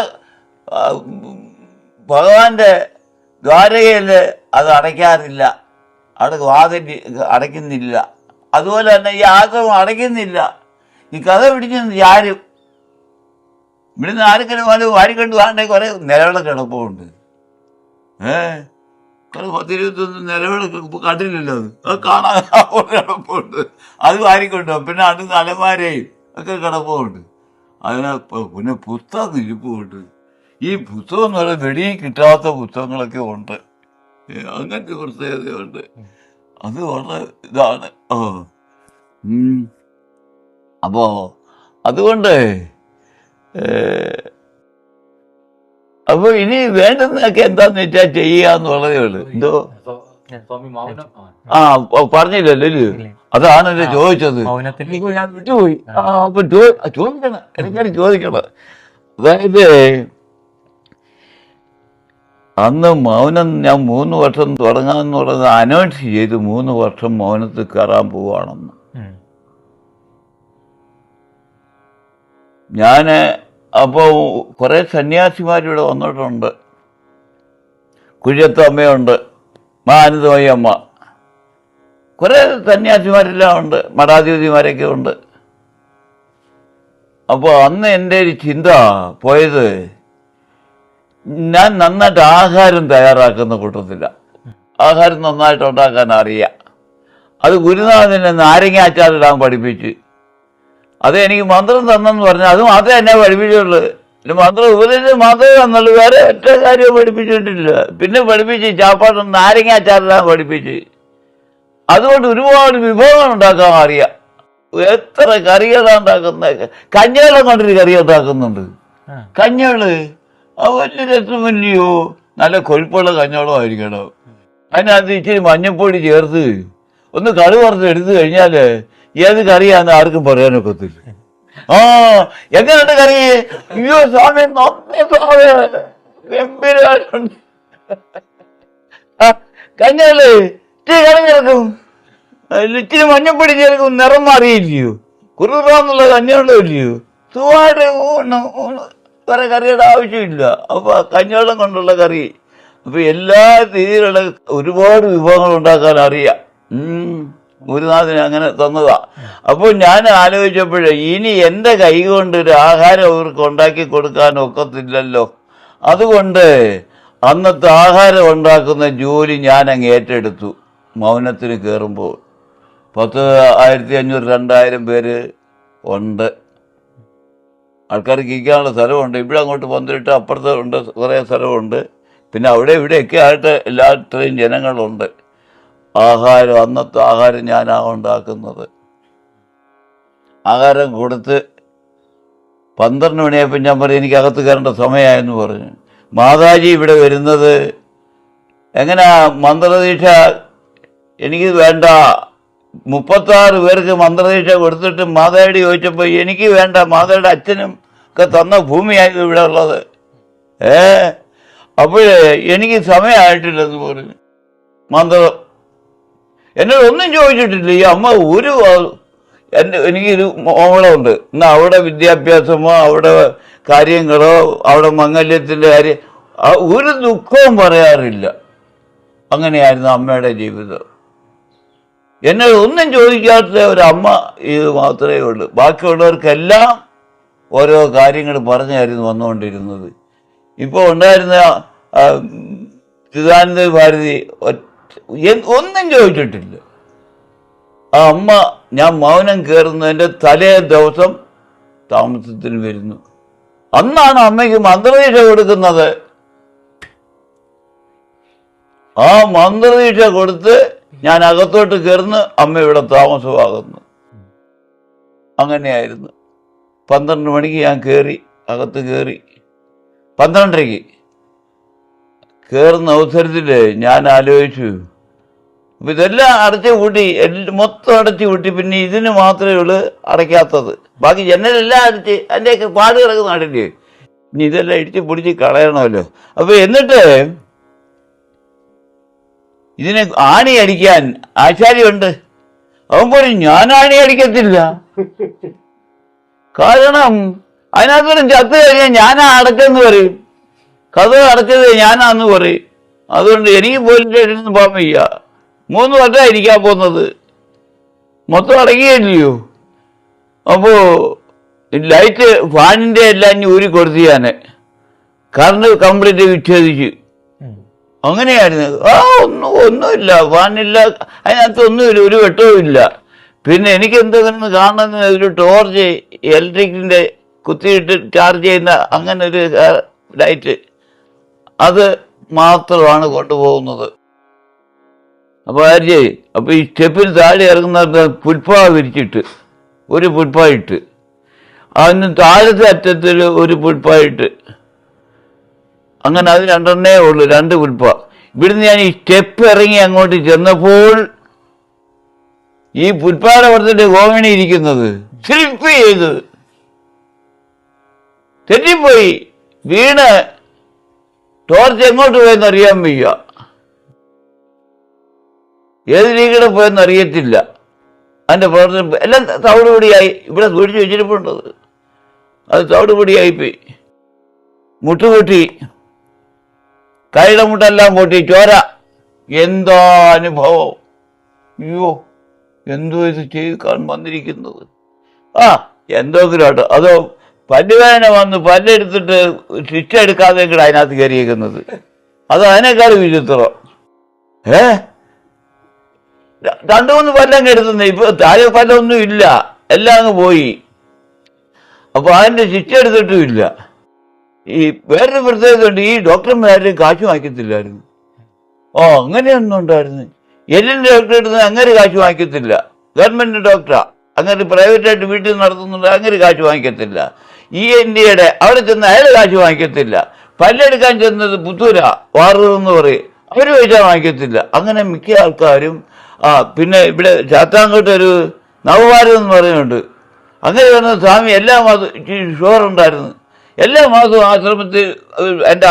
ഭഗവാന്റെ ദ്വാരകയിൽ അത് അടയ്ക്കാറില്ല, അവിടെ വാതിൽ അടയ്ക്കുന്നില്ല. അതുപോലെ തന്നെ ഈ ആശ്രമം അടയ്ക്കുന്നില്ല. ഈ കഥ പിടിച്ച് ആരും ഇവിടുന്ന് ആർക്കെങ്കിലും വാരിക്കൊണ്ട് വാണ്ടേ കുറെ നിലവിള കിടപ്പുണ്ട്. കുറെ 10-21 നിലവിള കണ്ടില്ലല്ലോ, അത് കാണാൻ കിടപ്പുണ്ട്. അത് വാരിക്കൊണ്ടു. പിന്നെ അടുത്ത അലമാരയും ഒക്കെ കിടപ്പുണ്ട്. അതിന് പിന്നെ പുസ്തകം ഇരിപ്പുണ്ട്. ഈ പുസ്തകം എന്ന് പറയുന്നത് വെളിയിൽ കിട്ടാത്ത പുസ്തകങ്ങളൊക്കെ ഉണ്ട്. അങ്ങനത്തെ പ്രത്യേകതയുണ്ട്. അത് വളരെ ഇതാണ്. അപ്പോ അതുകൊണ്ട് അപ്പൊ ഇനി വേണ്ടുന്നതൊക്കെ എന്താന്ന് വെച്ചാൽ ചെയ്യാന്നുള്ളതേ ഉള്ളു. എന്തോ പറഞ്ഞില്ലല്ലോ അതാണല്ലേ ചോദിച്ചത്. ഞാൻ വിട്ടുപോയി. അപ്പൊ ചോദിക്കണം, എനിക്കാണ് ചോദിക്കണം. അതായത് അന്ന് മൗനം ഞാൻ 3 വർഷം തുടങ്ങാന്നുള്ളത് അനൗൺസ് ചെയ്ത് 3 വർഷം മൗനത്തിൽ കയറാൻ പോവാണെന്ന്. ഞാന് അപ്പോ കുറെ സന്യാസിമാരിവിടെ വന്നിട്ടുണ്ട്. കുഴിയത്ത് അമ്മയുണ്ട്, മാനന്തമയി അമ്മ, കുറെ സന്യാസിമാരെല്ലാം ഉണ്ട്, മഠാധിപതിമാരൊക്കെ ഉണ്ട്. അപ്പോൾ അന്ന് എൻ്റെ ഒരു ചിന്ത പോയത്, ഞാൻ നന്നായിട്ട് ആഹാരം തയ്യാറാക്കുന്ന കൂട്ടത്തില്ല. ആഹാരം നന്നായിട്ട് ഉണ്ടാക്കാൻ അറിയാം. അത് ഗുരുനാഥനെ നാരങ്ങ അച്ചാറിടാൻ പഠിപ്പിച്ച്. അത് എനിക്ക് മന്ത്രം തന്നെന്ന് പറഞ്ഞാൽ അത് മാത്രമേ എന്നെ പഠിപ്പിച്ചുള്ളൂ. മന്ത്രം ഉപദേശം മാത്രമേ തന്നുള്ളൂ, വേറെ ഒറ്റ കാര്യം പഠിപ്പിച്ചിട്ടില്ല. പിന്നെ പഠിപ്പിച്ച് ചാപ്പാട് നാരങ്ങ അച്ചാറിടാൻ പഠിപ്പിച്ച്. അതുകൊണ്ട് ഒരുപാട് വിഭവങ്ങൾ ഉണ്ടാക്കാൻ അറിയാം. എത്ര കറികളാണ് ഉണ്ടാക്കുന്നത്. കഞ്ഞിവെള്ളം കൊണ്ടൊരു കറി ഉണ്ടാക്കുന്നുണ്ട്. കഞ്ഞിവെള്ളം വലിയ രസമില്ലയോ, നല്ല കൊഴുപ്പുള്ള കഞ്ഞോളം ആയിരിക്കണം. അതിനകത്ത് ഇച്ചിരി മഞ്ഞപ്പൊടി ചേർത്ത് ഒന്ന് കറി വറുത്ത് എടുത്തു കഴിഞ്ഞാൽ ഏത് കറിയാന്ന് ആർക്കും പറയാനൊക്കത്തില്ല. എങ്ങനെയുണ്ട് കറി? അയ്യോ സ്വാമി, ഗംഭീരമായിട്ടുണ്ട്. കഞ്ഞിവെള്ളം ഇച്ചിരി കറി ചേർക്കും, ഇച്ചിരി മഞ്ഞപ്പൊടി ചേർക്കും, നിറം മാറിയില്ലയോ, കുറുറാന്നുള്ള കഞ്ഞിവെള്ളം ഇല്ലയോ, സുഖമായിട്ട് വേറെ കറിയുടെ ആവശ്യമില്ല. അപ്പൊ കഞ്ഞിവെള്ളം കൊണ്ടുള്ള കറി. അപ്പൊ എല്ലാ രീതിയിലുള്ള ഒരുപാട് വിഭവങ്ങൾ ഉണ്ടാക്കാൻ അറിയാം. ഗുരുനാഥന് അങ്ങനെ തന്നതാ. അപ്പോൾ ഞാൻ ആലോചിച്ചപ്പോഴേ ഇനി എൻ്റെ കൈ കൊണ്ട് ഒരു ആഹാരം അവർക്ക് ഉണ്ടാക്കി കൊടുക്കാൻ ഒക്കത്തില്ലല്ലോ. അതുകൊണ്ട് അന്നത്തെ ആഹാരം ഉണ്ടാക്കുന്ന ജോലി ഞാൻ അങ്ങ് ഏറ്റെടുത്തു. മൗനത്തിന് കയറുമ്പോൾ 1500 2000 പേര് ഉണ്ട്. ആൾക്കാർക്ക് ഇരിക്കാനുള്ള സ്ഥലമുണ്ട്. ഇവിടെ അങ്ങോട്ട് പന്തിട്ട് അപ്പുറത്ത് ഉണ്ട്, കുറേ സ്ഥലമുണ്ട്. പിന്നെ അവിടെ ഇവിടെയൊക്കെ ആയിട്ട് എല്ലാത്രയും ജനങ്ങളുണ്ട്. ആഹാരം, അന്നത്തെ ആഹാരം ഞാനാ ഉണ്ടാക്കുന്നത്. ആഹാരം കൊടുത്ത് 12 മണിയായപ്പോൾ ഞാൻ പറയും എനിക്ക് അകത്ത് കയറേണ്ട സമയമായെന്ന് പറഞ്ഞു. മാതാജി ഇവിടെ വരുന്നത് എങ്ങനെയാ? മന്ത്രദീക്ഷ എനിക്ക് വേണ്ട. 36 പേർക്ക് മന്ത്രദീക്ഷ കൊടുത്തിട്ട് മാതാജിയോട് ചോദിച്ചപ്പോൾ എനിക്ക് വേണ്ട, മാതാജിയുടെ അച്ഛനും ഒക്കെ തന്ന ഭൂമിയായിരുന്നു ഇവിടെ ഉള്ളത്. അപ്പോഴേ എനിക്ക് സമയമായിട്ടില്ലെന്ന് പറഞ്ഞു. മന്ത്രം എന്നോട് ഒന്നും ചോദിച്ചിട്ടില്ല. ഈ അമ്മ എനിക്കൊരു മോളമുണ്ട്. എന്നാൽ അവിടെ വിദ്യാഭ്യാസമോ അവിടെ കാര്യങ്ങളോ അവിടെ മംഗല്യത്തിൻ്റെ കാര്യം ഒരു ദുഃഖവും പറയാറില്ല. അങ്ങനെയായിരുന്നു അമ്മയുടെ ജീവിതം. എന്നോട് ഒന്നും ചോദിക്കാത്ത ഒരു അമ്മ ഇത് മാത്രമേ ഉള്ളൂ. ബാക്കിയുള്ളവർക്കെല്ലാം ഓരോ കാര്യങ്ങൾ പറഞ്ഞായിരുന്നു വന്നുകൊണ്ടിരുന്നത്. ഇപ്പോൾ ഉണ്ടായിരുന്ന ചിദാനന്ദ ഭാരതി ഒന്നും ചോദിച്ചിട്ടില്ല. ആ അമ്മ ഞാൻ മൗനം കയറുന്നതിൻ്റെ തലേ ദിവസം താമസത്തിന് വരുന്നു. അന്നാണ് അമ്മയ്ക്ക് മന്ത്രദീക്ഷ കൊടുക്കുന്നത്. ആ മന്ത്രദീക്ഷ കൊടുത്ത് ഞാൻ അകത്തോട്ട് കയറുന്നു, അമ്മ ഇവിടെ താമസമാകുന്നു. അങ്ങനെയായിരുന്നു. 12 മണിക്ക് ഞാൻ കയറി, അകത്ത് കയറി. 12:30 കയറുന്ന അവസരത്തിൽ ഞാൻ ആലോചിച്ചു, അപ്പം ഇതെല്ലാം അടച്ചു കൂട്ടി, മൊത്തം അടച്ചു കൂട്ടി. പിന്നെ ഇതിന് മാത്രമേ ഉള്ളൂ അടയ്ക്കാത്തത്. ബാക്കി ജനലെല്ലാം അടിച്ച് അതിൻ്റെയൊക്കെ പാട് കിടക്കുന്ന നാട്ടില്ലേ. ഇനി ഇതെല്ലാം ഇടിച്ച് പൊടിച്ച് കളയണമല്ലോ. അപ്പോൾ എന്നിട്ട് ഇതിനെ ആണി അടിക്കാൻ ആശാരിയുണ്ട്. അവൻ പറയും ഞാൻ ആണി അടിക്കത്തില്ല. കാരണം അതിനകത്തോടും ചത്ത് കഴിഞ്ഞാൽ ഞാനാ അടക്കെന്ന് പറയും, കഥ അടച്ചത് ഞാനാന്ന് പറയും. അതുകൊണ്ട് എനിക്ക് പോലീസ് സ്റ്റേഷനിൽ പോകാൻ വയ്യ. 3 വർഷം ഇരിക്കാൻ പോകുന്നത്, മൊത്തം അടങ്ങിയില്ലയോ. അപ്പോൾ ലൈറ്റ് ഫാനിൻ്റെ എല്ലാം ഇനി ഊരി കൊടുത്ത് ഞാൻ കറണ്ട് കംപ്ലീറ്റ് വിച്ഛേദിച്ചു. അങ്ങനെയായിരുന്നു. ഒന്നുമില്ല, ഫാനില്ല, അതിനകത്ത് ഒന്നുമില്ല, ഒരു വെട്ടവും ഇല്ല. പിന്നെ എനിക്ക് എന്തെങ്കിലും കാണുന്ന ഒരു ടോർച്ച്, ഇലക്ട്രിക്കിൻ്റെ കുത്തിയിട്ട് ചാർജ് ചെയ്യുന്ന അങ്ങനെ ഒരു ലൈറ്റ്, അത് മാത്രമാണ് കൊണ്ടുപോകുന്നത്. അപ്പോൾ ആര്യ അപ്പോൾ ഈ സ്റ്റെപ്പിന് താഴെ ഇറങ്ങുന്ന പുൽപ്പാ വിരിച്ചിട്ട് ഒരു പുൽപ്പായിട്ട് അതിന് താഴത്തെ അറ്റത്തിൽ ഒരു പുൽപ്പായിട്ട് അങ്ങനെ അത് രണ്ടെണ്ണേ ഉള്ളൂ, 2 പുൽപ്പ. ഇവിടുന്ന് ഞാൻ ഈ സ്റ്റെപ്പ് ഇറങ്ങി അങ്ങോട്ട് ചെന്നപ്പോൾ ഈ പുൽപ്പാടെ പുറത്തിട്ട് ഗോവിണി ഇരിക്കുന്നത് സ്ലിപ്പ് ചെയ്ത് തെറ്റിപ്പോയി വീണ് ടോർച്ച് എങ്ങോട്ട് പോയെന്ന് അറിയാൻ വയ്യ, ഏത് രീതിയുടെ പോയെന്ന് അറിയത്തില്ല. അതിൻ്റെ പ്രവർത്തനം എല്ലാം തവിടുപൊടിയായി, ഇവിടെ പിടിച്ച് വെച്ചിരിപ്പുണ്ടത്, അത് തവിടുപൊടിയായിപ്പോയി. മുട്ടുപൊട്ടി, കൈയുടെ മുട്ടെല്ലാം പൊട്ടി, ചോര. എന്താ അനുഭവം! അയ്യോ, എന്തോ ഇത് ചെയ്ത് വന്നിരിക്കുന്നത്. എന്തെങ്കിലും ആട്ടോ, അതോ പല്ലുവേദന വന്ന് പല്ലെടുത്തിട്ട് ശിക്ഷ എടുക്കാതെ കൂടെ അതിനകത്ത് കയറിയേക്കുന്നത്, അത് അതിനേക്കാൾ വിചിത്രം. 2-3 പല്ലങ്ങ് എടുത്തുന്നേ, ഇപ്പൊ താഴെ പല്ലൊന്നും ഇല്ല, എല്ലാം അങ്ങ് പോയി. അപ്പൊ അതിന്റെ ശിക്ഷ എടുത്തിട്ടും ഇല്ല. ഈ വേറൊരു പ്രത്യേകത ഉണ്ട്, ഈ ഡോക്ടർമാരും കാശ് വാങ്ങിക്കത്തില്ലായിരുന്നു. അങ്ങനെയൊന്നും ഉണ്ടായിരുന്നു. എല്ലിന്റെ ഡോക്ടറെ എടുത്ത് അങ്ങനെ കാശ് വാങ്ങിക്കത്തില്ല, ഗവൺമെന്റ് ഡോക്ടറാ. അങ്ങനെ പ്രൈവറ്റായിട്ട് വീട്ടിൽ നടത്തുന്നുണ്ട്, അങ്ങനെ കാശ് വാങ്ങിക്കത്തില്ല. ENTയുടെ അവിടെ ചെന്ന് അയാൾ കാശ് വാങ്ങിക്കത്തില്ല. പല്ലെടുക്കാൻ ചെന്നത് പുത്തൂരാ, വാറൂരെന്ന് പറയും, അവർ പൈസ വാങ്ങിക്കത്തില്ല. അങ്ങനെ മിക്ക ആൾക്കാരും പിന്നെ ഇവിടെ ചാത്താങ്കോട്ട് ഒരു നവഭാരതം എന്ന് പറയുന്നുണ്ട്, അങ്ങനെ വന്ന സ്വാമി എല്ലാ മാസവും ഷുഗറുണ്ടായിരുന്നു, എല്ലാ മാസവും ആശ്രമത്തിൽ എൻ്റെ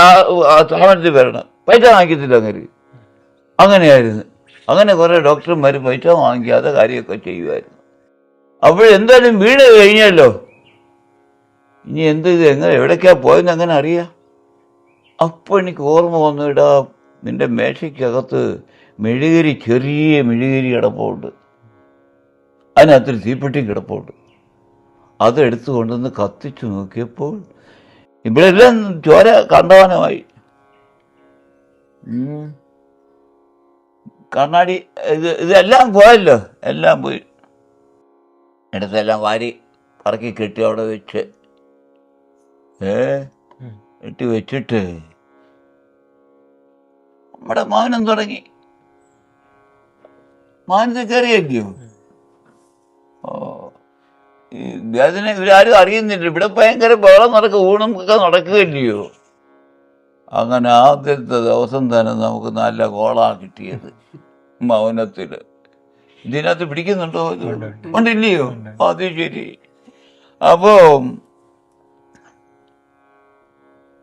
സ്ഥാപനത്തിൽ വരണം, പൈസ വാങ്ങിക്കത്തില്ല. അങ്ങനെയായിരുന്നു. അങ്ങനെ കുറേ ഡോക്ടർമാർ പൈസ വാങ്ങിക്കാതെ കാര്യമൊക്കെ ചെയ്യുമായിരുന്നു. അപ്പോഴെന്തായാലും വീട് കഴിഞ്ഞല്ലോ, ഇനി എന്ത് ഇത് എങ്ങനെ എവിടേക്കാ പോയെന്ന് എങ്ങനെ അറിയാം? അപ്പോൾ എനിക്ക് ഓർമ്മ വന്നു, ഇടാ നിന്റെ മേശയ്ക്കകത്ത് മെഴുകുതിരി, ചെറിയ മെഴുകുതിരി കിടപ്പുണ്ട്, അതിനകത്തൊരു തീപ്പെട്ടി കിടപ്പുണ്ട്. അതെടുത്ത് കൊണ്ടുവന്ന് കത്തിച്ചു നോക്കിയപ്പോൾ ഇവിടെ എല്ലാം ചോര കണ്ടവാനമായി. കണ്ണാടി ഇതെല്ലാം പോയല്ലോ, എല്ലാം പോയി. എടുത്തെല്ലാം വാരി പറക്കി കെട്ടി അവിടെ വെച്ച് കെട്ടി വെച്ചിട്ട് നമ്മുടെ മൗനം തുടങ്ങി. മൗനത്തിൽ കയറിയല്ലോ. ഈ വേദന ഇവരാരും അറിയുന്നില്ല, ഇവിടെ ഭയങ്കര ബഹളം നടക്കുക, ഊണും ഒക്കെ നടക്കുകയില്ലയോ. അങ്ങനെ ആദ്യത്തെ ദിവസം തന്നെ നമുക്ക് നല്ല കോളാ കിട്ടിയത് മൗനത്തിൽ. ഇതിനകത്ത് പിടിക്കുന്നുണ്ടോ? ഉണ്ടില്ലയോ? അത് ശരി. അപ്പോ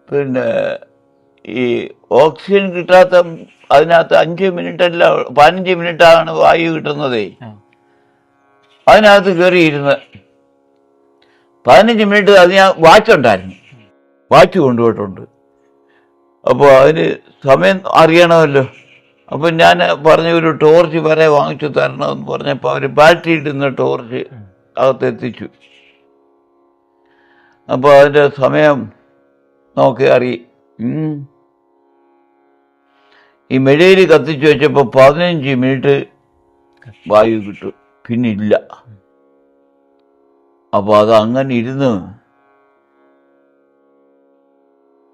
പിന്നെ ഈ ഓക്സിജൻ കിട്ടാത്ത അതിനകത്ത് 5 മിനിറ്റല്ല 15 മിനിറ്റാണ് വായു കിട്ടുന്നതേ. അതിനകത്ത് കയറിയിരുന്ന് 15 മിനിറ്റ് അത് ഞാൻ വാച്ചുണ്ടായിരുന്നു, വാച്ച് കൊണ്ടുപോയിട്ടുണ്ട്. അപ്പോൾ അതിന് സമയം അറിയണമല്ലോ. അപ്പം ഞാൻ പറഞ്ഞ ഒരു ടോർച്ച് വരെ വാങ്ങിച്ചു തരണമെന്ന് പറഞ്ഞപ്പോൾ അവർ ബാറ്ററി ഇടുന്ന ടോർച്ച് അകത്തെത്തിച്ചു. അപ്പോൾ അതിൻ്റെ സമയം നോക്കി അറിയും. ഈ മെഴുകുതിരി കത്തിച്ചു വെച്ചപ്പോൾ 15 മിനിറ്റ് വായു കിട്ടും, പിന്നില്ല. അപ്പോൾ അത് അങ്ങനെ ഇരുന്ന്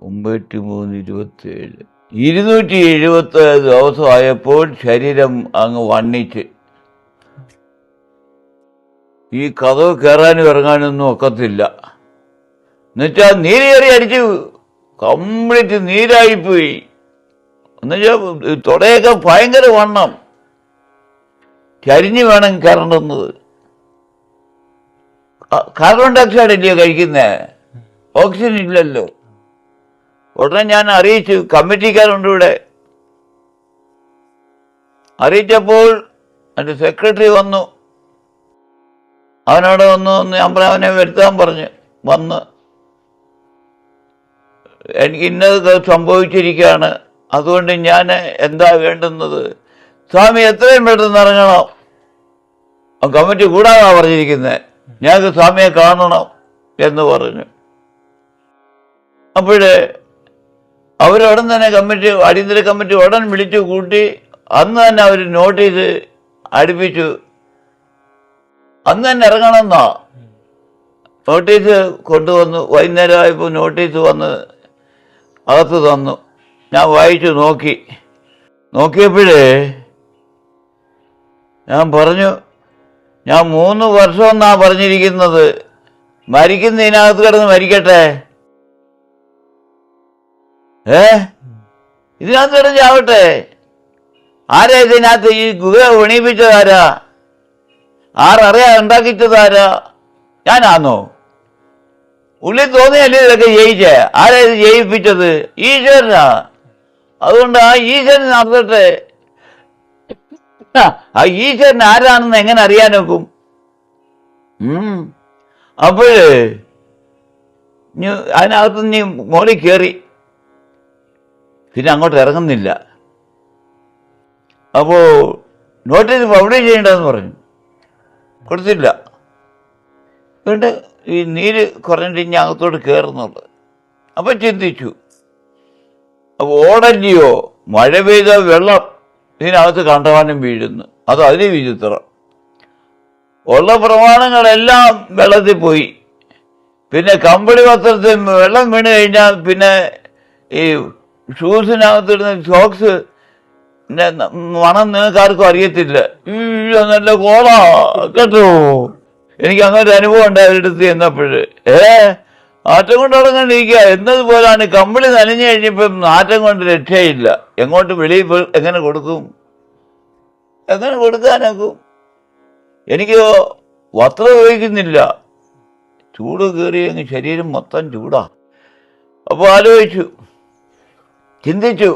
93, 27 270 ദിവസമായപ്പോൾ ശരീരം അങ്ങ് വണ്ണിച്ച്. ഈ കഥവ് കയറാനും ഇറങ്ങാനൊന്നും ഒക്കത്തില്ല. എന്നുവെച്ചാൽ നീര് കയറി അടിച്ച് കംപ്ലീറ്റ് നീരായിപ്പോയി. എന്നുവെച്ചാൽ തുടയൊക്കെ ഭയങ്കര വണ്ണം, ചരിഞ്ഞ് വേണം കയറേണ്ടുന്നത്. കാർബൺ ഡയോക്സൈഡ് അല്ലയോ കഴിക്കുന്നത്, ഓക്സിജൻ ഇല്ലല്ലോ. ഉടനെ ഞാൻ അറിയിച്ചു, കമ്മിറ്റിക്കാരുണ്ട് ഇവിടെ. അറിയിച്ചപ്പോൾ എൻ്റെ സെക്രട്ടറി വന്നു, അവനോട് വന്ന് ഞാൻ അവനെ വരുത്താൻ പറഞ്ഞു. വന്ന് എനിക്ക് ഇന്നത് സംഭവിച്ചിരിക്കുകയാണ്, അതുകൊണ്ട് ഞാൻ എന്താ വേണ്ടുന്നത്, സ്വാമി എത്രയും പെട്ടെന്ന് ഇറങ്ങണം, കമ്മിറ്റി കൂടാതാ പറഞ്ഞിരിക്കുന്നത്, ഞങ്ങൾക്ക് സ്വാമിയെ കാണണം എന്ന് പറഞ്ഞു. അപ്പോഴേ അവരുടൻ തന്നെ കമ്മിറ്റി, അടിയന്തര കമ്മിറ്റി ഉടൻ വിളിച്ചു കൂട്ടി. അന്ന് തന്നെ അവർ നോട്ടീസ് അടുപ്പിച്ചു, അന്ന് തന്നെ ഇറങ്ങണമെന്നാ നോട്ടീസ് കൊണ്ടുവന്നു. വൈകുന്നേരമായപ്പോൾ നോട്ടീസ് വന്ന് അകത്ത് തന്നു. ഞാൻ വായിച്ചു നോക്കിയപ്പോഴേ ഞാൻ പറഞ്ഞു, ഞാൻ 3 വർഷം എന്നാ പറഞ്ഞിരിക്കുന്നത്, മരിക്കുന്നതിനകത്ത് കിടന്ന് മരിക്കട്ടെ. ഇതിനകത്ത് കിടന്ന് ചാവട്ടെ. ആരാ ഇതിനകത്ത് ഈ ഗുഹ പണിയിപ്പിച്ചതാരാ? ആരറിയാ ഉണ്ടാക്കിച്ചതാരാ? ഞാനാന്നോ? ഉള്ളിൽ തോന്നിയല്ലേ ഇതൊക്കെ ജയിച്ചേ? ആരാ ഇത് ജയിപ്പിച്ചത്? ഈശ്വരനാ. അതുകൊണ്ട് ആ ഈശ്വരൻ നടത്തട്ടെ. ആ ഈശ്വരൻ ആരാണെന്ന് എങ്ങനെ അറിയാൻ നോക്കും? അപ്പോഴ് അതിനകത്ത് നീ മോളിൽ കയറി, പിന്നെ അങ്ങോട്ട് ഇറങ്ങുന്നില്ല. അപ്പോ നോട്ടീസ് പബ്ലിഷ് ചെയ്യേണ്ടതെന്ന് പറഞ്ഞു, കൊടുത്തില്ല. അതുകൊണ്ട് ഈ നീര് കുറഞ്ഞിട്ട് ഇനി അകത്തോട്ട് കയറുന്നുള്ളത്. അപ്പം ചിന്തിച്ചു, അപ്പോൾ ഓടല്ലയോ, മഴ പെയ്ത വെള്ളം ഇതിനകത്ത് കണ്ടവാനും വീഴുന്നു. അത് അതിന് വിചിത്രം. ഉള്ള പ്രമാണങ്ങളെല്ലാം വെള്ളത്തിൽ പോയി. പിന്നെ കമ്പിളി വസ്ത്രത്തിൽ വെള്ളം വീണ് കഴിഞ്ഞാൽ പിന്നെ ഈ ഷൂസിനകത്തിടുന്ന സോക്സ് മണം നിങ്ങൾക്കാർക്കും അറിയത്തില്ല. നല്ല കോളാ കേട്ടോ. എനിക്ക് അങ്ങനെ ഒരു അനുഭവം ഉണ്ട് അവരെടുത്ത് ചെന്നപ്പോഴ്. നാറ്റം കൊണ്ട് തുടങ്ങാണ്ടിരിക്കുക എന്നതുപോലാണ്. കമ്പിളി നനഞ്ഞു കഴിഞ്ഞപ്പം നാറ്റം കൊണ്ട് രക്ഷയില്ല. എങ്ങോട്ട് വെളിയിൽ എങ്ങനെ കൊടുക്കും? എങ്ങനെ കൊടുക്കാനാക്കും? എനിക്ക് വസ്ത്രം ഉപയോഗിക്കുന്നില്ല, ചൂട് കയറി അങ്ങ് ശരീരം മൊത്തം ചൂടാ. അപ്പോൾ ആലോചിച്ചു, ചിന്തിച്ചു,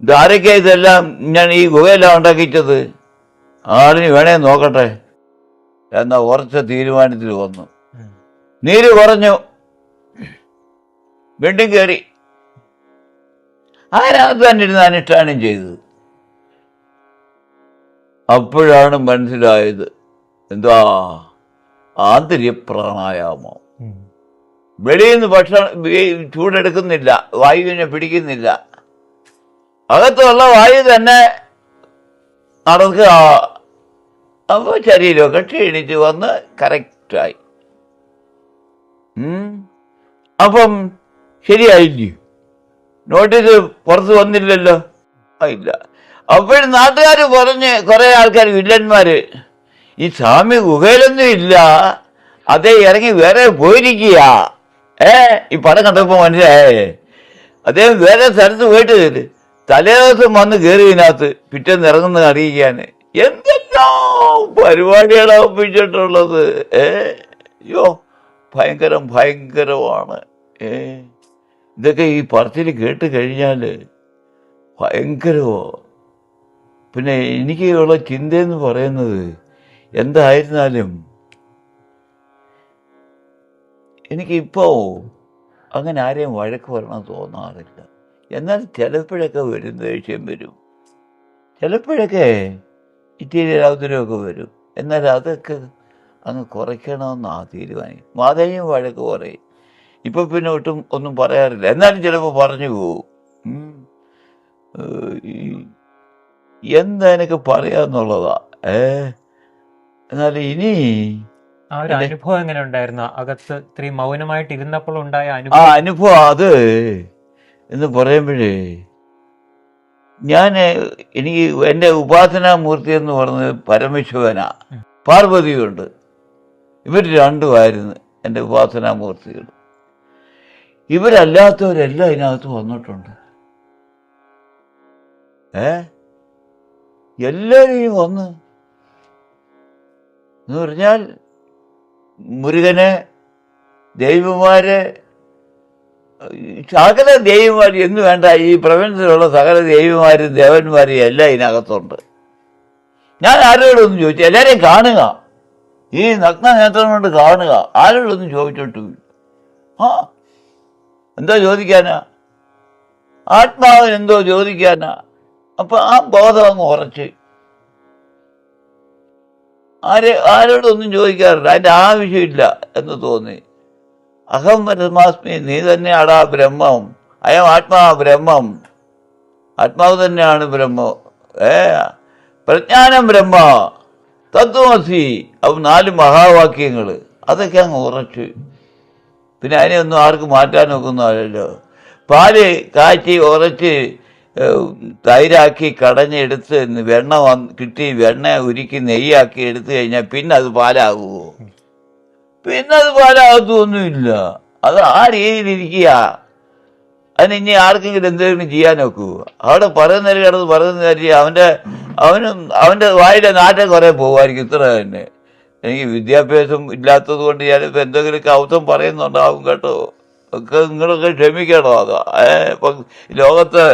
ഇതാരൊക്കെ ഇതെല്ലാം ഞാൻ ഈ ഗുഹയെല്ലാം ഉണ്ടാക്കിച്ചത്? ആളിന് വേണേ നോക്കട്ടെ എന്ന ഉറച്ച തീരുമാനത്തിൽ വന്നു. നീര് കുറഞ്ഞു, വീണ്ടും കയറി. അതിനകത്ത് തന്നെ ഇരുന്ന് അനുഷ്ഠാനം ചെയ്തത്. അപ്പോഴാണ് മനസ്സിലായത്, എന്താ ആന്തര്യ പ്രാണായാമം. വെളിയിൽ നിന്ന് ഭക്ഷണം ചൂടെടുക്കുന്നില്ല, വായുവിനെ പിടിക്കുന്നില്ല, അകത്തുള്ള വായു തന്നെ നടക്കുക. അപ്പോൾ ശരീരമൊക്കെ ക്ഷീണിച്ച് വന്ന് കറക്റ്റായി. അപ്പം ശരിയായില്ലേ? നോട്ടീസ് പുറത്ത് വന്നില്ലല്ലോ. ഇല്ല. അപ്പോഴും നാട്ടുകാർ പറഞ്ഞ് കുറേ ആൾക്കാർ, വില്ലന്മാര്, ഈ സ്വാമി ഗുഹയിലൊന്നും ഇല്ല, അതേ ഇറങ്ങി വേറെ പോയിരിക്കുക. ഈ പടം കണ്ടപ്പോൾ മനസ്സിലായേ, അദ്ദേഹം വേറെ സ്ഥലത്ത് പോയിട്ട് തലേ ദിവസം വന്ന് കയറി ഇതിനകത്ത് പിറ്റേന്ന് ഇറങ്ങുന്നത് അറിയിക്കാൻ. എന്തെല്ലാം പരിപാടികളാണ് ഒപ്പിച്ചിട്ടുള്ളത്. അയ്യോ, ഭയങ്കരമാണ്. ഇതൊക്കെ ഈ പറച്ചിൽ കേട്ട് കഴിഞ്ഞാൽ ഭയങ്കരമോ. പിന്നെ എനിക്കുള്ള ചിന്തയെന്ന് പറയുന്നത്, എന്തായിരുന്നാലും എനിക്കിപ്പോ അങ്ങനെ ആരെയും വഴക്ക് വരണം തോന്നാറില്ല. എന്നാൽ ചിലപ്പോഴൊക്കെ വരും, ദേഷ്യം വരും, ചിലപ്പോഴൊക്കെ ഇത്തിരി രാത്രിയൊക്കെ വരും. എന്നാൽ അതൊക്കെ അങ്ങ് കുറയ്ക്കണമെന്നാണ് തീരുമാനം. മാതയും വഴക്ക് പറയും. ഇപ്പം പിന്നെ ഒന്നും പറയാറില്ല, എന്നാലും ചിലപ്പോൾ പറഞ്ഞു പോവും. എന്താ എനിക്ക് പറയാന്നുള്ളതാ. എന്നാലും ഇനി ആ ഒരു അനുഭവം എങ്ങനെ ഉണ്ടായിരുന്നു? അകത്ത് ഇത്രയും മൗനമായിട്ട് ഇരുന്നപ്പോൾ ഉണ്ടായ അനുഭവം അത് എന്ന് പറയുമ്പോഴേ, എനിക്ക് എൻ്റെ ഉപാസനാമൂർത്തി എന്ന് പറഞ്ഞത് പരമശിവനാ, പാർവതിയുണ്ട്. ഇവർ രണ്ടുമായിരുന്നു എൻ്റെ ഉപാസനാമൂർത്തികൾ. ഇവരല്ലാത്തവരെല്ലാം ഇതിനകത്ത് വന്നിട്ടുണ്ട്. എല്ലാവരും വന്ന് എന്ന് പറഞ്ഞാൽ മുരുകനെ, ദൈവമാര്, സകല ദൈവമാർ എന്ന് വേണ്ട, ഈ പ്രപഞ്ചത്തിലുള്ള സകല ദൈവമാരും ദേവന്മാരും എല്ലാം ഇതിനകത്തുണ്ട്. ഞാൻ ആരോടൊന്നും ചോദിച്ചു, എല്ലാവരെയും കാണുക, ഈ നഗ്ന നേത്രം കൊണ്ട് കാണുക, ആരോടൊന്നും ചോദിച്ചോട്ടു. എന്തോ ചോദിക്കാനാ? ആത്മാവിന് എന്തോ ചോദിക്കാനാ? അപ്പൊ ആ ബോധം അങ്ങ് ഉറച്ച് ആരോടൊന്നും ചോദിക്കാറില്ല, അതിൻ്റെ ആവശ്യമില്ല എന്ന് തോന്നി. അഹം പരമാസ്മി, നീ തന്നെയാടാ ബ്രഹ്മം, അയം ആത്മാ ബ്രഹ്മം, ആത്മാവ് തന്നെയാണ് ബ്രഹ്മം. പ്രജ്ഞാനം ബ്രഹ്മ, തത്വമസി, അവ 4 മഹാവാക്യങ്ങൾ, അതൊക്കെ അങ്ങ് ഉറച്ചു. പിന്നെ അതിനെ ഒന്നും ആർക്കും മാറ്റാൻ നോക്കുന്നതല്ലോ. പാല് കാച്ചി ഉറച്ച് തൈരാക്കി കടഞ്ഞെടുത്ത് വെണ്ണ കിട്ടി വെണ്ണ ഉരുക്കി നെയ്യാക്കി എടുത്തു കഴിഞ്ഞാൽ പിന്നെ അത് പാലാകുമോ? പിന്നെ അത് പാലാകത്തൊന്നുമില്ല. അത് ആ രീതിയിലിരിക്കുക. അതിന് ഇനി ആർക്കെങ്കിലും എന്തെങ്കിലും ചെയ്യാൻ നോക്കുമോ? അവിടെ പറയുന്നവർ കിടന്ന് പറയുന്ന കാര്യം അവൻ്റെ വായുടെ നാട്ടം കുറേ പോകുമായിരിക്കും. ഇത്ര തന്നെ. എനിക്ക് വിദ്യാഭ്യാസം ഇല്ലാത്തത് കൊണ്ട് ഞാനിപ്പോൾ എന്തെങ്കിലുമൊക്കെ ഔത്തം പറയുന്നുണ്ടാവും കേട്ടോ. ഒക്കെ നിങ്ങളൊക്കെ ക്ഷമിക്കണോ? അതാ ഇപ്പം ലോകത്ത്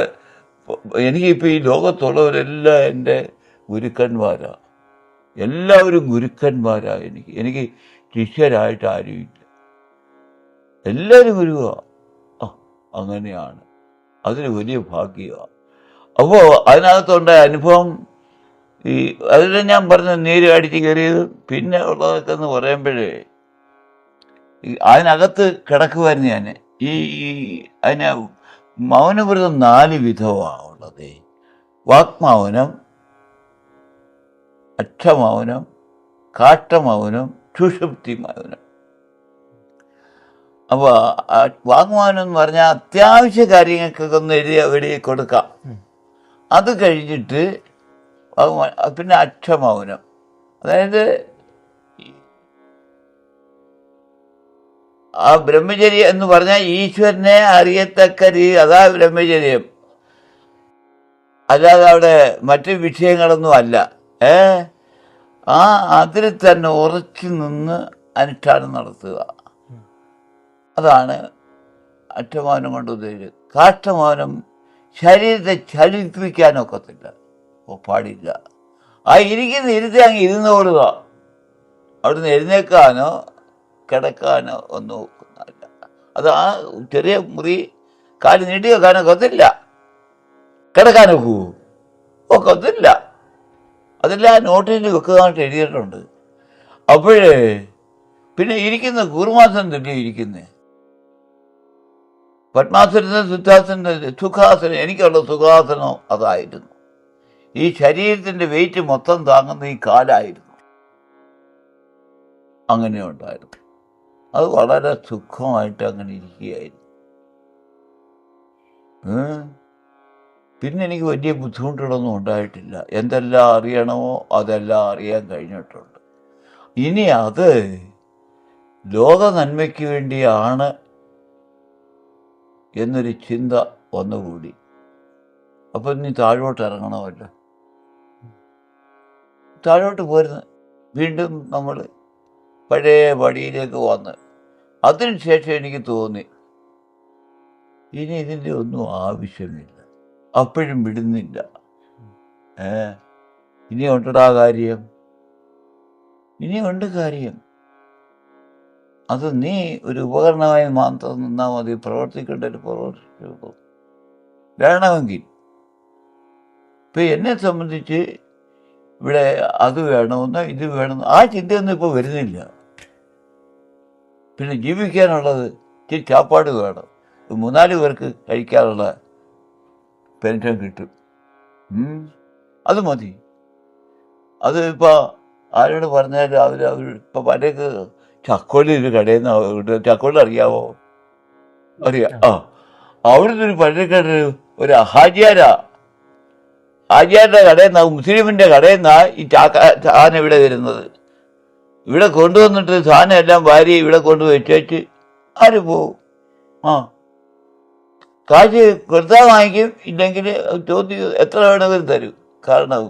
എനിക്കിപ്പോൾ ഈ ലോകത്തുള്ളവരെല്ലാം എൻ്റെ ഗുരുക്കന്മാരാണ്. എല്ലാവരും ഗുരുക്കന്മാരാണ്. എനിക്ക് ശിഷ്യരായിട്ട് ആരുമില്ല. എല്ലാവരും ഗുരുവാണ്. അങ്ങനെയാണ്. അതൊരു വലിയ ഭാഗ്യമാണ്. അപ്പോൾ അതിനകത്തുണ്ടായ അനുഭവം അതിൽ ഞാൻ പറഞ്ഞ നീര് അടിച്ച് കയറിയത് പിന്നെ ഉള്ളതൊക്കെ എന്ന് പറയുമ്പോഴേ അതിനകത്ത് കിടക്കുമായിരുന്നു ഞാൻ. അതിന് മൗനവ്രതം 4 വിധമാണ് ഉള്ളത്. വാക്മൗനം, അക്ഷമൗനം, കാഷ്ടമൗനം, സുഷുപ്തി മൗനം. അപ്പോൾ വാങ്മൗനം എന്ന് പറഞ്ഞാൽ അത്യാവശ്യ കാര്യങ്ങൾക്കൊക്കെ ഒന്ന് എഴുതി കൊടുക്കാം. അത് കഴിഞ്ഞിട്ട് പിന്നെ അക്ഷമൗനം, അതായത് ആ ബ്രഹ്മചര്യം എന്ന് പറഞ്ഞാൽ ഈശ്വരനെ അറിയത്തക്ക രീതി, അതാ ബ്രഹ്മചര്യം. അല്ലാതെ അവിടെ മറ്റ് വിഷയങ്ങളൊന്നും അല്ല. അതിൽ തന്നെ ഉറച്ചു നിന്ന് അനുഷ്ഠാനം നടത്തുക. അതാണ് അക്ഷമൗനം കൊണ്ട് ഉദ്ദേശിച്ചത്. കാഷ്ടമൗനം ശരീരത്തെ ചലിപ്പിക്കാനൊക്കത്തില്ല, പാടില്ല. ആ ഇരുത്തി അങ്ങ് ഇരുന്നോടുക. അവിടുന്ന് എഴുന്നേക്കാനോ കിടക്കാനോ ഒന്നും നോക്കുന്നില്ല. അത് ആ ചെറിയ മുറി കാല് നീട്ടി വെക്കാനോ ഒക്കത്തില്ല. കിടക്കാനൊക്കൂ? ഒക്കത്തില്ല. അതെല്ലാം നോട്ടിൽ വെക്കുന്നതായിട്ട് എഴുതിയിട്ടുണ്ട്. അപ്പോഴേ പിന്നെ ഇരിക്കുന്ന കൂർമാസനം തന്നെ ഇരിക്കുന്നേ. പത്മാസനത്തിന് സുഖാസനം, എനിക്കുള്ള സുഖാസനം അതായിരുന്നു. ഈ ശരീരത്തിൻ്റെ വെയിറ്റ് മൊത്തം താങ്ങുന്ന ഈ കാലായിരുന്നു. അങ്ങനെ ഉണ്ടായിരുന്നു. അത് വളരെ സുഖമായിട്ട് അങ്ങനെ ഇരിക്കുകയായിരുന്നു. പിന്നെ എനിക്ക് വലിയ ബുദ്ധിമുട്ടുകളൊന്നും ഉണ്ടായിട്ടില്ല. എന്തെല്ലാം അറിയണമോ അതെല്ലാം അറിയാൻ കഴിഞ്ഞിട്ടുണ്ട്. ഇനി അത് ലോക നന്മയ്ക്ക് വേണ്ടിയാണ് എന്നൊരു ചിന്ത വന്നുകൂടി. അപ്പം നീ താഴോട്ട് ഇറങ്ങണമല്ലോ. താഴോട്ട് പോരുന്നു. വീണ്ടും നമ്മൾ പഴയ പടിയിലേക്ക് വന്ന് അതിനുശേഷം എനിക്ക് തോന്നി ഇനി ഇതിൻ്റെ ഒന്നും ആവശ്യമില്ല. അപ്പോഴും വിടുന്നില്ല. ഇനി ഉണ്ടടാ കാര്യം, ഇനിയുണ്ട് കാര്യം. അത് നീ ഒരു ഉപകരണമായി മാത്രം നിന്നാൽ മതി. പ്രവർത്തിക്കേണ്ട ഒരു പ്രവർത്തിച്ചു വേണമെങ്കിൽ. ഇപ്പം എന്നെ സംബന്ധിച്ച് ഇവിടെ അത് വേണമെന്നോ ഇത് വേണമെന്നോ ആ ചിന്തയൊന്നും ഇപ്പോൾ വരുന്നില്ല. പിന്നെ ജീവിക്കാനുള്ളത് ഇച്ചിരി ചാപ്പാട് വേണം. 3-4 പേർക്ക് കഴിക്കാനുള്ള പെൻഷൻ കിട്ടും. അത് മതി. അത് ഇപ്പോൾ ആരോട് പറഞ്ഞാലും അവർ ഇപ്പം പലർക്ക് ചക്കോളി ഒരു കടയിൽ നിന്ന്, ചക്കോളി അറിയാവോ? അറിയാം. അവിടുത്തെ ഒരു പഴയക്കാർ ഒരു ഹാജിയാരുടെ കടയിൽ നിന്നാണ്, മുസ്ലിമിൻ്റെ കടയിൽ നിന്നാണ് ഈ സാധനം ഇവിടെ വരുന്നത്. ഇവിടെ കൊണ്ടുവന്നിട്ട് സാധനം എല്ലാം വാരി ഇവിടെ കൊണ്ടുവച്ച് ആര് പോവും? കാശ് കൊടുത്താൽ വാങ്ങിക്കും, ഇല്ലെങ്കിൽ ചോദ്യം എത്ര വേണമെങ്കിലും തരും. കാരണം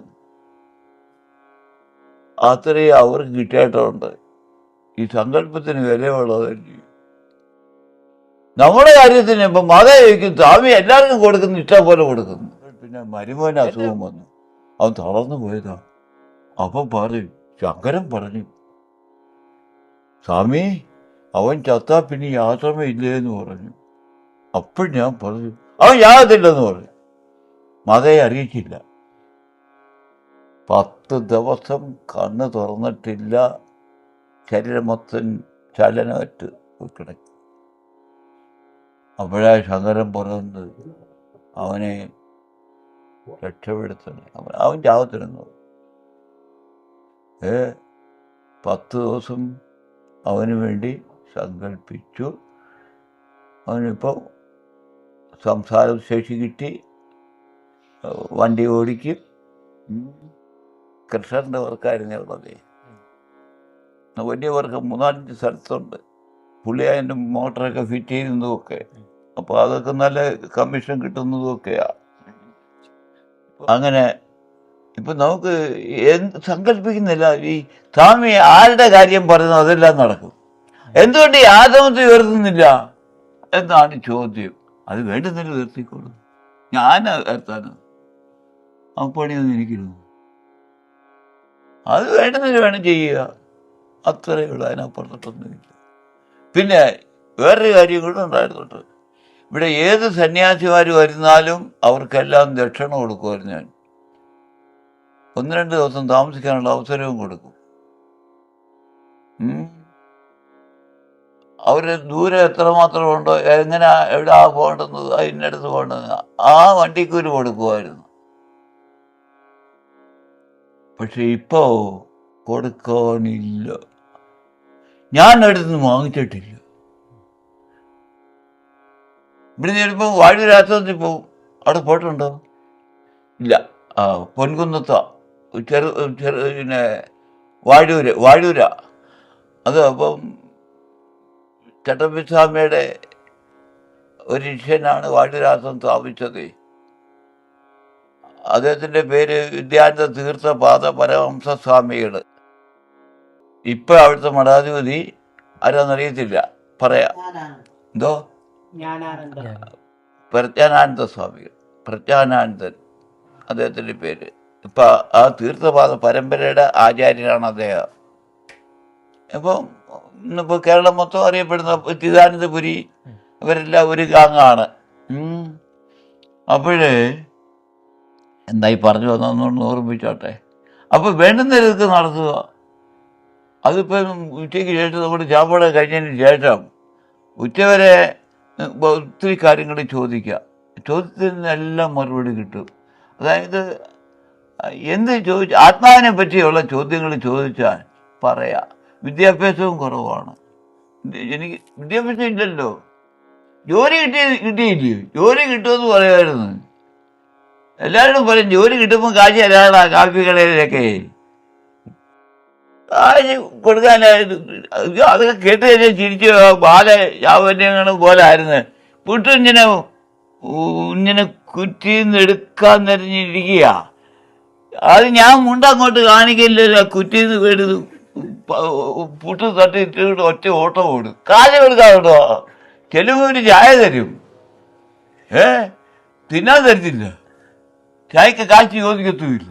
അത്രയും അവർക്ക് കിട്ടിയിട്ടുണ്ട്. ഈ സങ്കല്പത്തിന് വിലയുള്ളതല്ലേ. നമ്മുടെ കാര്യത്തിന് ഇപ്പം മത ചോദിക്കും, സ്വാമി എല്ലാവർക്കും കൊടുക്കുന്നു, ഇഷ്ടം പോലെ കൊടുക്കുന്നു. പിന്നെ മരുമോന് അസുഖം വന്നു, അവൻ തളർന്നു പോയതാ. അപ്പം പറയും, ശങ്കരൻ പറഞ്ഞു, സ്വാമി അവൻ ചത്താ പിന്നെ ഈ ആശ്രമം ഇല്ലേന്ന് പറഞ്ഞു. അപ്പോൾ ഞാൻ പറഞ്ഞു, അവൻ യാഗത്തില്ലെന്ന് പറഞ്ഞു. മതയെ അറിയിച്ചില്ല. 10 ദിവസം കണ്ണ് തുറന്നിട്ടില്ല. ശരീരം മൊത്തം ചലനമറ്റ് കിടക്കും. അപ്പോഴാ ശങ്കരൻ പറയുന്നത്, അവനെ രക്ഷപ്പെടുത്തണേ, അവൻ ചാവത്തിനെന്ന്. 10 ദിവസം അവന് വേണ്ടി സങ്കല്പിച്ചു. അവനിപ്പോൾ സംസാരശേഷി കിട്ടി, വണ്ടി ഓടിക്കും. കൃഷ്ണൻ്റെ വർക്കായിരുന്നു ഉള്ളത്. വലിയ വർക്ക് 3-4 സ്ഥലത്തുണ്ട്. പുള്ളി അതിൻ്റെ മോട്ടറൊക്കെ ഫിറ്റ് ചെയ്യുന്നതുമൊക്കെ. അപ്പോൾ അതൊക്കെ നല്ല കമ്മീഷൻ കിട്ടുന്നതുമൊക്കെയാണ്. അങ്ങനെ ഇപ്പം നമുക്ക് സങ്കല്പിക്കുന്നില്ല. ഈ സ്വാമി ആരുടെ കാര്യം പറയുന്നു അതെല്ലാം നടക്കും. എന്തുകൊണ്ട് ഈ ആശ്രമത്തെ ഉയർത്തുന്നില്ല എന്നാണ് ചോദ്യം. അത് വേണ്ടുന്നതിൽ ഉയർത്തിക്കോളും. ഞാൻ ഉയർത്താനോ ആ പണിയൊന്നും എനിക്കില്ല. അത് വേണ്ടുന്നതിൽ വേണം ചെയ്യുക, അത്രയേ ഉള്ളൂ. അതിനപ്പുറത്തൊന്നുമില്ല. പിന്നെ വേറൊരു കാര്യം കൂടെ ഉണ്ടായിരുന്നുണ്ട്. ഇവിടെ ഏത് സന്യാസിമാർ വരുന്നാലും അവർക്കെല്ലാം ദക്ഷിണ കൊടുക്കുമായിരുന്നു. ഞാൻ 1-2 ദിവസം താമസിക്കാനുള്ള അവസരവും കൊടുക്കും. അവർ ദൂരം എത്രമാത്രം ഉണ്ടോ, എങ്ങനെ എവിടെ പോകേണ്ടുന്നത്, അതിനടുത്ത് പോകേണ്ടത് ആ വണ്ടിക്കൂലി കൊടുക്കുമായിരുന്നു. പക്ഷെ ഇപ്പോ കൊടുക്കാനില്ല. ഞാൻ അടുത്തുനിന്ന് വാങ്ങിച്ചിട്ടില്ല. ഇവിടെ ചിലപ്പോൾ വാഴൂർ ആശ്രമത്തിൽ പോവും. അവിടെ പോയിട്ടുണ്ടോ? ഇല്ല. പൊൻകുന്നത്താ പിന്നെ വാഴൂരാ അത്. അപ്പം ചട്ടമ്പിസ്വാമിയുടെ ഒരു ശിഷ്യനാണ് വാഴൂരാശ്രമം സ്ഥാപിച്ചത്. അദ്ദേഹത്തിൻ്റെ പേര് വിദ്യാനന്ദ തീർത്ഥ പാദ പരമഹംസ സ്വാമികൾ. ഇപ്പം അവിടുത്തെ മഠാധിപതി ആരാന്നറിയത്തില്ല, പറയാം. എന്തോ പ്രജ്ഞാനാനന്ദ സ്വാമികൾ, പ്രജ്ഞാനാനന്ദൻ അദ്ദേഹത്തിൻ്റെ പേര്. ഇപ്പം ആ തീർത്ഥപാദ പരമ്പരയുടെ ആചാര്യനാണ് അദ്ദേഹം. അപ്പം ഇന്നിപ്പോൾ കേരളം മൊത്തം അറിയപ്പെടുന്ന ചിദാനന്ദപുരി ഇവരെല്ലാം ഒരു ഗാങ്ങാണ്. അപ്പോഴേ എന്തായി പറഞ്ഞു വന്നൊന്ന് ഓർമ്മിച്ചോട്ടെ. അപ്പോൾ വേണ്ടുന്നവർക്ക് നടത്തുക. അതിപ്പം ഉച്ചയ്ക്ക് ശേഷം നമ്മൾ ചാപ്പാട് കഴിഞ്ഞതിന് ശേഷം ഉച്ചവരെ ഒത്തിരി കാര്യങ്ങൾ ചോദിക്കുക. ചോദ്യത്തിനെല്ലാം മറുപടി കിട്ടും. അതായത് എന്ത് ആത്മാവിനെ പറ്റിയുള്ള ചോദ്യങ്ങൾ ചോദിച്ചാൽ പറയാം. വിദ്യാഭ്യാസവും കുറവാണ്. എനിക്ക് വിദ്യാഭ്യാസം ഇല്ലല്ലോ. ജോലി കിട്ടിയില്ലയോ? ജോലി കിട്ടുമെന്ന് പറയുമായിരുന്നു. എല്ലാവരും പറയും ജോലി കിട്ടുമ്പോൾ കാശ് തരാടാ കാപ്പി കടയിലൊക്കെ കാശ് കൊടുക്കാനായിട്ട്. അതൊക്കെ കേട്ട് കഴിഞ്ഞാൽ ചിരിച്ച് ബാല യാവന്യങ്ങളും പോലെ ആയിരുന്നു. വീട്ടിൽ ഇങ്ങനെ കുറ്റിന്ന് എടുക്കാൻ നിറഞ്ഞിരിക്കുക. അത് ഞാൻ മുണ്ടങ്ങോട്ട് കാണിക്കില്ലല്ലോ. കുറ്റിന്ന് വീട് പുട്ട് തട്ടിയിട്ട് ഒറ്റ ഓട്ടം ഓടും. കാശ് കൊടുക്കാറുണ്ടോ? ചെലവ് ചായ തരും, തിന്നാൻ തരത്തില്ല. ചായക്ക് കാശ് ചോദിക്കത്തുമില്ല.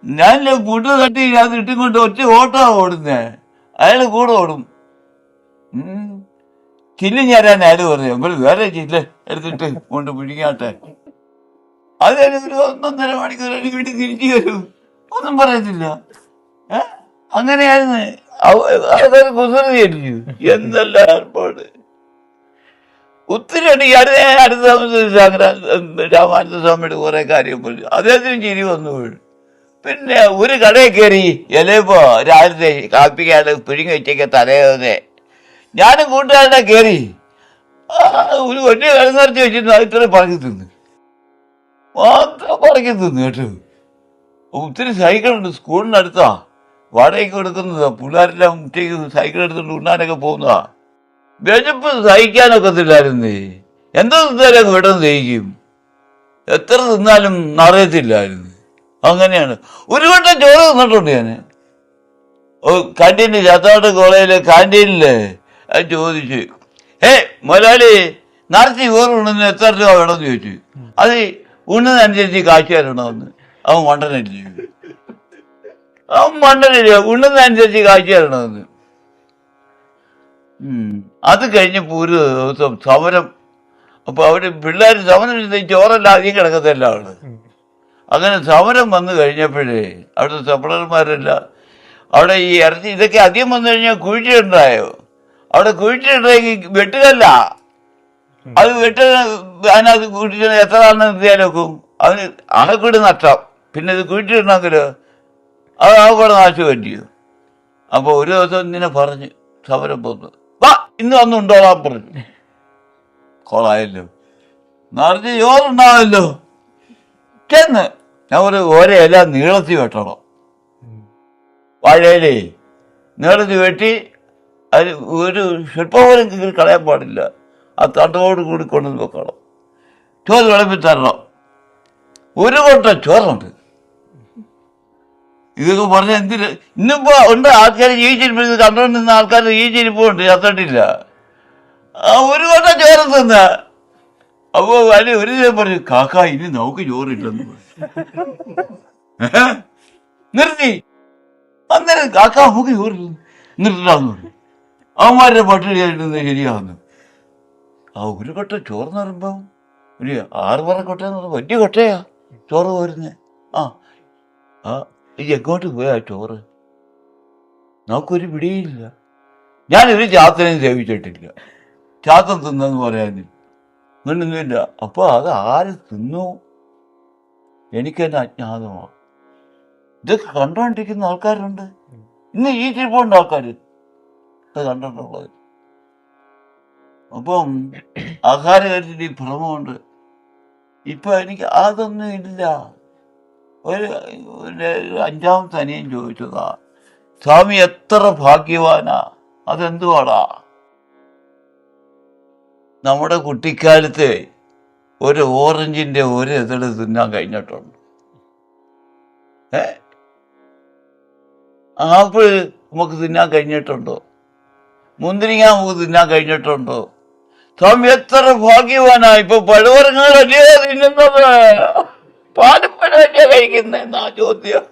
ഞാൻ പുട്ട് തട്ടി അത് ഇട്ടുകൊണ്ട് ഒറ്റ ഓട്ടമാണ് ഓടുന്നേ. അയാൾ കൂടെ ഓടും. ചില്ല് ഞാരാൻ അയാൾ പറഞ്ഞു നമ്മൾ വേറെ ചില്ല എടുത്തിട്ട് കൊണ്ട് പിടിക്കാട്ടെ. അത് ഒരു 1-1.5 മണിക്കൂർ വീട്ടിൽ തിരിച്ചു വരും. ഒന്നും പറയത്തില്ല. അങ്ങനെയായിരുന്നു. അതൊരു കുസൃതിയായിരിക്കും. എന്തെല്ലാം ഏർപ്പാട്. ഒത്തിരി ഉണ്ട്. അടുത്ത രാമാനന്ദ സ്വാമിയുടെ കുറെ കാര്യം പറഞ്ഞു. അദ്ദേഹത്തിന് ചിരി വന്നു വീഴും. പിന്നെ ഒരു കടയിൽ കയറി ഇലയപ്പോ രാവിലത്തെ കാപ്പിക്കാട് പിഴിങ്ങി വെച്ചേക്ക തലേന്നെ ഞാനും കൂട്ടുകാരനെ കയറി ഒരു വലിയ കടന്നിറച്ചി വെച്ചിരുന്നു. ഇത്രയും പറക്കി തിന്നു, മാത്രം പറക്കി തിന്നു കേട്ടോ. ഒത്തിരി സൈക്കിളുണ്ട്. സ്കൂളിനടുത്താ വാടകയ്ക്ക് കൊടുക്കുന്നതാ. പിള്ളേരെല്ലാം ഉച്ചയ്ക്ക് സൈക്കിൾ എടുത്തുകൊണ്ട് ഉണ്ണാനൊക്കെ പോകുന്നതാ. വിശപ്പ് സഹിക്കാനൊക്കത്തില്ലായിരുന്നേ. എന്തോ തിന്നാലും പെട്ടെന്ന് ദഹിക്കും. എത്ര തിന്നാലും നിറയത്തില്ലായിരുന്നു. അങ്ങനെയാണ്. ഒരു വട്ടം ചോറ് തിന്നിട്ടുണ്ട് ഞാൻ. കാന്റീനിൽ ചാത്താട്ട് കോളേജിലെ കാന്റീനില് ചോദിച്ചു, മുതലാളി നിറച്ച് ചോറ് ഉണ്ടെന്ന് എത്ര രൂപ വേണമെന്ന് ചോദിച്ചു. അത് ഉണ്ണുന്നതനുസരിച്ച് കാശ് തരണമെന്ന്. അവൻ മണ്ടനല്ലേ. ഉണ്ണുന്നതനുസരിച്ച് കാശ് തരണമെന്ന്. അത് കഴിഞ്ഞപ്പോൾ ഒരു ദിവസം സമരം. അപ്പോൾ അവര് പിള്ളേർ സമരം ചോറല്ല അധികം കിടക്കത്തല്ല അവള്. അങ്ങനെ സമരം വന്നു കഴിഞ്ഞപ്പോഴേ അവിടുത്തെ സപ്ലയർമാരെല്ലാം അവിടെ ഈ ഇറച്ചി ഇതൊക്കെ അധികം വന്നു കഴിഞ്ഞാൽ കുഴിച്ചിട്ടുണ്ടായോ. അവിടെ കുഴിച്ചിട്ടുണ്ടെങ്കിൽ വെട്ടുകല്ല. അത് അതിനകത്ത് കുഴിച്ചിട്ട് എത്ര ആണെന്ന് നിർത്തിയാലൊക്കും. അവന് ആകെക്കൂടി നഷ്ടം. പിന്നെ ഇത് കുഴിച്ചിട്ടുണ്ടെങ്കിലോ അത് ആകെക്കൂടെ നാശം പറ്റിയോ. അപ്പോൾ ഒരു ദിവസം ഇങ്ങനെ പറഞ്ഞ് സമരം പോന്നു. വാ ഇന്ന് വന്നുണ്ടോളാൻ പറഞ്ഞു. കോളായല്ലോ. നിറച്ച് ചോറുണ്ടാവല്ലോ. ചെന്ന് ഞാൻ ഒരു ഓരോ ഇല നീളത്തിൽ വെട്ടണം. വാഴയിലേ നീളത്തിൽ വെട്ടി അത് ഒരു സ്വല്പം പോലും കീറി കളയാൻ പാടില്ല. ആ തണ്ടോട് കൂടി കൊണ്ടുവന്ന് വെക്കണം. ചോറ് വിളമ്പി തരണം. ഒരു കൊട്ട ചോറുണ്ട്. ഇതൊക്കെ പറഞ്ഞാൽ എന്തിന് ഇന്നിപ്പോ ഉണ്ട് ആൾക്കാർ ജീവിച്ചിരിപ്പ്, ഇത് കണ്ടുകൊണ്ടിരുന്ന ആൾക്കാർ ജീവിച്ചിരിപ്പുണ്ട്, ചത്തിട്ടില്ല. ആ ഒരു കൊട്ട ചോറ് തിന്ന. അപ്പോ അതിന് ഒരു ദിവസം പറഞ്ഞു, കാക്ക ഇനി നമുക്ക് ചോറില്ലെന്ന് നിർത്തി. അന്നേരം കാക്ക നമുക്ക് ചോറില്ല നിർത്തില്ലാന്ന് പറഞ്ഞു. അവന്മാരുടെ പട്ടിണിയായിട്ട് ശരിയാവുന്നു. ആ ഒരു കൊട്ട ചോറെന്ന് പറയുമ്പം ഒരു 6 പറ കൊട്ടയെന്ന് പറഞ്ഞാൽ വലിയ കൊട്ടയാ ചോറ് പോരുന്നേ. ആ ആ ഈ എങ്ങോട്ട് പോയാ ചോറ്? നമുക്കൊരു പിടിയില്ല. ഞാനൊരു ചാത്തനെയും സേവിച്ചിട്ടില്ല. ചാത്തൻ തിന്നെന്ന് പറയാനില്ല, അങ്ങനൊന്നുമില്ല. അപ്പൊ അത് ആര് തിന്നു എനിക്കെന്നെ അജ്ഞാതമാണ്. ഇതൊക്കെ കണ്ടുകൊണ്ടിരിക്കുന്ന ആൾക്കാരുണ്ട്. ഇന്ന് ഈ ചിരിപ്പുണ്ട് ആൾക്കാർ അത് കണ്ടിട്ടുള്ളത്. അപ്പം ആഹാര കാര്യത്തിൽ ഈ ഭ്രമമുണ്ട്. ഇപ്പൊ എനിക്ക് അതൊന്നും ഇല്ല. ഒരു 5ാമത്തെ അനിയൻ ചോദിച്ചതാ, സ്വാമി എത്ര ഭാഗ്യവാനാ, അതെന്തുവാടാ? നമ്മുടെ കുട്ടിക്കാലത്ത് ഒരു ഓറഞ്ചിന്റെ ഒരു ഇതള് തിന്നാൻ കഴിഞ്ഞിട്ടുണ്ട്. ആപ്പിൾ നമുക്ക് തിന്നാൻ കഴിഞ്ഞിട്ടുണ്ടോ? മുന്തിരിങ്ങ നമുക്ക് തിന്നാൻ കഴിഞ്ഞിട്ടുണ്ടോ? സ്വാമി എത്ര ഭാഗ്യവാനാ. ഇപ്പൊ പഴവർഗ്ഗങ്ങളല്ലേ തിന്നുന്നത്, പാലും പഴമല്ലേ കഴിക്കുന്നെന്നാ ചോദ്യം.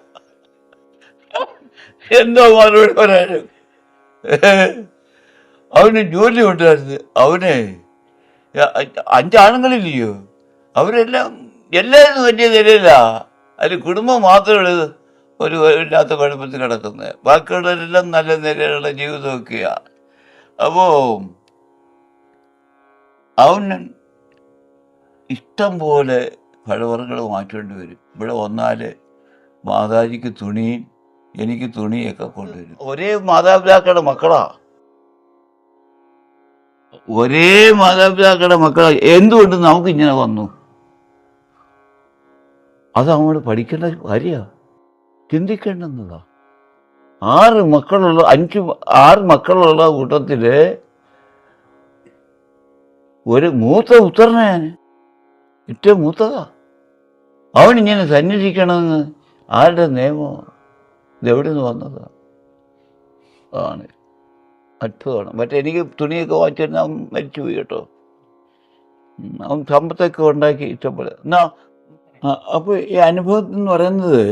എന്തോ മറുപടി പറയാനും. അവന് ജോലി ഉണ്ടായിരുന്നു. അവന് 5 ആണുങ്ങളില്ലയോ, അവരെല്ലാം എല്ലാവരും വലിയ നിലയില്ല. അതിൽ കുടുംബം മാത്രമേ ഒരു ഇല്ലാത്ത കുഴപ്പത്തിൽ കിടക്കുന്നത്. ബാക്കിയുള്ളവരെല്ലാം നല്ല നിലയിലുള്ള ജീവിതമൊക്കെയാ. അപ്പോ അവന് ഇഷ്ടം പോലെ പഴവർഗ്ഗങ്ങൾ മാറ്റേണ്ടി വരും. ഇവിടെ വന്നാല് മാതാജിക്ക് തുണിയും എനിക്ക് തുണിയൊക്കെ കൊണ്ടുവരും. ഒരേ മാതാപിതാക്കളുടെ മക്കളാ, ഒരേ മാതാപിതാക്കളുടെ മക്കളാ. എന്തുകൊണ്ട് നമുക്ക് ഇങ്ങനെ വന്നു? അത് അങ്ങോട്ട് പഠിക്കേണ്ട കാര്യമാണ്, ചിന്തിക്കേണ്ടുന്നതാ. 6 മക്കളുള്ള കൂട്ടത്തില് ഒരു മൂത്ത പുത്രനാ ഞാൻ, ഏറ്റവും മൂത്തതാ. അവനിങ്ങനെ സന്യസിക്കണമെന്ന് ആരുടെ നിയമം? ഇതെവിടെ നിന്ന് വന്നതാ? ആണ് അത്ഭുതമാണ്. മറ്റേ എനിക്ക് തുണിയൊക്കെ വാങ്ങിച്ചിരുന്ന അവൻ മരിച്ചുപോയി കേട്ടോ. അവൻ സമ്പത്തൊക്കെ ഉണ്ടാക്കി ഇഷ്ടംപോലെ. എന്നാ അപ്പോൾ ഈ അനുഭവം എന്ന് പറയുന്നത്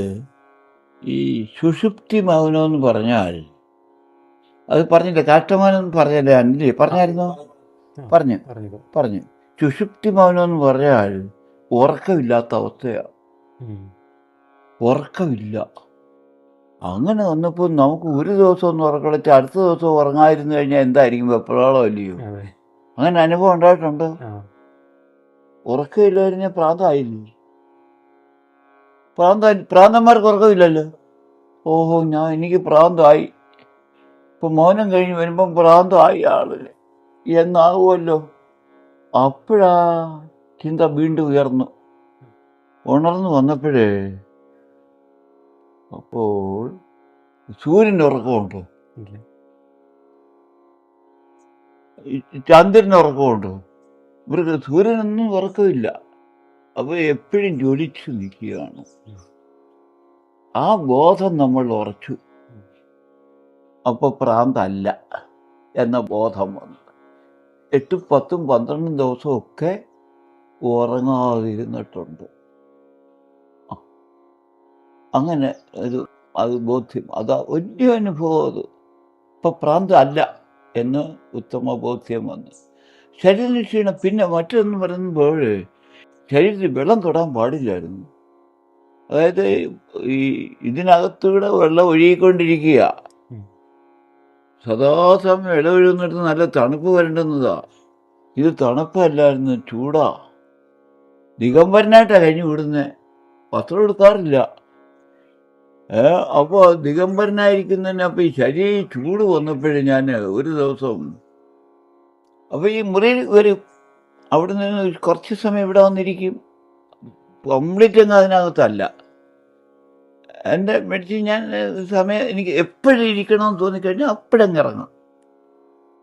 ഈ സുഷുപ്തി മൗനം എന്ന് പറഞ്ഞാൽ, അത് പറഞ്ഞില്ലേ, കാഷ്ടമാനെന്ന് പറഞ്ഞല്ലേ അല്ലേ? പറഞ്ഞായിരുന്നോ? പറഞ്ഞു. സുഷുപ്തി മൗനം എന്ന് പറഞ്ഞാൽ ഉറക്കമില്ലാത്ത അവസ്ഥയാണ്. ഉറക്കമില്ല. അങ്ങനെ വന്നപ്പോൾ നമുക്ക് ഒരു ദിവസം ഒന്ന് ഉറക്കളച്ച് അടുത്ത ദിവസം ഉറങ്ങാതിരുന്നു കഴിഞ്ഞാൽ എന്തായിരിക്കും? വെപ്രാളം അല്ലയോ? അങ്ങനെ അനുഭവം ഉണ്ടായിട്ടുണ്ടോ? ഉറക്കമില്ല കഴിഞ്ഞാൽ പ്രാന്തായില്ലേ? പ്രാന്തന്മാർക്ക് ഉറക്കമില്ലല്ലോ. ഓഹോ, എനിക്ക് പ്രാന്തമായി, ഇപ്പൊ മൗനം കഴിഞ്ഞ് വരുമ്പം പ്രാന്തമായി ആളല്ലേ എന്നാകുമല്ലോ. അപ്പോഴാ ചിന്ത വീണ്ടും ഉണർന്നു വന്നപ്പോഴേ, അപ്പോൾ സൂര്യൻ്റെ ഉറക്കമുണ്ടോ? ചന്ദ്രൻ്റെ ഉറക്കമുണ്ടോ? ഇവർക്ക് സൂര്യനൊന്നും ഉറക്കമില്ല. അപ്പോൾ എപ്പോഴും ജ്വലിച്ചു നിൽക്കുകയാണ്. ആ ബോധം നമ്മൾ ഉറച്ചു. അപ്പോൾ പ്രാന്തല്ല എന്ന ബോധം വന്നു. 8, 10, 12 ദിവസമൊക്കെ ഉറങ്ങാതിരുന്നിട്ടുണ്ട്. അങ്ങനെ അത് ബോധ്യം, അതാ വലിയ അനുഭവം. അത് ഇപ്പം പ്രാന്തം അല്ല എന്ന് ഉത്തമ ബോധ്യം വന്നു. ശരീരക്ഷീണം. പിന്നെ മറ്റൊന്ന് പറയുമ്പോൾ ശരീരത്തിൽ വെള്ളം തൊടാൻ പാടില്ലായിരുന്നു. അതായത് ഈ ഇതിനകത്തൂടെ വെള്ളം ഒഴുകിക്കൊണ്ടിരിക്കുക. സദാസമയം ഇടവഴുന്നിടത്ത് നല്ല തണുപ്പ് വരേണ്ടുന്നതാ. ഇത് തണുപ്പല്ലായിരുന്നു, ചൂടാ. ദിഗംബരനായിട്ടാണ് കഴിഞ്ഞു വിടുന്നത്, വസ്ത്രം എടുക്കാറില്ല. അപ്പോൾ ദിഗംബരനായിരിക്കുന്നതിന് അപ്പോൾ ഈ ശരീരം ചൂട് വന്നപ്പോഴും ഞാൻ ഒരു ദിവസം അപ്പോൾ ഈ മുറിയിൽ വരും. അവിടെ നിന്ന് കുറച്ച് സമയം ഇവിടെ വന്നിരിക്കും. കംപ്ലീറ്റ് അങ്ങ് അതിനകത്തല്ല. എൻ്റെ മെഡിസിൻ ഞാൻ സമയം എനിക്ക് എപ്പോഴും ഇരിക്കണമെന്ന് തോന്നിക്കഴിഞ്ഞാൽ അപ്പോഴങ്ങ് ഇറങ്ങും.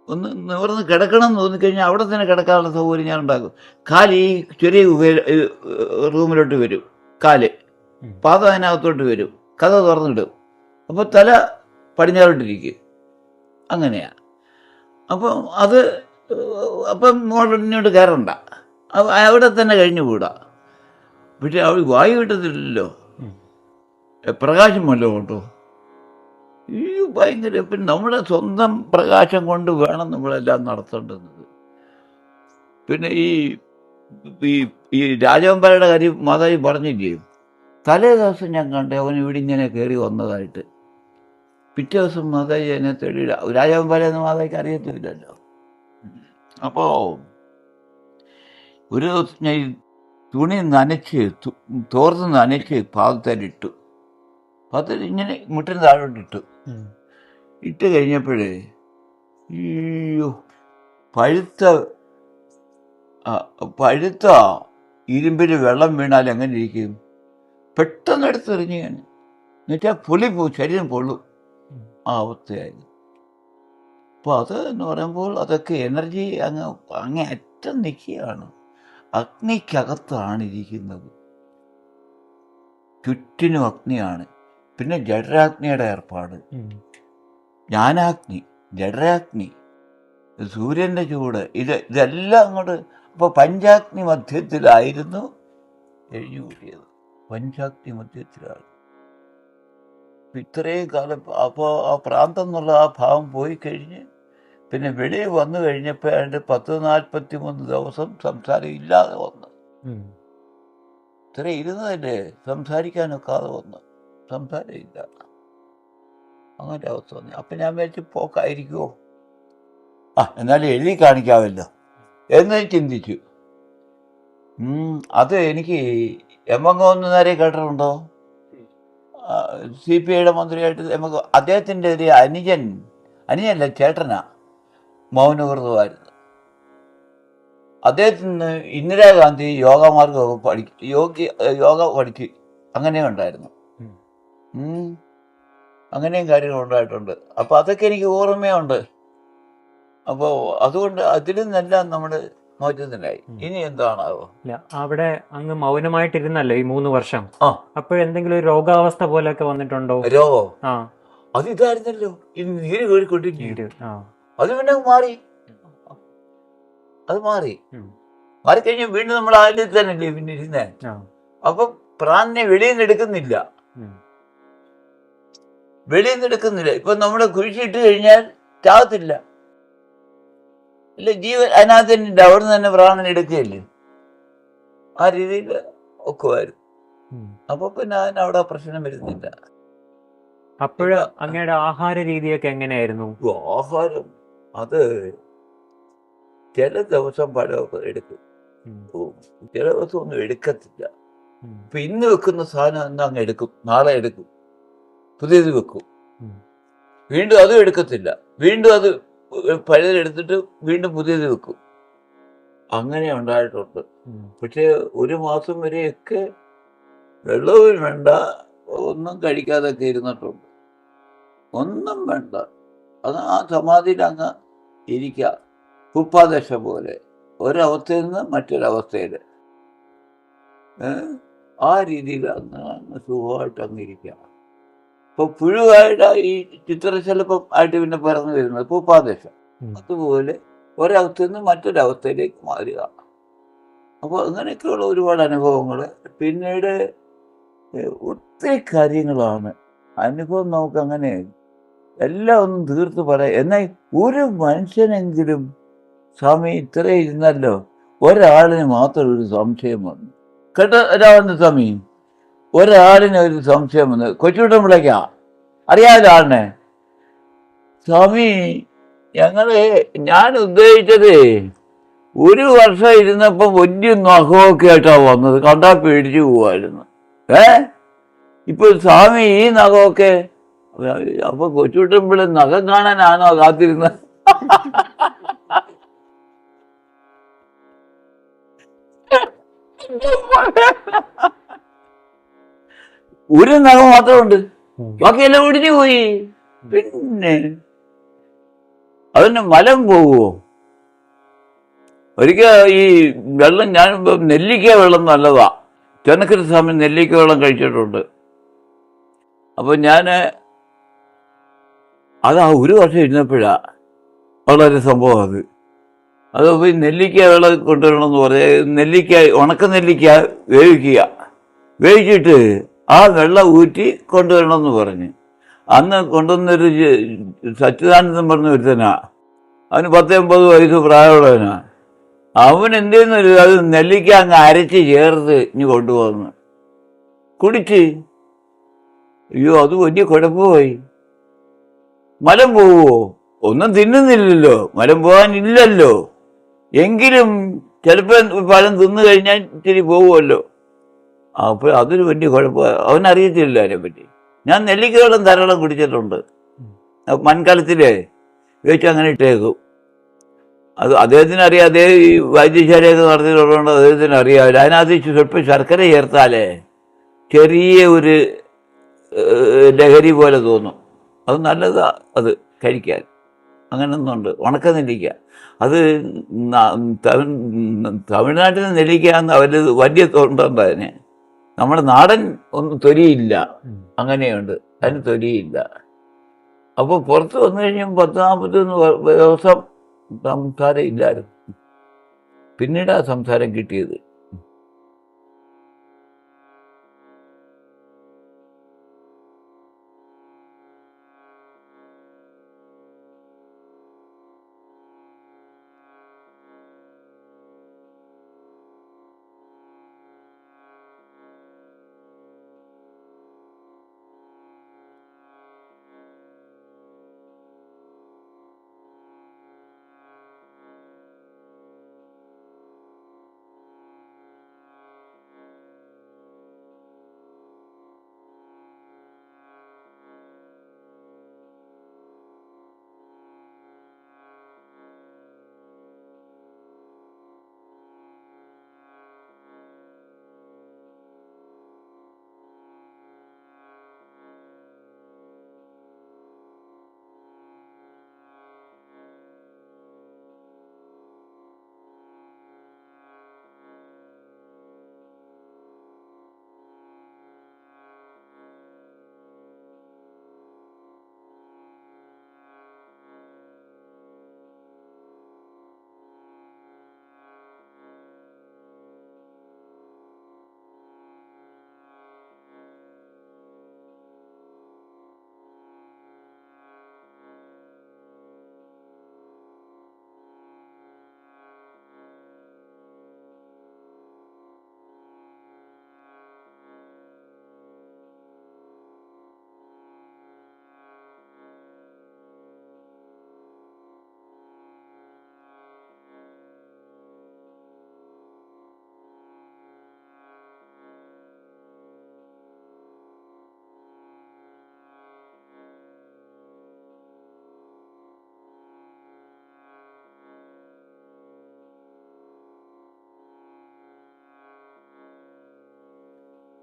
ഒന്ന് നിവർന്ന് കിടക്കണം എന്ന് തോന്നിക്കഴിഞ്ഞാൽ അവിടെ തന്നെ കിടക്കാനുള്ള സൗകര്യം ഞാൻ ഉണ്ടാക്കും. കാല് ഈ ചെറിയ റൂമിലോട്ട് വരും, കാല് പാദം അതിനകത്തോട്ട് വരും, കഥ തുറന്നിടും. അപ്പോൾ തല പടിഞ്ഞാറോട്ടിരിക്കും. അങ്ങനെയാണ്. അപ്പം അത് അപ്പം മുന്നോട്ട് കയറണ്ട, അവിടെ തന്നെ കഴിഞ്ഞു കൂടാ. പക്ഷെ അവൾ വായു കിട്ടത്തില്ലല്ലോ, പ്രകാശം വല്ലതും കേട്ടോ. ഈ ഭയങ്കര പിന്നെ നമ്മുടെ സ്വന്തം പ്രകാശം കൊണ്ട് വേണം നമ്മളെല്ലാം നടത്തേണ്ടത്. പിന്നെ ഈ ഈ രാജവെമ്പാലയുടെ കാര്യം മാതാജി പറഞ്ഞില്ലേ, തലേ ദിവസം ഞാൻ കണ്ടേ അവൻ ഇവിടെ ഇങ്ങനെ കയറി വന്നതായിട്ട്. പിറ്റേ ദിവസം മാതാജി അതിനെ തേടി, രാജവെമ്പാല എന്ന് മാതാജിക്ക് അറിയത്തില്ലല്ലോ. അപ്പോൾ ഒരു ദിവസം ഞാൻ തുണി നനച്ച് തോർത്ത് നനച്ച് പാദത്തിലിട്ടു. പാദത്തിൽ ഇങ്ങനെ മുട്ടിന് താഴോട്ടിട്ടു. ഇട്ട് കഴിഞ്ഞപ്പോഴേ അയ്യോ, പഴുത്ത ഇരുമ്പിൽ വെള്ളം വീണാൽ എങ്ങനെ ഇരിക്കും? പെട്ടെന്ന് എടുത്തെറിഞ്ഞു ഞാൻ. എന്നുവെച്ചാൽ ശരീരം പൊള്ളും, ആ അവസ്ഥയായിരുന്നു. അപ്പോൾ അത് എന്ന് പറയുമ്പോൾ അതൊക്കെ എനർജി അങ്ങേ അറ്റം നിൽക്കുകയാണ്. അഗ്നിക്കകത്താണ് ഇരിക്കുന്നത്, ചുറ്റിനും അഗ്നിയാണ്. പിന്നെ ജഠരാഗ്നിയുടെ ഏർപ്പാട്, ജ്ഞാനാഗ്നി, ജഠരാഗ്നി, സൂര്യൻ്റെ ചൂട്, ഇതെല്ലാം അങ്ങോട്ട്. അപ്പോൾ പഞ്ചാഗ്നി മധ്യത്തിലായിരുന്നു എഴുതി കൂട്ടിയത്, പഞ്ചാഗ്നി മധ്യത്തിലാണ്. ഇത്രയും കാലം അപ്പോൾ ആ പ്രാന്തം എന്നുള്ള ആ ഭാവം പോയി കഴിഞ്ഞ് പിന്നെ വെളിയിൽ വന്നു കഴിഞ്ഞപ്പോൾ ഏതാണ്ട് 43 ദിവസം സംസാരം ഇല്ലാതെ വന്ന്. ഇത്ര ഇരുന്നതല്ലേ, സംസാരിക്കാനൊക്കാതെ വന്ന്, സംസാരമില്ല. അങ്ങനെ അവസ്ഥ വന്നു. അപ്പം ഞാൻ വിചാരിച്ചു പോക്കായിരിക്കുമോ, എന്നാലും എഴുതി കാണിക്കാമല്ലോ എന്ന് ചിന്തിച്ചു. അത് എനിക്ക് എമ്മങ്ങോന്നുന്നേരെ കേട്ടിട്ടുണ്ടോ? CPIയുടെ മന്ത്രിയായിട്ട് അദ്ദേഹത്തിൻ്റെ ഒരു അനുജനല്ല ചേട്ടനാ മൗനവ്രതമായിരുന്നു. അദ്ദേഹത്തിന് ഇന്ദിരാഗാന്ധി യോഗമാർഗമൊക്കെ യോഗ പഠിച്ച് അങ്ങനെ ഉണ്ടായിരുന്നു. അങ്ങനെയും കാര്യങ്ങൾ ഉണ്ടായിട്ടുണ്ട്. അപ്പോൾ അതൊക്കെ എനിക്ക് ഓർമ്മയുണ്ട്. അപ്പോൾ അതുകൊണ്ട് അതിലെന്നെല്ലാം നമ്മൾ മാറ്റത്തിനായി. ഇനി എന്താണാവോ? അവിടെ അങ്ങ് മൗനമായിട്ടിരുന്നല്ലോ ഈ 3 വർഷം. അപ്പോഴെന്തെങ്കിലും ഒരു രോഗാവസ്ഥ പോലെയൊക്കെ വന്നിട്ടുണ്ടോ? രോഗോ? അത് ഇതായിരുന്നല്ലോ, ഇനി നീര് കോഴിക്കൊണ്ടിരിക്കും. അത് പിന്നെ മാറി, അത് മാറിക്കഴിഞ്ഞ് വീണ്ടും നമ്മൾ അതിൽ തന്നെയല്ലേ പിന്നെ ഇരുന്നേ. അപ്പൊ പ്രാണിനെ വെളിയിൽ നിന്ന് എടുക്കുന്നില്ല. ഇപ്പൊ നമ്മളെ കുഴിച്ചിട്ട് കഴിഞ്ഞാൽ ചാകത്തില്ല, ഇല്ല, ജീവൻ അതിനകത്ത് തന്നെ അവിടെ നിന്ന് തന്നെ പ്രാണനെ എടുക്കുകയല്ലേ. ആ രീതിയിൽ ഒക്കുമായിരുന്നു. അപ്പൊ പിന്നെ അതിനവിടെ പ്രശ്നം വരുന്നില്ല. അപ്പോഴ് അങ്ങയുടെ ആഹാര രീതിയൊക്കെ എങ്ങനെയായിരുന്നു? ആഹാരം അത് ചില ദിവസം പഴമൊക്കെ എടുക്കും, ചില ദിവസം ഒന്നും എടുക്കത്തില്ല. ഇപ്പൊ ഇന്ന് വെക്കുന്ന സാധനം ഇന്ന് അങ്ങ് എടുക്കും, നാളെ എടുക്കും, പുതിയത് വെക്കും, വീണ്ടും അതും എടുക്കത്തില്ല, വീണ്ടും അത് പഴയതെടുത്തിട്ട് വീണ്ടും പുതിയത് വെക്കും. അങ്ങനെ ഉണ്ടായിട്ടുണ്ട്. പക്ഷെ 1 മാസം വരെയൊക്കെ വെള്ളവും വേണ്ട, ഒന്നും കഴിക്കാതൊക്കെ ഇരുന്നിട്ടുണ്ട്. ഒന്നും വേണ്ട, അത് ആ സമാധിയിൽ അങ്ങ് ഇരിക്കുക, ഉപ്പാദശ പോലെ, ഒരവസ്ഥയിൽ നിന്ന് മറ്റൊരവസ്ഥയിൽ ആ രീതിയിൽ അങ്ങ് സുഖമായിട്ട് അങ്ങ് ഇരിക്കുക. ഇപ്പൊ പുഴുവായിട്ട് ഈ ചിത്രശലഭം ആയിട്ട് പിന്നെ പറന്നു വരുന്നത് ഉപ്പാദശ, അതുപോലെ ഒരവസ്ഥയിൽ നിന്ന് മറ്റൊരവസ്ഥയിലേക്ക് മാറുക. അപ്പോൾ അങ്ങനെയൊക്കെയുള്ള ഒരുപാട് അനുഭവങ്ങൾ. പിന്നീട് ഒത്തിരി കാര്യങ്ങളാണ് അനുഭവം. നമുക്കങ്ങനെ എല്ലാം ഒന്നും തീർത്ത് പറയാം. എന്നാൽ ഒരു മനുഷ്യനെങ്കിലും സ്വാമി ഇത്ര ഇരുന്നല്ലോ, ഒരാളിന് മാത്രം ഒരു സംശയം വന്നു കേട്ടോ. രാവണ സ്വാമി, ഒരാളിന് ഒരു സംശയം വന്നു, കൊച്ചുകുട്ടൻ വിളിക്കാം, അറിയാമല്ലോ ആളിനെ. സ്വാമി, ഞാൻ ഉദ്ദേശിച്ചത് 1 വർഷം ഇരുന്നപ്പോൾ വലിയ നഖമൊക്കെ ആയിട്ടാണ് വന്നത്, കണ്ടാൽ പേടിച്ചു പോവായിരുന്നു. ഇപ്പൊ സ്വാമി ഈ നഖമൊക്കെ, അപ്പൊ കൊച്ചുകുട്ടൻ പിള്ളേ നഖം കാണാനാണോ കാത്തിരുന്നത്? ഒരു നഖം മാത്രമുണ്ട്, ബാക്കിയെല്ലാം ഒടിഞ്ഞു പോയി. പിന്നെ അതിന് മലം പോവുമോ? ഒരിക്കൽ ഈ വെള്ളം ഞാൻ നെല്ലിക്ക വെള്ളം നല്ലതാ. ചെനക്കൊരു സമയം നെല്ലിക്ക വെള്ളം കഴിച്ചിട്ടുണ്ട്. അപ്പൊ ഞാന് അത് 1 വർഷം ഇരുന്നപ്പോഴാ വളരെ സംഭവം അത് പോയി നെല്ലിക്ക വെള്ളം കൊണ്ടുവരണമെന്ന് പറഞ്ഞ് ഉണക്ക നെല്ലിക്ക വേവിച്ചിട്ട് ആ വെള്ളം ഊറ്റി കൊണ്ടുവരണമെന്ന് പറഞ്ഞ് അന്ന് കൊണ്ടുവന്നൊരു സച്ചിദാനന്ദൻ പറഞ്ഞ ഒരുത്തനാ. അവന് 19 വയസ്സ് പ്രായമുള്ളവനാ. അവൻ എന്ത് ചെയ്യുന്നൊരു അത് നെല്ലിക്ക അങ്ങ് അരച്ച് ചേർത്ത് ഇനി കൊണ്ടുപോകുന്നു, കുടിച്ച്. അയ്യോ, അത് വലിയ കുഴപ്പമായി. മലം പോവുമോ? ഒന്നും തിന്നുന്നില്ലല്ലോ, മലം പോകാനില്ലല്ലോ. എങ്കിലും ചിലപ്പോൾ പഴം തിന്നു കഴിഞ്ഞാൽ ഇത്തിരി പോകുമല്ലോ. അപ്പോൾ അതൊരു വലിയ കുഴപ്പമായി. അവനറിയത്തില്ല അതിനെപ്പറ്റി. ഞാൻ നെല്ലിക്ക വെള്ളം ധാരാളം കുടിച്ചിട്ടുണ്ട്. മൺകലത്തിലേ വെച്ച് അങ്ങനെ ഇട്ടേക്കും. അത് അദ്ദേഹത്തിന് അറിയാം. അതേ ഈ വൈദ്യശാലയൊക്കെ നടത്തിയിട്ടുള്ളതുകൊണ്ട് അദ്ദേഹത്തിന് അറിയാവില്ല. അതിനകത്ത് സ്വല്പം ശർക്കര ചേർത്താലേ ചെറിയ ഒരു ലഹരി പോലെ തോന്നും. അത് നല്ലതാ അത് കഴിക്കാൻ. അങ്ങനെ ഒന്നുണ്ട്. ഉണക്ക നെല്ലിക്ക അത് തമിഴ്നാട്ടിൽ നിന്ന് നെല്ലിക്കാന്ന് അവർ വലിയ തൊണ്ടുണ്ട് അതിന്. നമ്മുടെ നാടൻ ഒന്നും തൊലിയില്ല, അങ്ങനെയുണ്ട്, അതിന് തൊലിയില്ല. അപ്പോൾ പുറത്ത് വന്നു കഴിഞ്ഞാൽ 10-41 ദിവസം സംസാരം ഇല്ലായിരുന്നു. പിന്നീട് ആ സംസാരം കിട്ടിയത്.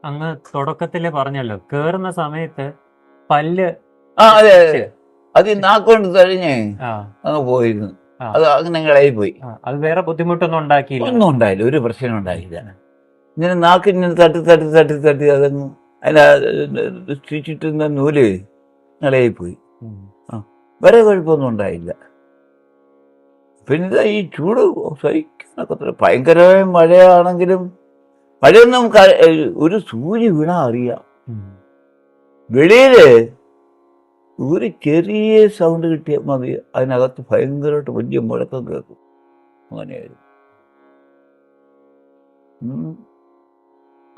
അങ്ങ് തുടക്കത്തില് പറഞ്ഞല്ലോ, കേറുന്ന സമയത്ത് പല്ല് അതെ അതെ, അത് നാക്കൊണ്ട് തഴിഞ്ഞ് അങ്ങ് പോയിരുന്നു. അത് അങ്ങനെ കളയി പോയി. അത് വേറെ ബുദ്ധിമുട്ടൊന്നും ഉണ്ടാക്കിയില്ല? ഒന്നും ഉണ്ടായില്ല, ഒരു പ്രശ്നം ഉണ്ടായില്ല. ഇങ്ങനെ നാക്കിന് തട്ടി തട്ടി തട്ടി തട്ടി അതങ്ങ് സ്റ്റിച്ചിട്ടുന്ന നൂല് കളയി പോയി. വേറെ കുഴപ്പമൊന്നും ഉണ്ടായില്ല. പിന്നെ ഈ ചൂട് സഹിക്കാനൊക്കെ ഭയങ്കരമായ മഴയാണെങ്കിലും മഴയൊന്നും ഒരു സൂര്യ വീണാ അറിയാം. വെളിയില് ഒരു ചെറിയ സൗണ്ട് കിട്ടിയാൽ മതി, അതിനകത്ത് ഭയങ്കരമായിട്ട് വലിയ മുഴക്കം കേൾക്കും. അങ്ങനെയായിരുന്നു.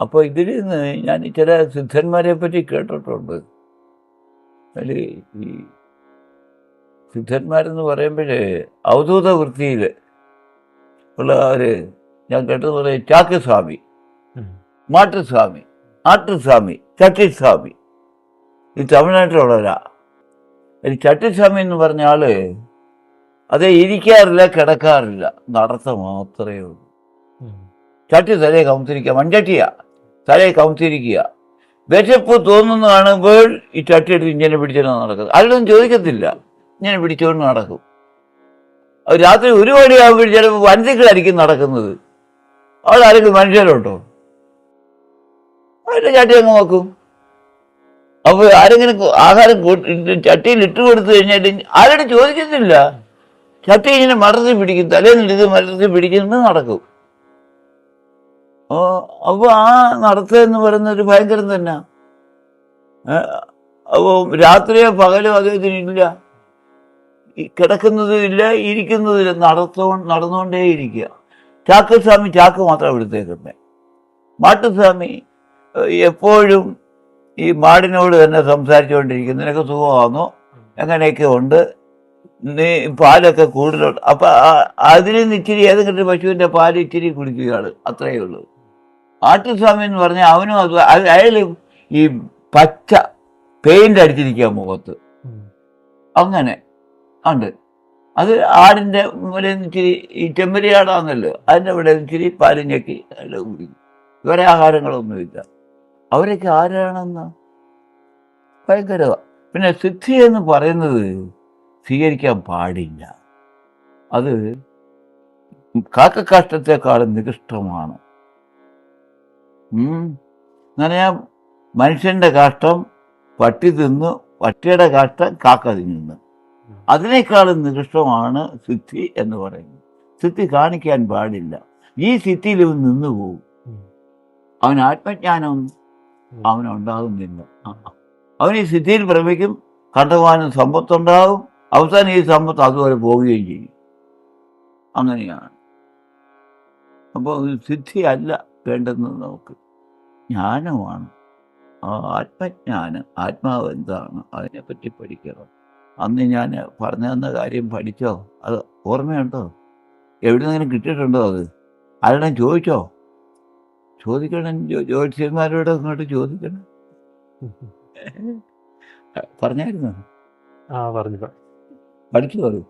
അപ്പോൾ ഇതിൽ നിന്ന് ഞാൻ ചില സിദ്ധന്മാരെ പറ്റി കേട്ടിട്ടുണ്ട്. അതിൽ ഈ സിദ്ധന്മാരെന്ന് പറയുമ്പോഴേ അവധൂത വൃത്തിയിൽ ഉള്ളവര് ഞാൻ കേട്ടത് പറയും ചാക്കുസ്വാമി, മാട്ടുസ്വാമി, ആട്ടുസ്വാമി, ചട്ടിസ്വാമി. ഈ തമിഴ്നാട്ടിലുള്ളവരാ. ഈ ചട്ടിസ്വാമി എന്ന് പറഞ്ഞ ആള് അതേ ഇരിക്കാറില്ല, കിടക്കാറില്ല, നടത്ത മാത്രമേ ഉള്ളൂ. ചട്ടി തലയെ കമത്തിരിക്കുക, മൺചട്ടിയാ തലയെ കമത്തിരിക്കുക. വിശപ്പ് തോന്നുന്നു കാണുമ്പോൾ ഈ ചട്ടി എടുത്ത് ഇങ്ങനെ പിടിച്ചോണ്ട് നടക്കുന്നത്. ആരോടും ചോദിക്കത്തില്ല, ഇങ്ങനെ പിടിച്ചോണ്ട് നടക്കും. രാത്രി 1 മണിയാകുമ്പോൾ ചിലപ്പോൾ വൻതികളായിരിക്കും നടക്കുന്നത്. അവിടെ ആരെങ്കിലും മനുഷ്യരുണ്ടോ? അതിന്റെ ചട്ടി അങ്ങ് നോക്കും. അപ്പൊ ആരെങ്കിലും ആഹാരം ചട്ടിയിൽ ഇട്ട് കൊടുത്തു കഴിഞ്ഞാൽ ആരോടും ചോദിക്കത്തില്ല. ചട്ടി ഇങ്ങനെ മലർത്തി പിടിക്കും, തലേന്നിട്ട് മലർത്തി പിടിക്കുന്നത് നടക്കും. അപ്പൊ ആ നടത്തം എന്ന് പറയുന്ന ഒരു ഭയങ്കരം തന്നെ. അപ്പൊ രാത്രിയോ പകലോ അദ്ദേഹത്തിനില്ല, കിടക്കുന്നതും ഇല്ല, ഇരിക്കുന്നതില്ല, നടന്നുകൊണ്ടേയിരിക്കുക. ചാക്കസ്വാമി ചാക്ക് മാത്രം എടുത്തേക്കുന്നത്. മാട്ടുസ്വാമി എപ്പോഴും ഈ മാടിനോട് തന്നെ സംസാരിച്ചുകൊണ്ടിരിക്കും. നിനക്ക് സുഖമാണോ, എങ്ങനെയൊക്കെ ഉണ്ട്, നീ പാലൊക്കെ കൂടുതലുണ്ട്. അപ്പൊ അതിൽ നിന്ന് ഇച്ചിരി ഏതെങ്കിലും പശുവിന്റെ പാല് ഇച്ചിരി കുടിക്കുകയാണ്, അത്രയേ ഉള്ളൂ. ആട്ടുസ്വാമി എന്ന് പറഞ്ഞാൽ അവനും അയാൾ ഈ പച്ച പെയിന്റ് അടിച്ചിരിക്കുക മുഖത്ത്, അങ്ങനെ ഉണ്ട്. അത് ആടിന്റെ ഇവിടെ ഇച്ചിരി ഈ ചെമ്മരിയാടാന്നല്ലോ, അതിൻ്റെ ഇവിടെ ഇച്ചിരി പാലും ഞെക്കി അയാൾ കുടിക്കും. വേറെ ആഹാരങ്ങളൊന്നുമില്ല. അവരൊക്കെ ആരാണെന്ന് ഭയങ്കരമാണ്. പിന്നെ സിദ്ധി എന്ന് പറയുന്നത് സ്വീകരിക്കാൻ പാടില്ല. അത് കാക്കക്കാഷ്ടത്തെക്കാളും നികൃഷ്ടമാണ്. ഞാൻ മനുഷ്യന്റെ കാഷ്ടം പട്ടി തിന്നു, പട്ടിയുടെ കാഷ്ടം കാക്ക തിന്നുന്നു. അതിനേക്കാളും നികൃഷ്ടമാണ് സിദ്ധി എന്ന് പറയുന്നത്. സിദ്ധി കാണിക്കാൻ പാടില്ല. ഈ സിദ്ധിയിൽ നിന്നു പോകും. അവൻ ആത്മജ്ഞാനം അവനുണ്ടാകുന്നില്ല. അവൻ ഈ സിദ്ധിയിൽ ഭ്രമിക്കും, കണ്ടമാനം സമ്പത്തുണ്ടാകും, അവസാനം ഈ സമ്പത്ത് അതുപോലെ പോവുകയും ചെയ്യും. അങ്ങനെയാണ്. അപ്പോൾ സിദ്ധി അല്ല വേണ്ടുന്നത്, നമുക്ക് ജ്ഞാനമാണ്. ആ ആത്മജ്ഞാനം, ആത്മാവ് എന്താണ്, അതിനെപ്പറ്റി പഠിക്കണം. അന്ന് ഞാൻ പറഞ്ഞു തന്ന കാര്യം പഠിച്ചോ? അത് ഓർമ്മയുണ്ടോ? എവിടെ നിന്നെങ്കിലും കിട്ടിയിട്ടുണ്ടോ? അത് ആരുടെയും ചോദിച്ചോ? ചോദിക്കണം, ജ്യോത്സ്യന്മാരോട് അങ്ങോട്ട് ചോദിക്കണം. പറഞ്ഞായിരുന്നു? പഠിച്ചു അത്.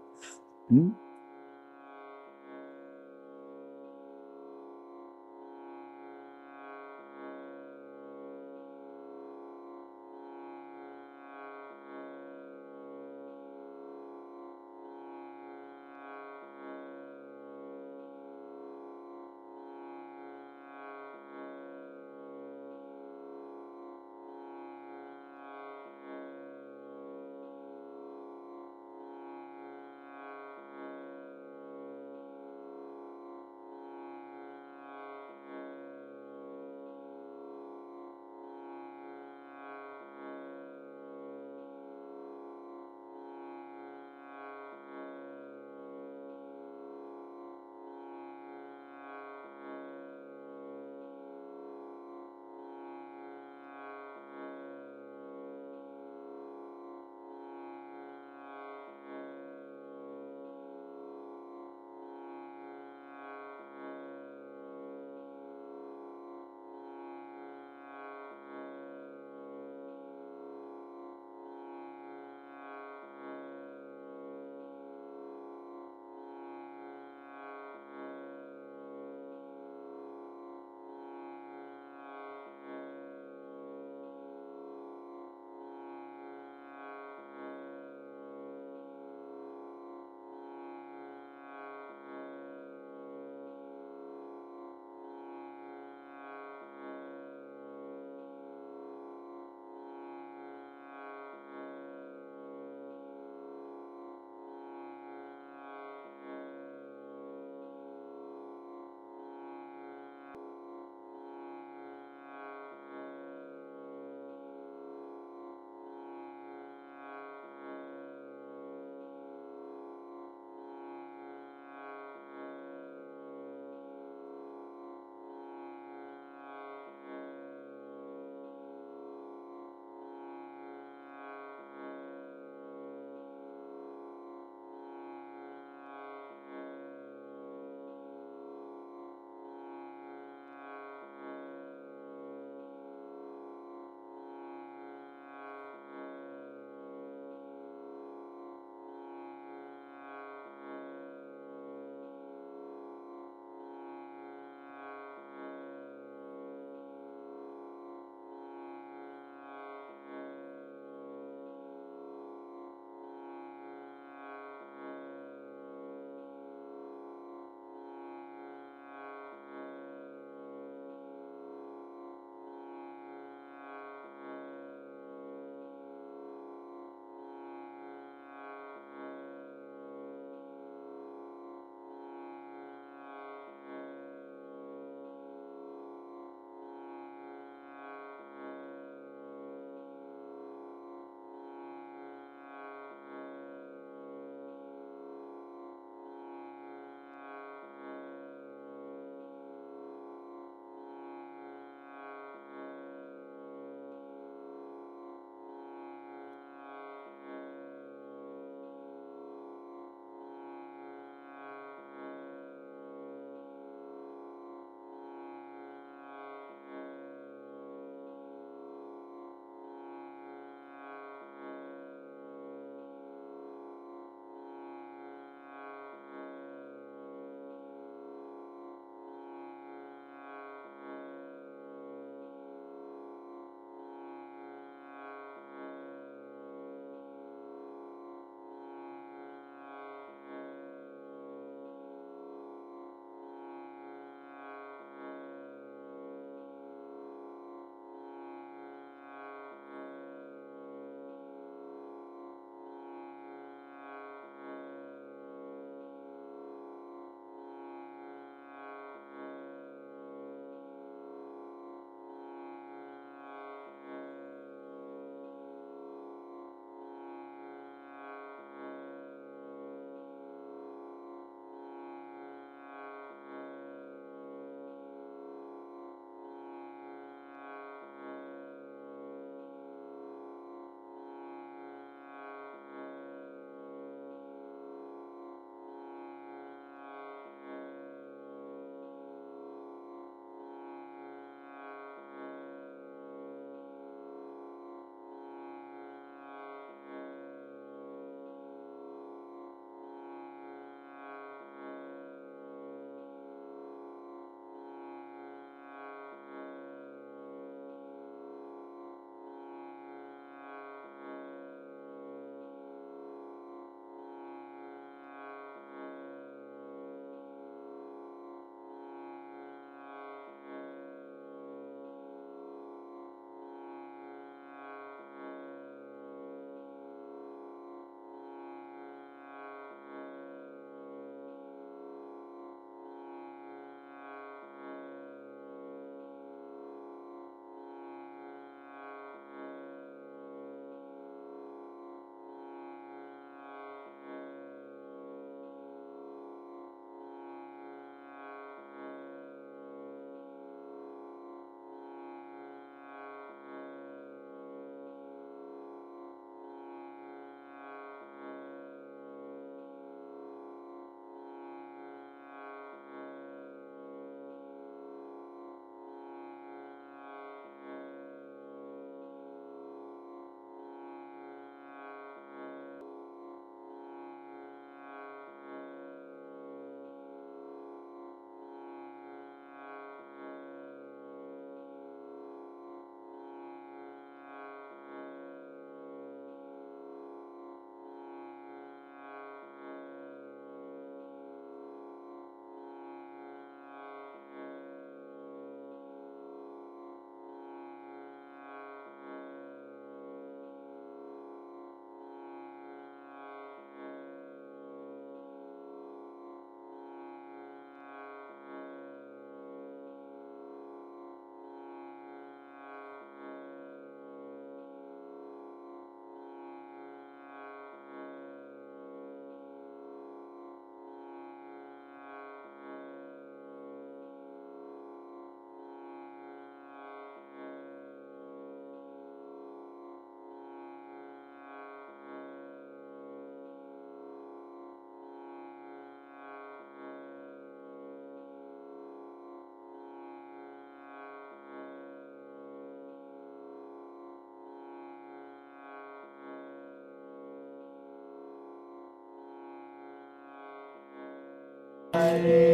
ഹരേ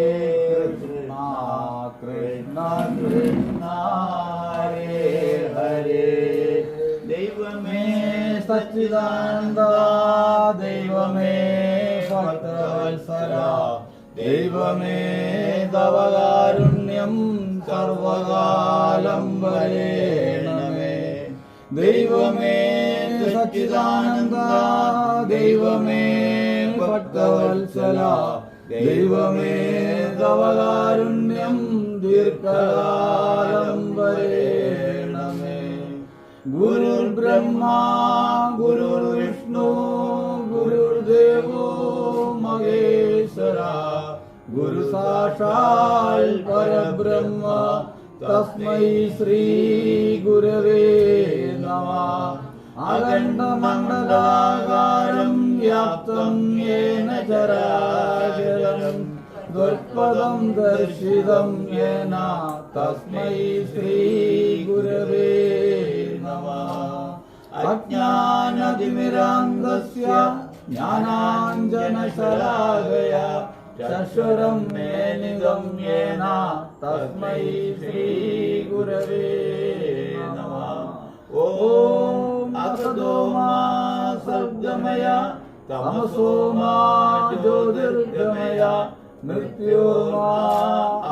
കൃഷ്ണ കൃഷ്ണ കൃഷ്ണ ഹരേ ഹരേ. ദൈവമേ സച്ചിദാനന്ദ ദൈവമേ ഭക്തവത്സല ദൈവമേ തവ കാരുണ്യം സർവകാലം വരേണമേ. ദൈവമേ സച്ചിദാനന്ദ ദൈവമേ ഭക്തവത്സല ദൈവമേ തവ കാരുണ്യം ദീർഘകാലം വരേണമേ. ഗുരുർബ്രഹ്മ ഗുരുർവിഷ്ണു ഗുരുർദേവോ മഹേശ്വര ഗുരു സാക്ഷാൽ പരബ്രഹ്മ തസ്മൈ ശ്രീ ഗുരവേ നമഃ. അഖണ്ഡമണ്ഡലാകാരം വ്യാപ്തം യേന ചരാചരം ത്വത്പദം ദർശിതം യേന തസ്മൈ ശ്രീ ഗുരവേ നമഃ. അജ്ഞാനതിമിരാന്ധസ്യ ജ്ഞാനാഞ്ജനശലാകയ ചക്ഷുരം മേലിതം യേന തസ്മൈ ശ്രീ ഗുരവേ നമഃ. ഓം അസതോ മാ സദ്ഗമയ തമസോ മാ ജ്യോതിർഗമയ മൃത്യോർമാ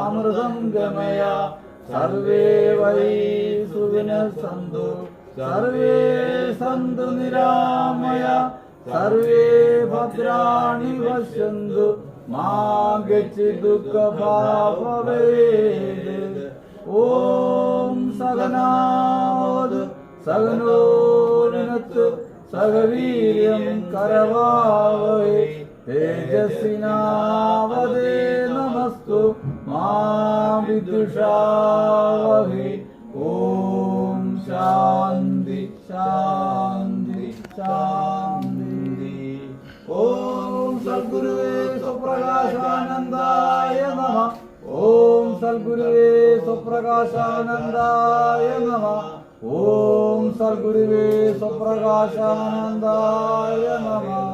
അമൃതം ഗമയ. സർവേ വൈ സുവിനഃസന്തു സർവേ സന്തു നിരാമയ സർവേ ഭദ്രാണി പശ്യന്തു മാ ഗച്ഛിത് ദുഃഖഭാവവേത്. ഓം സകനാവതു സകനോ ഭുനക്തു സകവീര്യം കരവാവഹൈ തേജസ്വിനാവതേ നമസ്തു മാ വിദ്വിഷാവഹൈ. ഓം ശാന്തി ശാന്തി ശാന്തി. ഓം സദ്ഗുരുവേ സ്വപ്രകാശാനന്ദായ നമഃ. ഓം സദ്ഗുരുവേ സ്വപ്രകാശാനന്ദായ നമഃ. ഓം സദ്ഗുരുവേ സ്വപ്രകാശാനന്ദായ നമഃ.